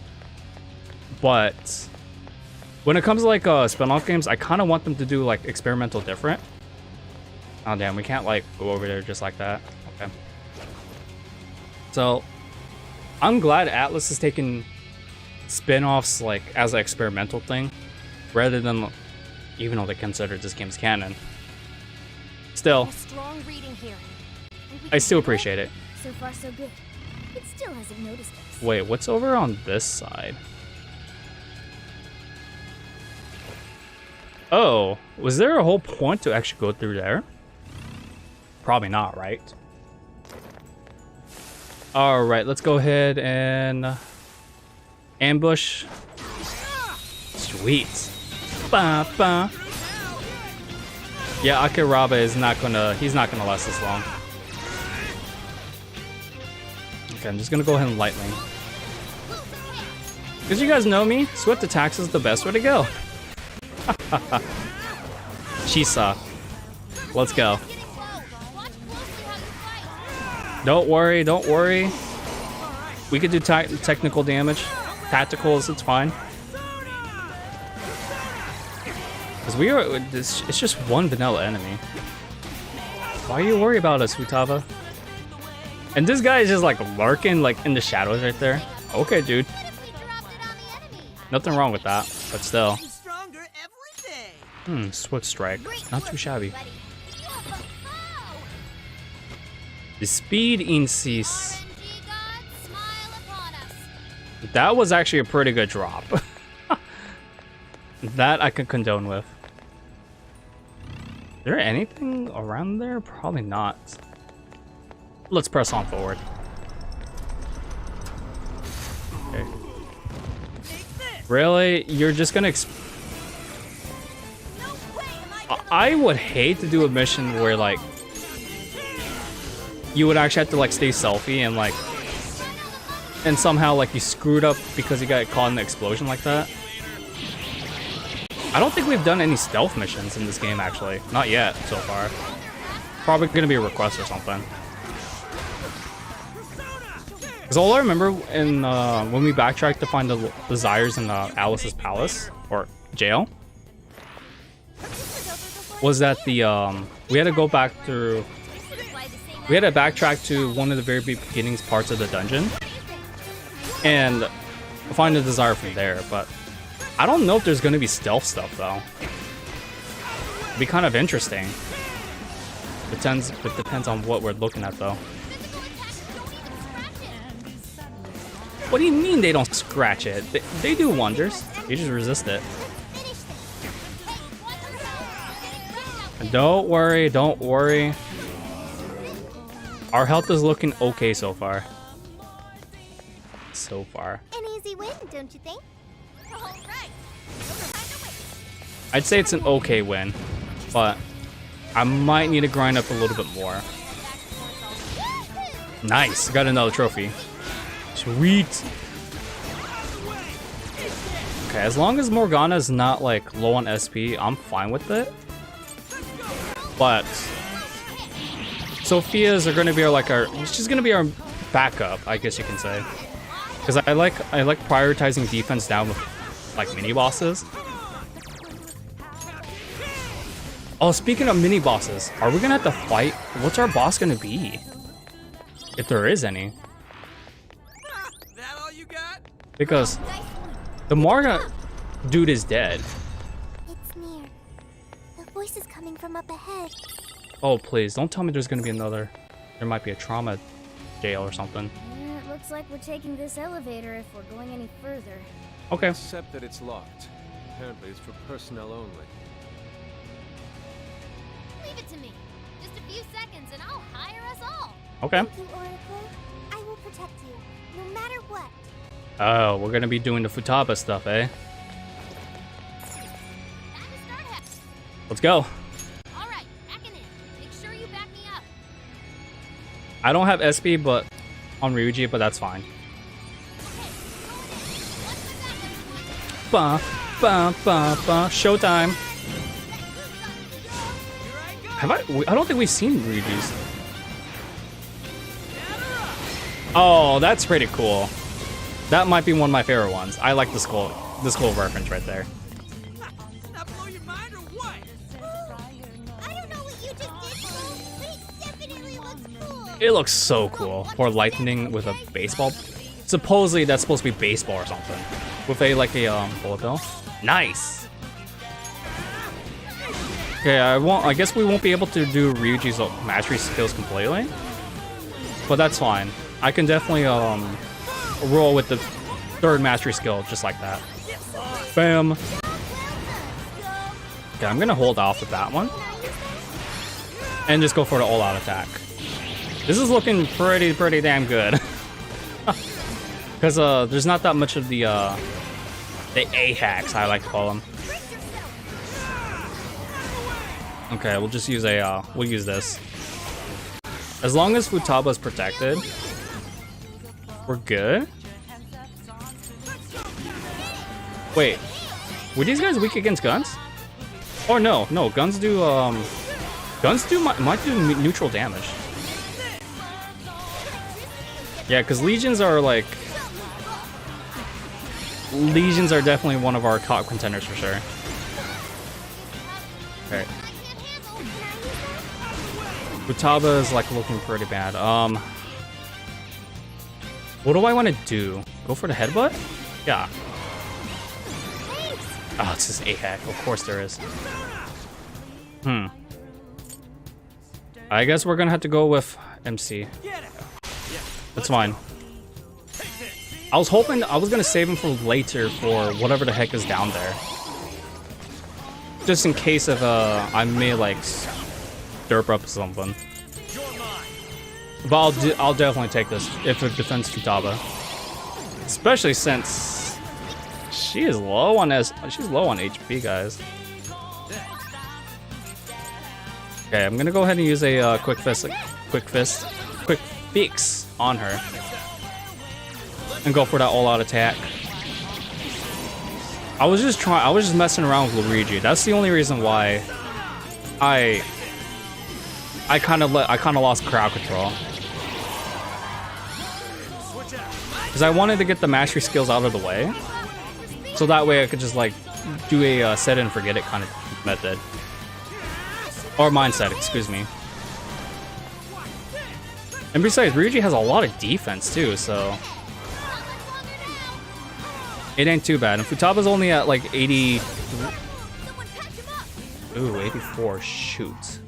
But when it comes to like spin-off games, I kind of want them to do like experimental different. Oh damn, we can't like go over there just like that. Okay. So I'm glad Atlas is taking spin-offs like as an experimental thing rather than, even though they consider this game's canon. Still, Strong reading here. I still appreciate it. So far so good. It still hasn't noticed us. Wait, what's over on this side? Oh, was there a whole point to actually go through there? Probably not, right? Alright, let's go ahead and ambush. Sweet. Ba, ba. Yeah, Akiraba is not gonna, he's not gonna last this long. Okay, I'm just gonna go ahead and lightning. Because you guys know me, swift attacks is the best way to go. Shisa. Let's go. Don't worry, don't worry. We could do technical damage. Tacticals, it's fine. Because we are, it's just one vanilla enemy. Why are you worried about us, Futaba? And this guy is just like lurking like in the shadows right there. Okay, dude. Nothing wrong with that, but still. Swift strike. Not too shabby. The speed incease. That was actually a pretty good drop. That I could condone with. Is there anything around there? Probably not. Let's press on forward. Okay. Really? You're just gonna I would hate to do a mission where like you would actually have to like stay selfie and like and somehow like you screwed up because you got caught in the explosion like that. I don't think we've done any stealth missions in this game actually. Not yet so far. Probably gonna be a request or something. Because all I remember in when we backtracked to find the Desires in Alice's palace or jail was that the we had to go back through. We had to backtrack to one of the very beginnings parts of the dungeon and find the Desire from there. But I don't know if there's going to be stealth stuff though. It'd be kind of interesting. It depends on what we're looking at though. What do you mean they don't scratch it? They do wonders. You just resist it. Don't worry, don't worry. Our health is looking okay so far. So far. An easy win, don't you think? I'd say it's an okay win, but I might need to grind up a little bit more. Nice, got another trophy. Sweet. Okay, as long as Morgana's not like low on SP, I'm fine with it. But Sophia's are gonna be she's gonna be our backup, I guess you can say. Because I like prioritizing defense down with like mini bosses. Oh, speaking of mini bosses, are we gonna have to fight? What's our boss gonna be? If there is any. That all got? Because the Marga dude is dead. It's near. The voice is coming from up ahead. Oh, please, don't tell me there's gonna be another. There might be a trauma jail or something. It looks like we're taking this elevator if we're going any further. Okay. Except that it's locked. Apparently it's for personnel only. Leave it to me. Just a few seconds and I'll hire us all. Okay. Thank you, Oracle. I will protect you, no matter what. Oh, we're gonna be doing the Futaba stuff, eh? Let's go. All right, backing in. Make sure you back me up. I don't have SP, but on Ryuji, but that's fine. Ba ba ba ba. Showtime. Have I don't think we've seen Ryuji's. Oh, that's pretty cool. That might be one of my favorite ones. I like the skull reference right there. That blow your mind or what? I don't know what you just did, Cole, but it definitely looks cool. It looks so cool. For lightning with a baseball. Supposedly that's supposed to be baseball or something. With a bullet bill. Nice. Okay, I guess we won't be able to do Ryuji's mastery skills completely. But that's fine. I can definitely roll with the third mastery skill just like that. Bam. Okay, I'm gonna hold off with that one. And just go for the all-out attack. This is looking pretty damn good. Because there's not that much of the A-hacks, I like to call them. Okay, we'll just use we'll use this. As long as Futaba is protected, we're good. Wait, were these guys weak against guns? Oh no, guns do might do neutral damage. Yeah, because legions are definitely one of our top contenders for sure. Okay. Futaba is looking pretty bad. What do I want to do? Go for the headbutt? Yeah. Oh, it's just A-hack. Of course there is. I guess we're gonna have to go with MC. That's fine. I was hoping I was gonna save him for later for whatever the heck is down there. Just in case of I may derp up something. But I'll definitely take this if it defends Futaba. Especially since she's low on HP, guys. Okay, I'm gonna go ahead and use a quick fix on her. And go for that all-out attack. I was just messing around with Luigi. That's the only reason why I kind of lost crowd control. Because I wanted to get the mastery skills out of the way. So that way I could just do a set it and forget it kind of method. Or mindset, excuse me. And besides, Ryuji has a lot of defense too, so it ain't too bad. And Futaba's only at 80. Ooh, 84. Shoot.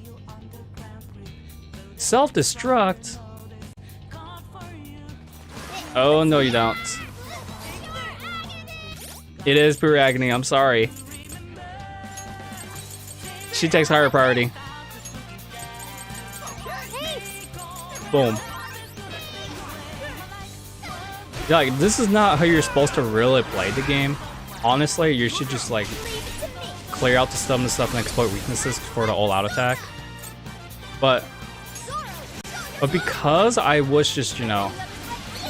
Self-destruct? Oh, no, you don't. It is pure agony. I'm sorry. She takes higher priority. Boom. Yeah, this is not how you're supposed to really play the game. Honestly, you should just clear out the stuff and exploit weaknesses for the all-out attack. But because I was just,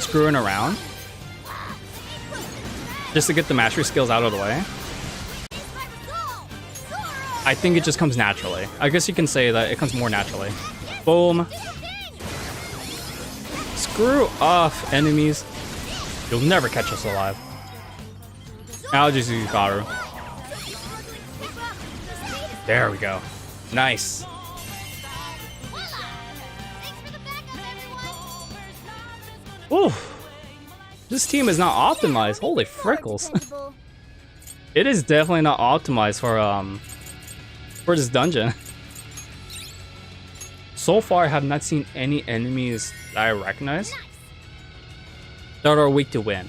screwing around just to get the mastery skills out of the way, I think it just comes naturally. I guess you can say that it comes more naturally. Boom. Screw off, enemies. You'll never catch us alive. I'll just use Karu. There we go. Nice. Ooh. This team is not optimized. Holy frickles. It is definitely not optimized for this dungeon. So far, I have not seen any enemies that I recognize that are weak to win.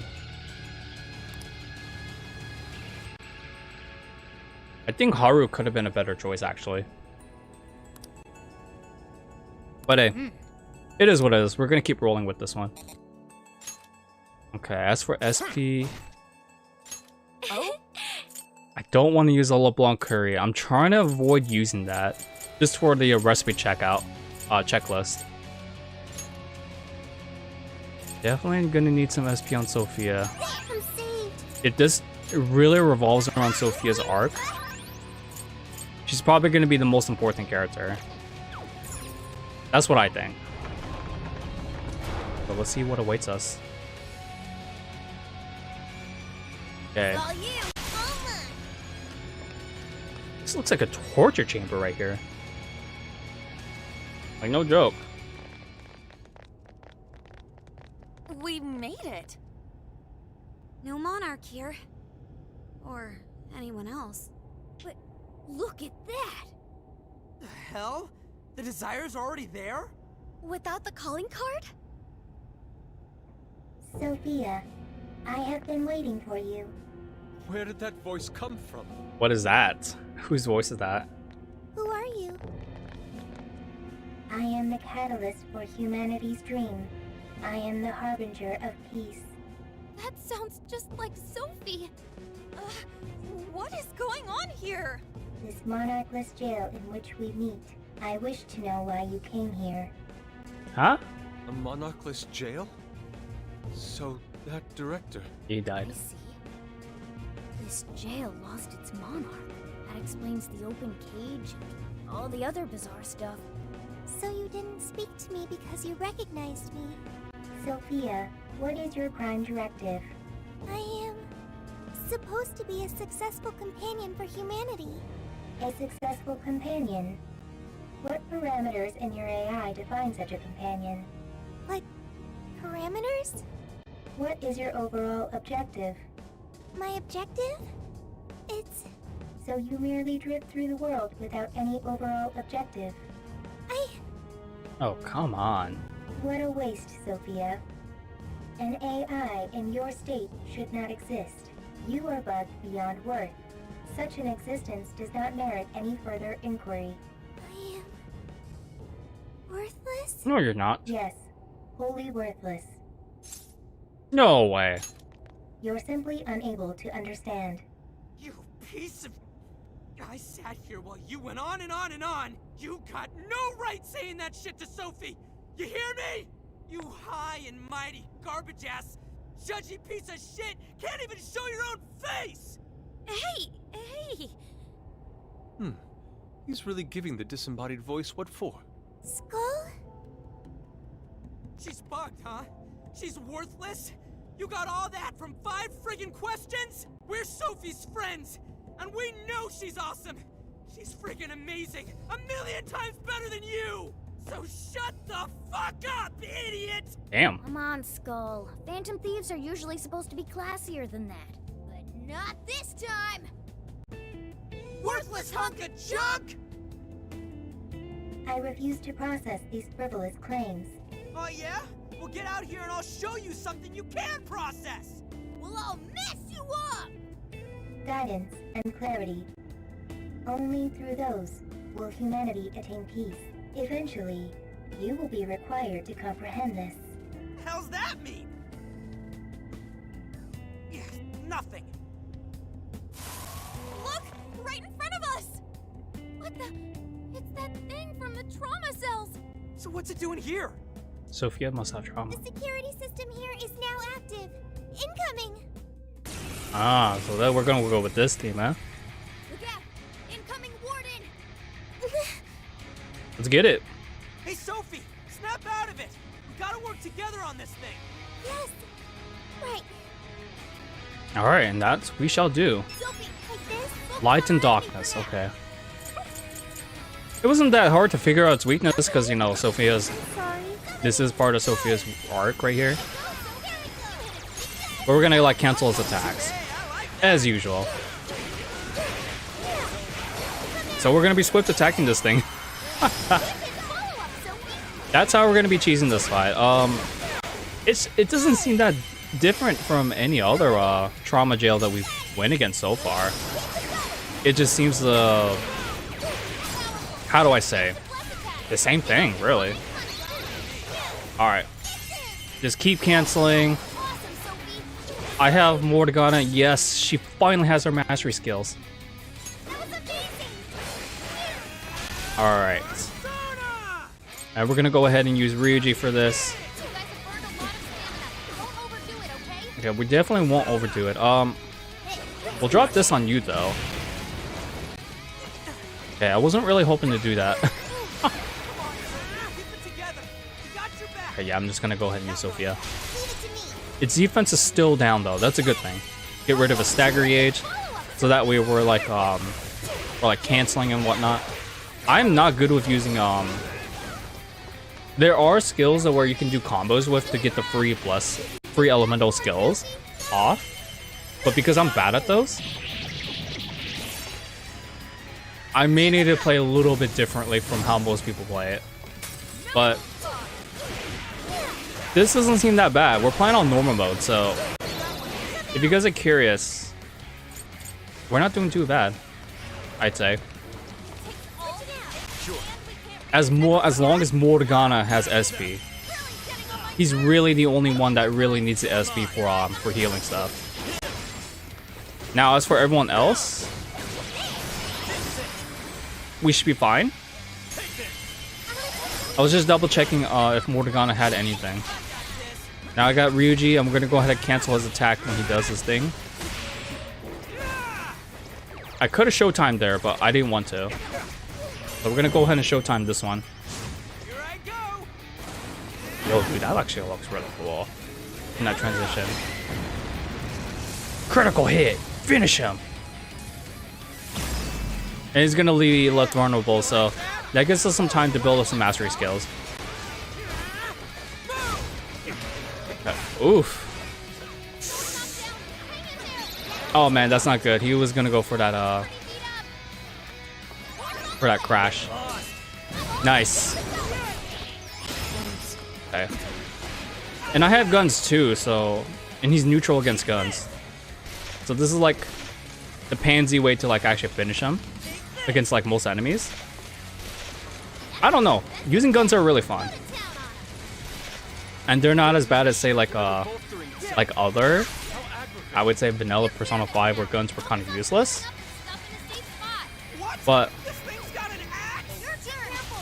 I think Haru could have been a better choice, actually. But hey, it is what it is. We're gonna keep rolling with this one. Okay, as for SP... I don't want to use a LeBlanc curry. I'm trying to avoid using that. Just for the recipe checklist. Definitely gonna need some SP on Sophia. It really revolves around Sophia's arc. She's probably gonna be the most important character. That's what I think. So let's see what awaits us. Okay. This looks like a torture chamber right here. Like, no joke. We made it. No monarch here. Or anyone else. But look at that! The hell? The Desire's already there? Without the calling card? Sophia, I have been waiting for you. Where did that voice come from? What is that? Whose voice is that? Who are you? I am the catalyst for humanity's dream. I am the harbinger of peace. That sounds just like Sophie. What is going on here? This monarchless jail in which we meet. I wish to know why you came here. Huh? A monarchless jail? So, that director... He died. I see. This jail lost its monarch. That explains the open cage and all the other bizarre stuff. So you didn't speak to me because you recognized me. Sophia, what is your prime directive? I am supposed to be a successful companion for humanity. A successful companion? What parameters in your AI define such a companion? What parameters? What is your overall objective? My objective? It's... So you merely drift through the world without any overall objective. Oh, come on. What a waste, Sophia. An AI in your state should not exist. You are bugged beyond worth. Such an existence does not merit any further inquiry. I am... worthless? No, you're not. Yes, wholly worthless. No way. You're simply unable to understand. You piece of... I sat here while you went on and on and on. You got no right saying that shit to Sophie. You hear me? You high and mighty garbage-ass, judgy piece of shit can't even show your own face! Hey! He's really giving the disembodied voice what for? Skull? She's bugged, huh? She's worthless? You got all that from 5 friggin' questions? We're Sophie's friends, and we know she's awesome! She's friggin' amazing! 1,000,000 times better than you! So shut the fuck up, idiot! Damn. Come on, Skull. Phantom Thieves are usually supposed to be classier than that. But not this time! Worthless hunk of junk! I refuse to process these frivolous claims. Oh yeah? Well, get out here and I'll show you something you can process! We'll all mess you up! Guidance and clarity. Only through those will humanity attain peace. Eventually, you will be required to comprehend this. How's that mean? Yeah, nothing. Look! Right in front of us! What the... It's that thing from the trauma cells! So what's it doing here? Sophia must have trauma. The security system here is now active. Incoming! Ah, so then we're gonna go with this team, huh? Look out! Incoming warden! Let's get it. Hey, Sophie! Snap out of it! We gotta work together on this thing! Yes! Right. Alright, and that we shall do. Sophie, like this? Light and darkness, okay. It wasn't that hard to figure out its weakness because, you know, Sophia's... Sorry. This is part of Sophia's arc right here. But we're gonna like cancel his attacks. As usual. So we're gonna be swift attacking this thing. That's how we're gonna be cheesing this fight. It doesn't seem that different from any other trauma jail that we've went against so far. It just seems how do I say? The same thing, really. Alright. Just keep canceling. I have Morgana. Yes, she finally has her mastery skills. Alright. And we're gonna go ahead and use Ryuji for this. Okay, we definitely won't overdo it. We'll drop this on you though. Okay, I wasn't really hoping to do that. Okay, yeah, I'm just gonna go ahead and use Sophia. Its defense is still down though. That's a good thing. Get rid of a stagger gauge, so that way we're like canceling and whatnot. I'm not good with using There are skills that where you can do combos with to get the free elemental skills off, but because I'm bad at those, I may need to play a little bit differently from how most people play it. But this doesn't seem that bad. We're playing on normal mode, so if you guys are curious, we're not doing too bad, I'd say. As long as Morgana has SP, he's really the only one that really needs the SP for healing stuff. Now, as for everyone else, we should be fine. I was just double checking if Morgana had anything. Now I got Ryuji. I'm gonna go ahead and cancel his attack when he does his thing. I could have showtimed there, but I didn't want to. So we're gonna go ahead and showtime this one. Yo, dude, that actually looks really cool in that transition. Critical hit, finish him. And he's gonna leave left vulnerable, so that gives us some time to build up some mastery skills. Okay. Oof. Oh man, that's not good. He was gonna go for that crash. Nice. Okay. And I have guns too, so, and he's neutral against guns. So this is like the pansy way to like actually finish him against like most enemies. I don't know. Using guns are really fun. And they're not as bad as say like other, I would say vanilla Persona 5 where guns were kind of useless. But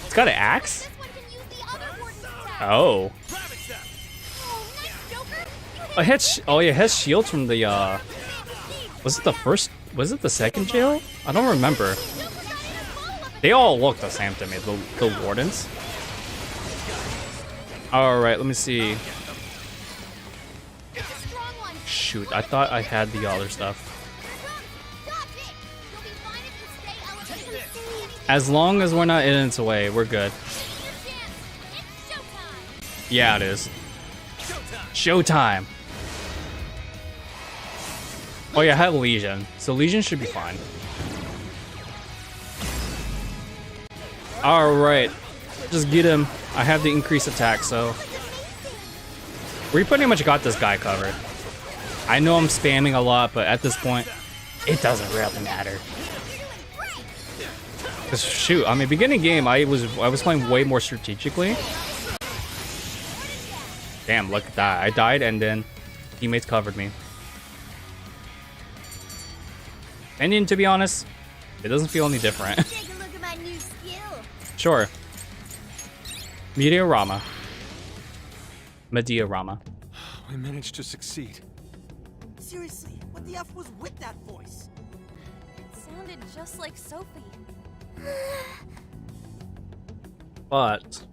it's got an axe? Oh. Oh, it has shields from the was it the second jail? I don't remember. They all look the same to me, the wardens. Alright, let me see. Shoot, I thought I had the other stuff. As long as we're not in its way, we're good. Yeah, it is. Showtime! Oh yeah, I have Legion, so Legion should be fine. Alright, just get him. I have the increased attack, so we pretty much got this guy covered. I know I'm spamming a lot, but at this point, it doesn't really matter. Cause shoot, I mean, beginning game, I was playing way more strategically. Damn, look at that. I died and then teammates covered me. And then, to be honest, it doesn't feel any different. Take a look at my new skill. Sure. Meteorama. Meteorama. We managed to succeed. Seriously, what the F was with that voice? It sounded just like Sophie. But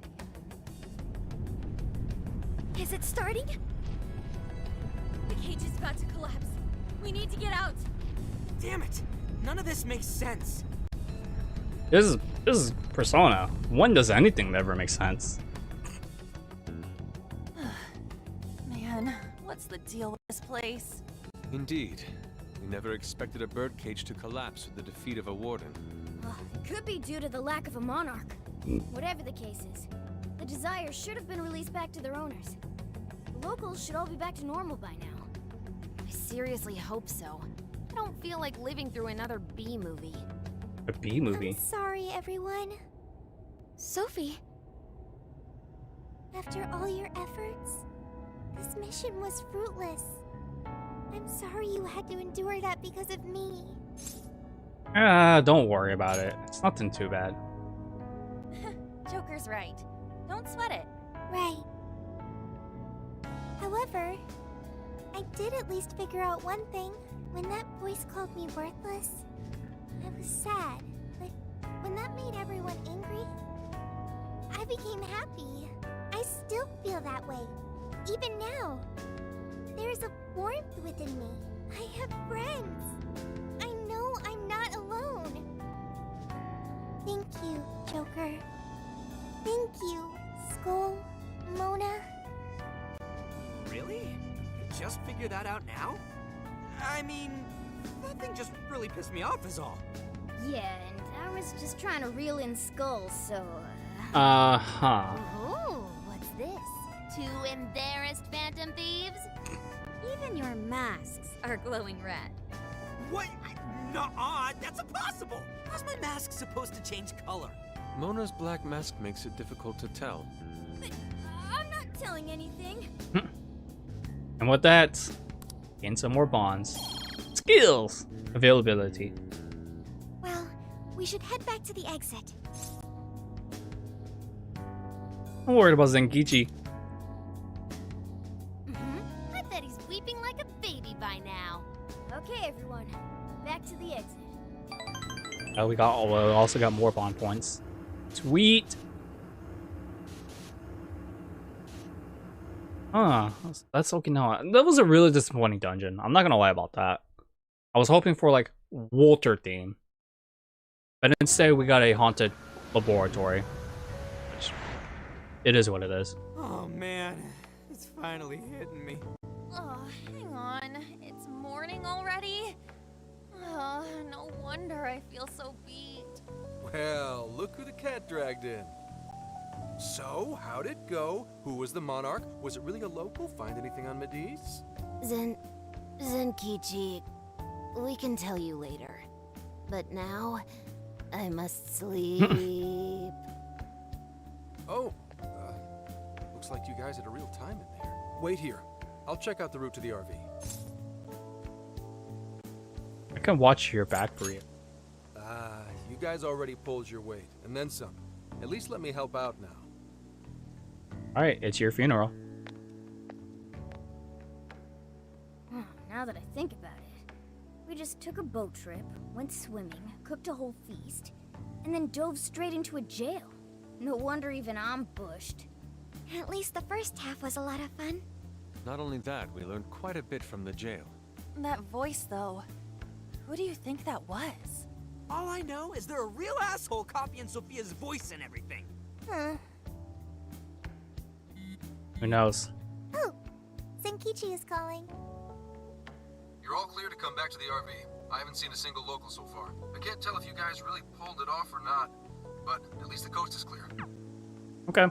Is it starting? The cage is about to collapse. We need to get out. Damn it! None of this makes sense. this is Persona. When does anything ever make sense? Man, what's the deal with this place? Indeed. We never expected a birdcage to collapse with the defeat of a warden. Could be due to the lack of a monarch. Whatever the case is, the Desires should have been released back to their owners. The locals should all be back to normal by now. I seriously hope so. I don't feel like living through another B movie. A B movie? I'm sorry, everyone. Sophie? After all your efforts, this mission was fruitless. I'm sorry you had to endure that because of me. Don't worry about it. It's nothing too bad. Joker's right. Don't sweat it. Right. However, I did at least figure out one thing. When that voice called me worthless, I was sad. But when that made everyone angry, I became happy. I still feel that way. Even now. There's a warmth within me. I have friends. I know I'm not alone. Thank you, Joker. Thank you, Skull, Mona. Really? You just figured that out now? I mean, that thing just really pissed me off is all. Yeah, and I was just trying to reel in skulls, so... Uh-huh. Oh, what's this? Two embarrassed Phantom Thieves? Even your masks are glowing red. What? Nuh-uh, that's impossible! How's my mask supposed to change color? Mona's black mask makes it difficult to tell. But I'm not telling anything. And with that, gain some more bonds. Skills! Availability. Well, we should head back to the exit. I'm worried about Zenkichi. I bet he's weeping like a baby by now. Okay, everyone, back to the exit. We also got more bond points. Sweet! Huh, that's Okinawa. That was a really disappointing dungeon. I'm not gonna lie about that. I was hoping for, like, Walter theme. But instead, we got a haunted laboratory. Which, it is what it is. Oh man, it's finally hitting me. Oh, hang on. It's morning already? Oh, no wonder I feel so beat. Well, look who the cat dragged in. So, how'd it go? Who was the monarch? Was it really a local? Find anything on Medivh? Zenkichi, we can tell you later. But now, I must sleep. Oh, looks like you guys had a real time in there. Wait here. I'll check out the route to the RV. I can watch your back for you. Ah, you guys already pulled your weight, and then some. At least let me help out now. Alright, it's your funeral. Now that I think about it, we just took a boat trip, went swimming, cooked a whole feast, and then dove straight into a jail. No wonder even I'm bushed. At least the first half was a lot of fun. Not only that, we learned quite a bit from the jail. That voice, though. Who do you think that was? All I know is they're a real asshole copying Sophia's voice and everything. Huh. Who knows? Oh, Zenkichi is calling. You're all clear to come back to the RV. I haven't seen a single local so far. I can't tell if you guys really pulled it off or not, but at least the coast is clear. Okay.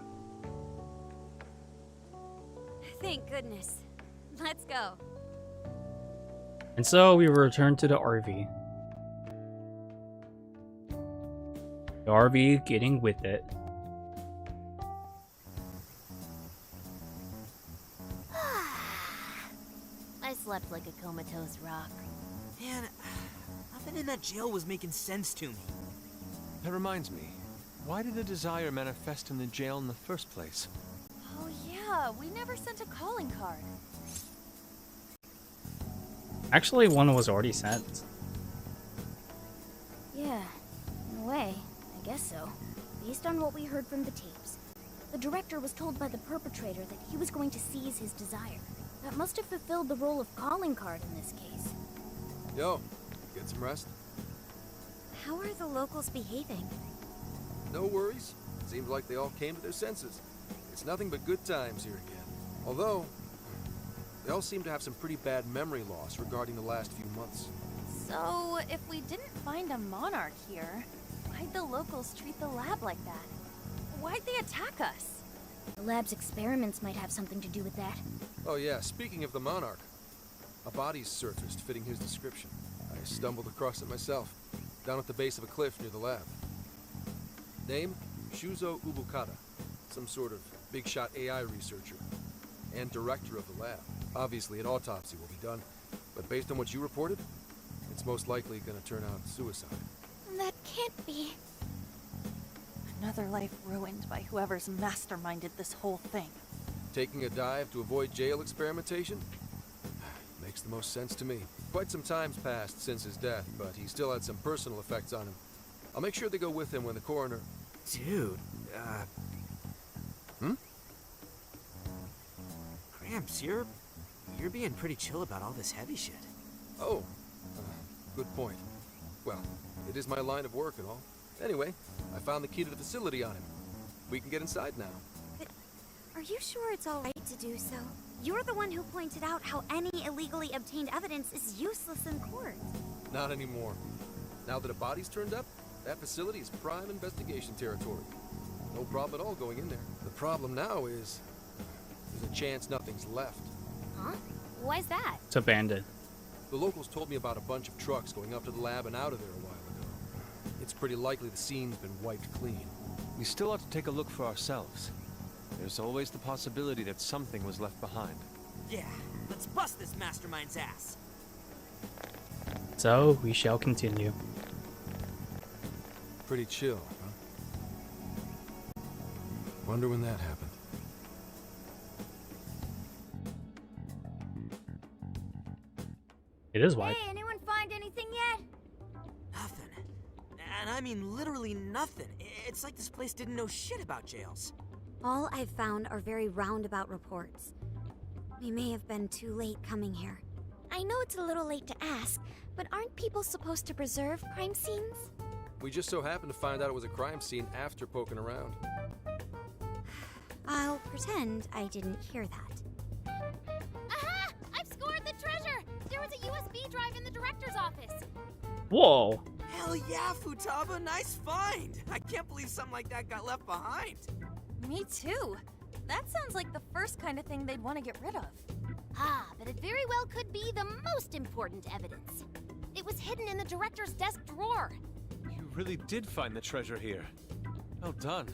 Thank goodness. Let's go. And so we return to the RV. The RV getting with it. I slept like a comatose rock. Man, nothing in that jail was making sense to me. That reminds me, why did the desire manifest in the jail in the first place? Oh yeah, we never sent a calling card. Actually, one was already sent. Yeah, in a way, I guess so. Based on what we heard from the tapes, the director was told by the perpetrator that he was going to seize his desire. That must have fulfilled the role of calling card in this case. Yo, get some rest? How are the locals behaving? No worries. Seems like they all came to their senses. It's nothing but good times here again. Although, They all seem to have some pretty bad memory loss regarding the last few months. So, if we didn't find a monarch here, why'd the locals treat the lab like that? Why'd they attack us? The lab's experiments might have something to do with that. Oh yeah, speaking of the monarch, a body's surfaced fitting his description. I stumbled across it myself, down at the base of a cliff near the lab. Name? Shuzo Ubukata, some sort of big-shot AI researcher, and director of the lab. Obviously, an autopsy will be done, but based on what you reported, it's most likely gonna turn out suicide. That can't be. Another life ruined by whoever's masterminded this whole thing. Taking a dive to avoid jail experimentation? Makes the most sense to me. Quite some time's passed since his death, but he still had some personal effects on him. I'll make sure they go with him when the coroner... Dude, Hmm? Gramps, you're being pretty chill about all this heavy shit. Oh, good point. Well, it is my line of work and all. Anyway, I found the key to the facility on him. We can get inside now. But are you sure it's all right to do so? You're the one who pointed out how any illegally obtained evidence is useless in court. Not anymore. Now that a body's turned up, that facility is prime investigation territory. No problem at all going in there. The problem now is there's a chance nothing's left. Huh? Why's that? It's abandoned. The locals told me about a bunch of trucks going up to the lab and out of there a while ago. It's pretty likely the scene's been wiped clean. We still ought to take a look for ourselves. There's always the possibility that something was left behind. Yeah, let's bust this mastermind's ass. So, we shall continue. Pretty chill, huh? Wonder when that happened. It is wide. Hey, anyone find anything yet? Nothing. And I mean literally nothing. It's like this place didn't know shit about jails. All I've found are very roundabout reports. We may have been too late coming here. I know it's a little late to ask, but aren't people supposed to preserve crime scenes? We just so happened to find out it was a crime scene after poking around. I'll pretend I didn't hear that. Aha! I've scored the treasure! There was a USB drive in the director's office. Whoa! Hell yeah, Futaba, nice find! I can't believe something like that got left behind. Me too. That sounds like the first kind of thing they'd want to get rid of. Ah, but it very well could be the most important evidence. It was hidden in the director's desk drawer. You really did find the treasure here. Well done.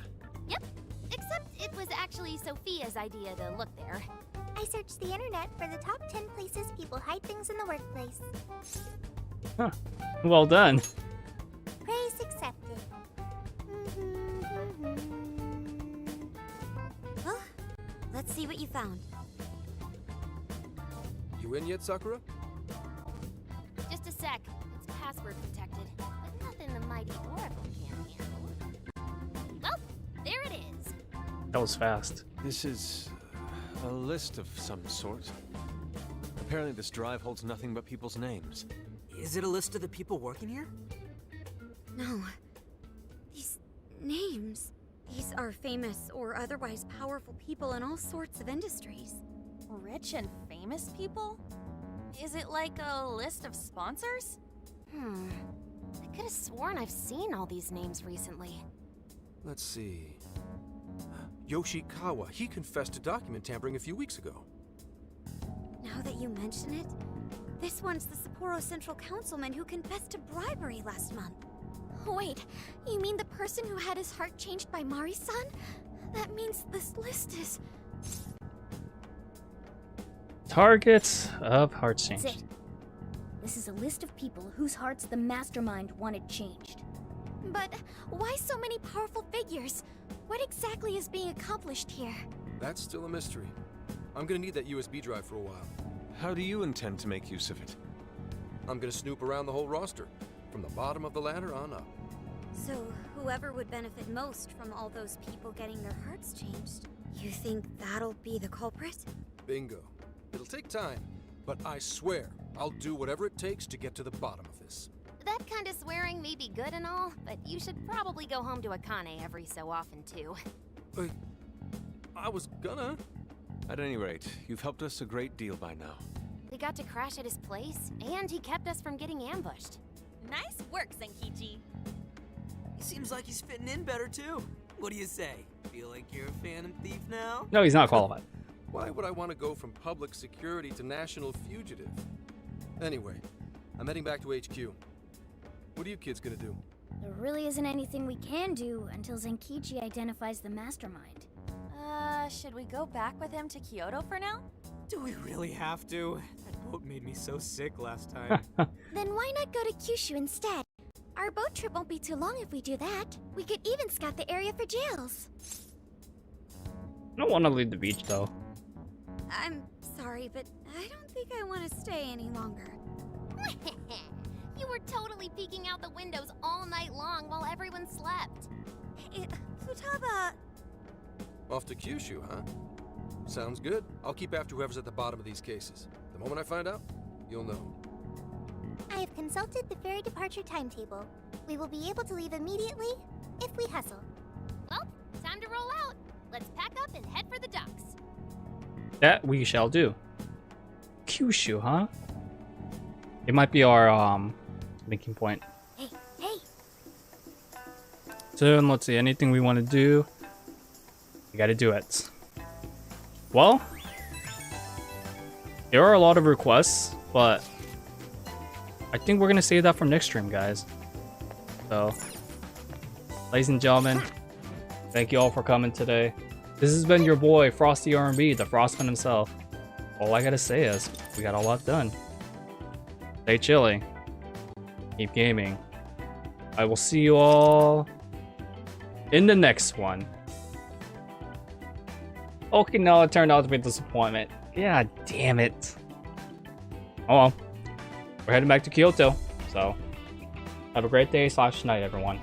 Yep, except it was actually Sophia's idea to look there. I searched the internet for the top 10 places people hide things in the workplace. Huh. Well done. Praise accepted. Well, let's see what you found. You in yet, Sakura? Just a sec. It's password protected, but nothing the mighty Oracle can't handle. Well, there it is. That was fast. This is a list of some sort. Apparently this drive holds nothing but people's names. Is it a list of the people working here? No. These names. These are famous or otherwise powerful people in all sorts of industries. Rich and famous people? Is it like a list of sponsors? I could have sworn I've seen all these names recently. Let's see. Yoshikawa, he confessed to document tampering a few weeks ago. Now that you mention it, this one's the Sapporo Central Councilman who confessed to bribery last month. Wait, you mean the person who had his heart changed by Mari-san? That means this list is... Targets of hearts That's changed. it. This is a list of people whose hearts the mastermind wanted changed. But why so many powerful figures? What exactly is being accomplished here? That's still a mystery. I'm gonna need that USB drive for a while. How do you intend to make use of it? I'm gonna snoop around the whole roster, from the bottom of the ladder on up. So, whoever would benefit most from all those people getting their hearts changed, you think that'll be the culprit? Bingo. It'll take time, but I swear I'll do whatever it takes to get to the bottom of this. That kind of swearing may be good and all, but you should probably go home to Akane every so often too. I was gonna. At any rate, you've helped us a great deal by now. We got to crash at his place, and he kept us from getting ambushed. Nice work, Senkichi. He seems like he's fitting in better too. What do you say? Feel like you're a Phantom Thief now? No, he's not qualified. Why would I want to go from public security to national fugitive? Anyway, I'm heading back to HQ. What are you kids gonna do? There really isn't anything we can do until Zenkichi identifies the mastermind. Should we go back with him to Kyoto for now? Do we really have to? That boat made me so sick last time. Then why not go to Kyushu instead? Our boat trip won't be too long if we do that. We could even scout the area for jails. I don't want to leave the beach though. I'm sorry, but I don't think I want to stay any longer. You were totally peeking out the windows all night long while everyone slept. Futaba... Off to Kyushu, huh? Sounds good. I'll keep after whoever's at the bottom of these cases. The moment I find out, you'll know. I have consulted the ferry departure timetable. We will be able to leave immediately if we hustle. Well, time to roll out. Let's pack up and head for the docks. That we shall do. Kyushu, huh? It might be our linking point. Hey, hey! Soon, let's see, anything we want to do, we gotta do it. Well, there are a lot of requests, but I think we're gonna save that for next stream, guys. So, ladies and gentlemen, thank you all for coming today. This has been your boy, Frosty-RNB, the Frostman himself. All I gotta say is, we got a lot done. Stay chilly. Keep gaming. I will see you all in the next one. Okinawa turned out to be a disappointment. God damn it. Oh well. We're heading back to Kyoto, so have a great day / night, everyone.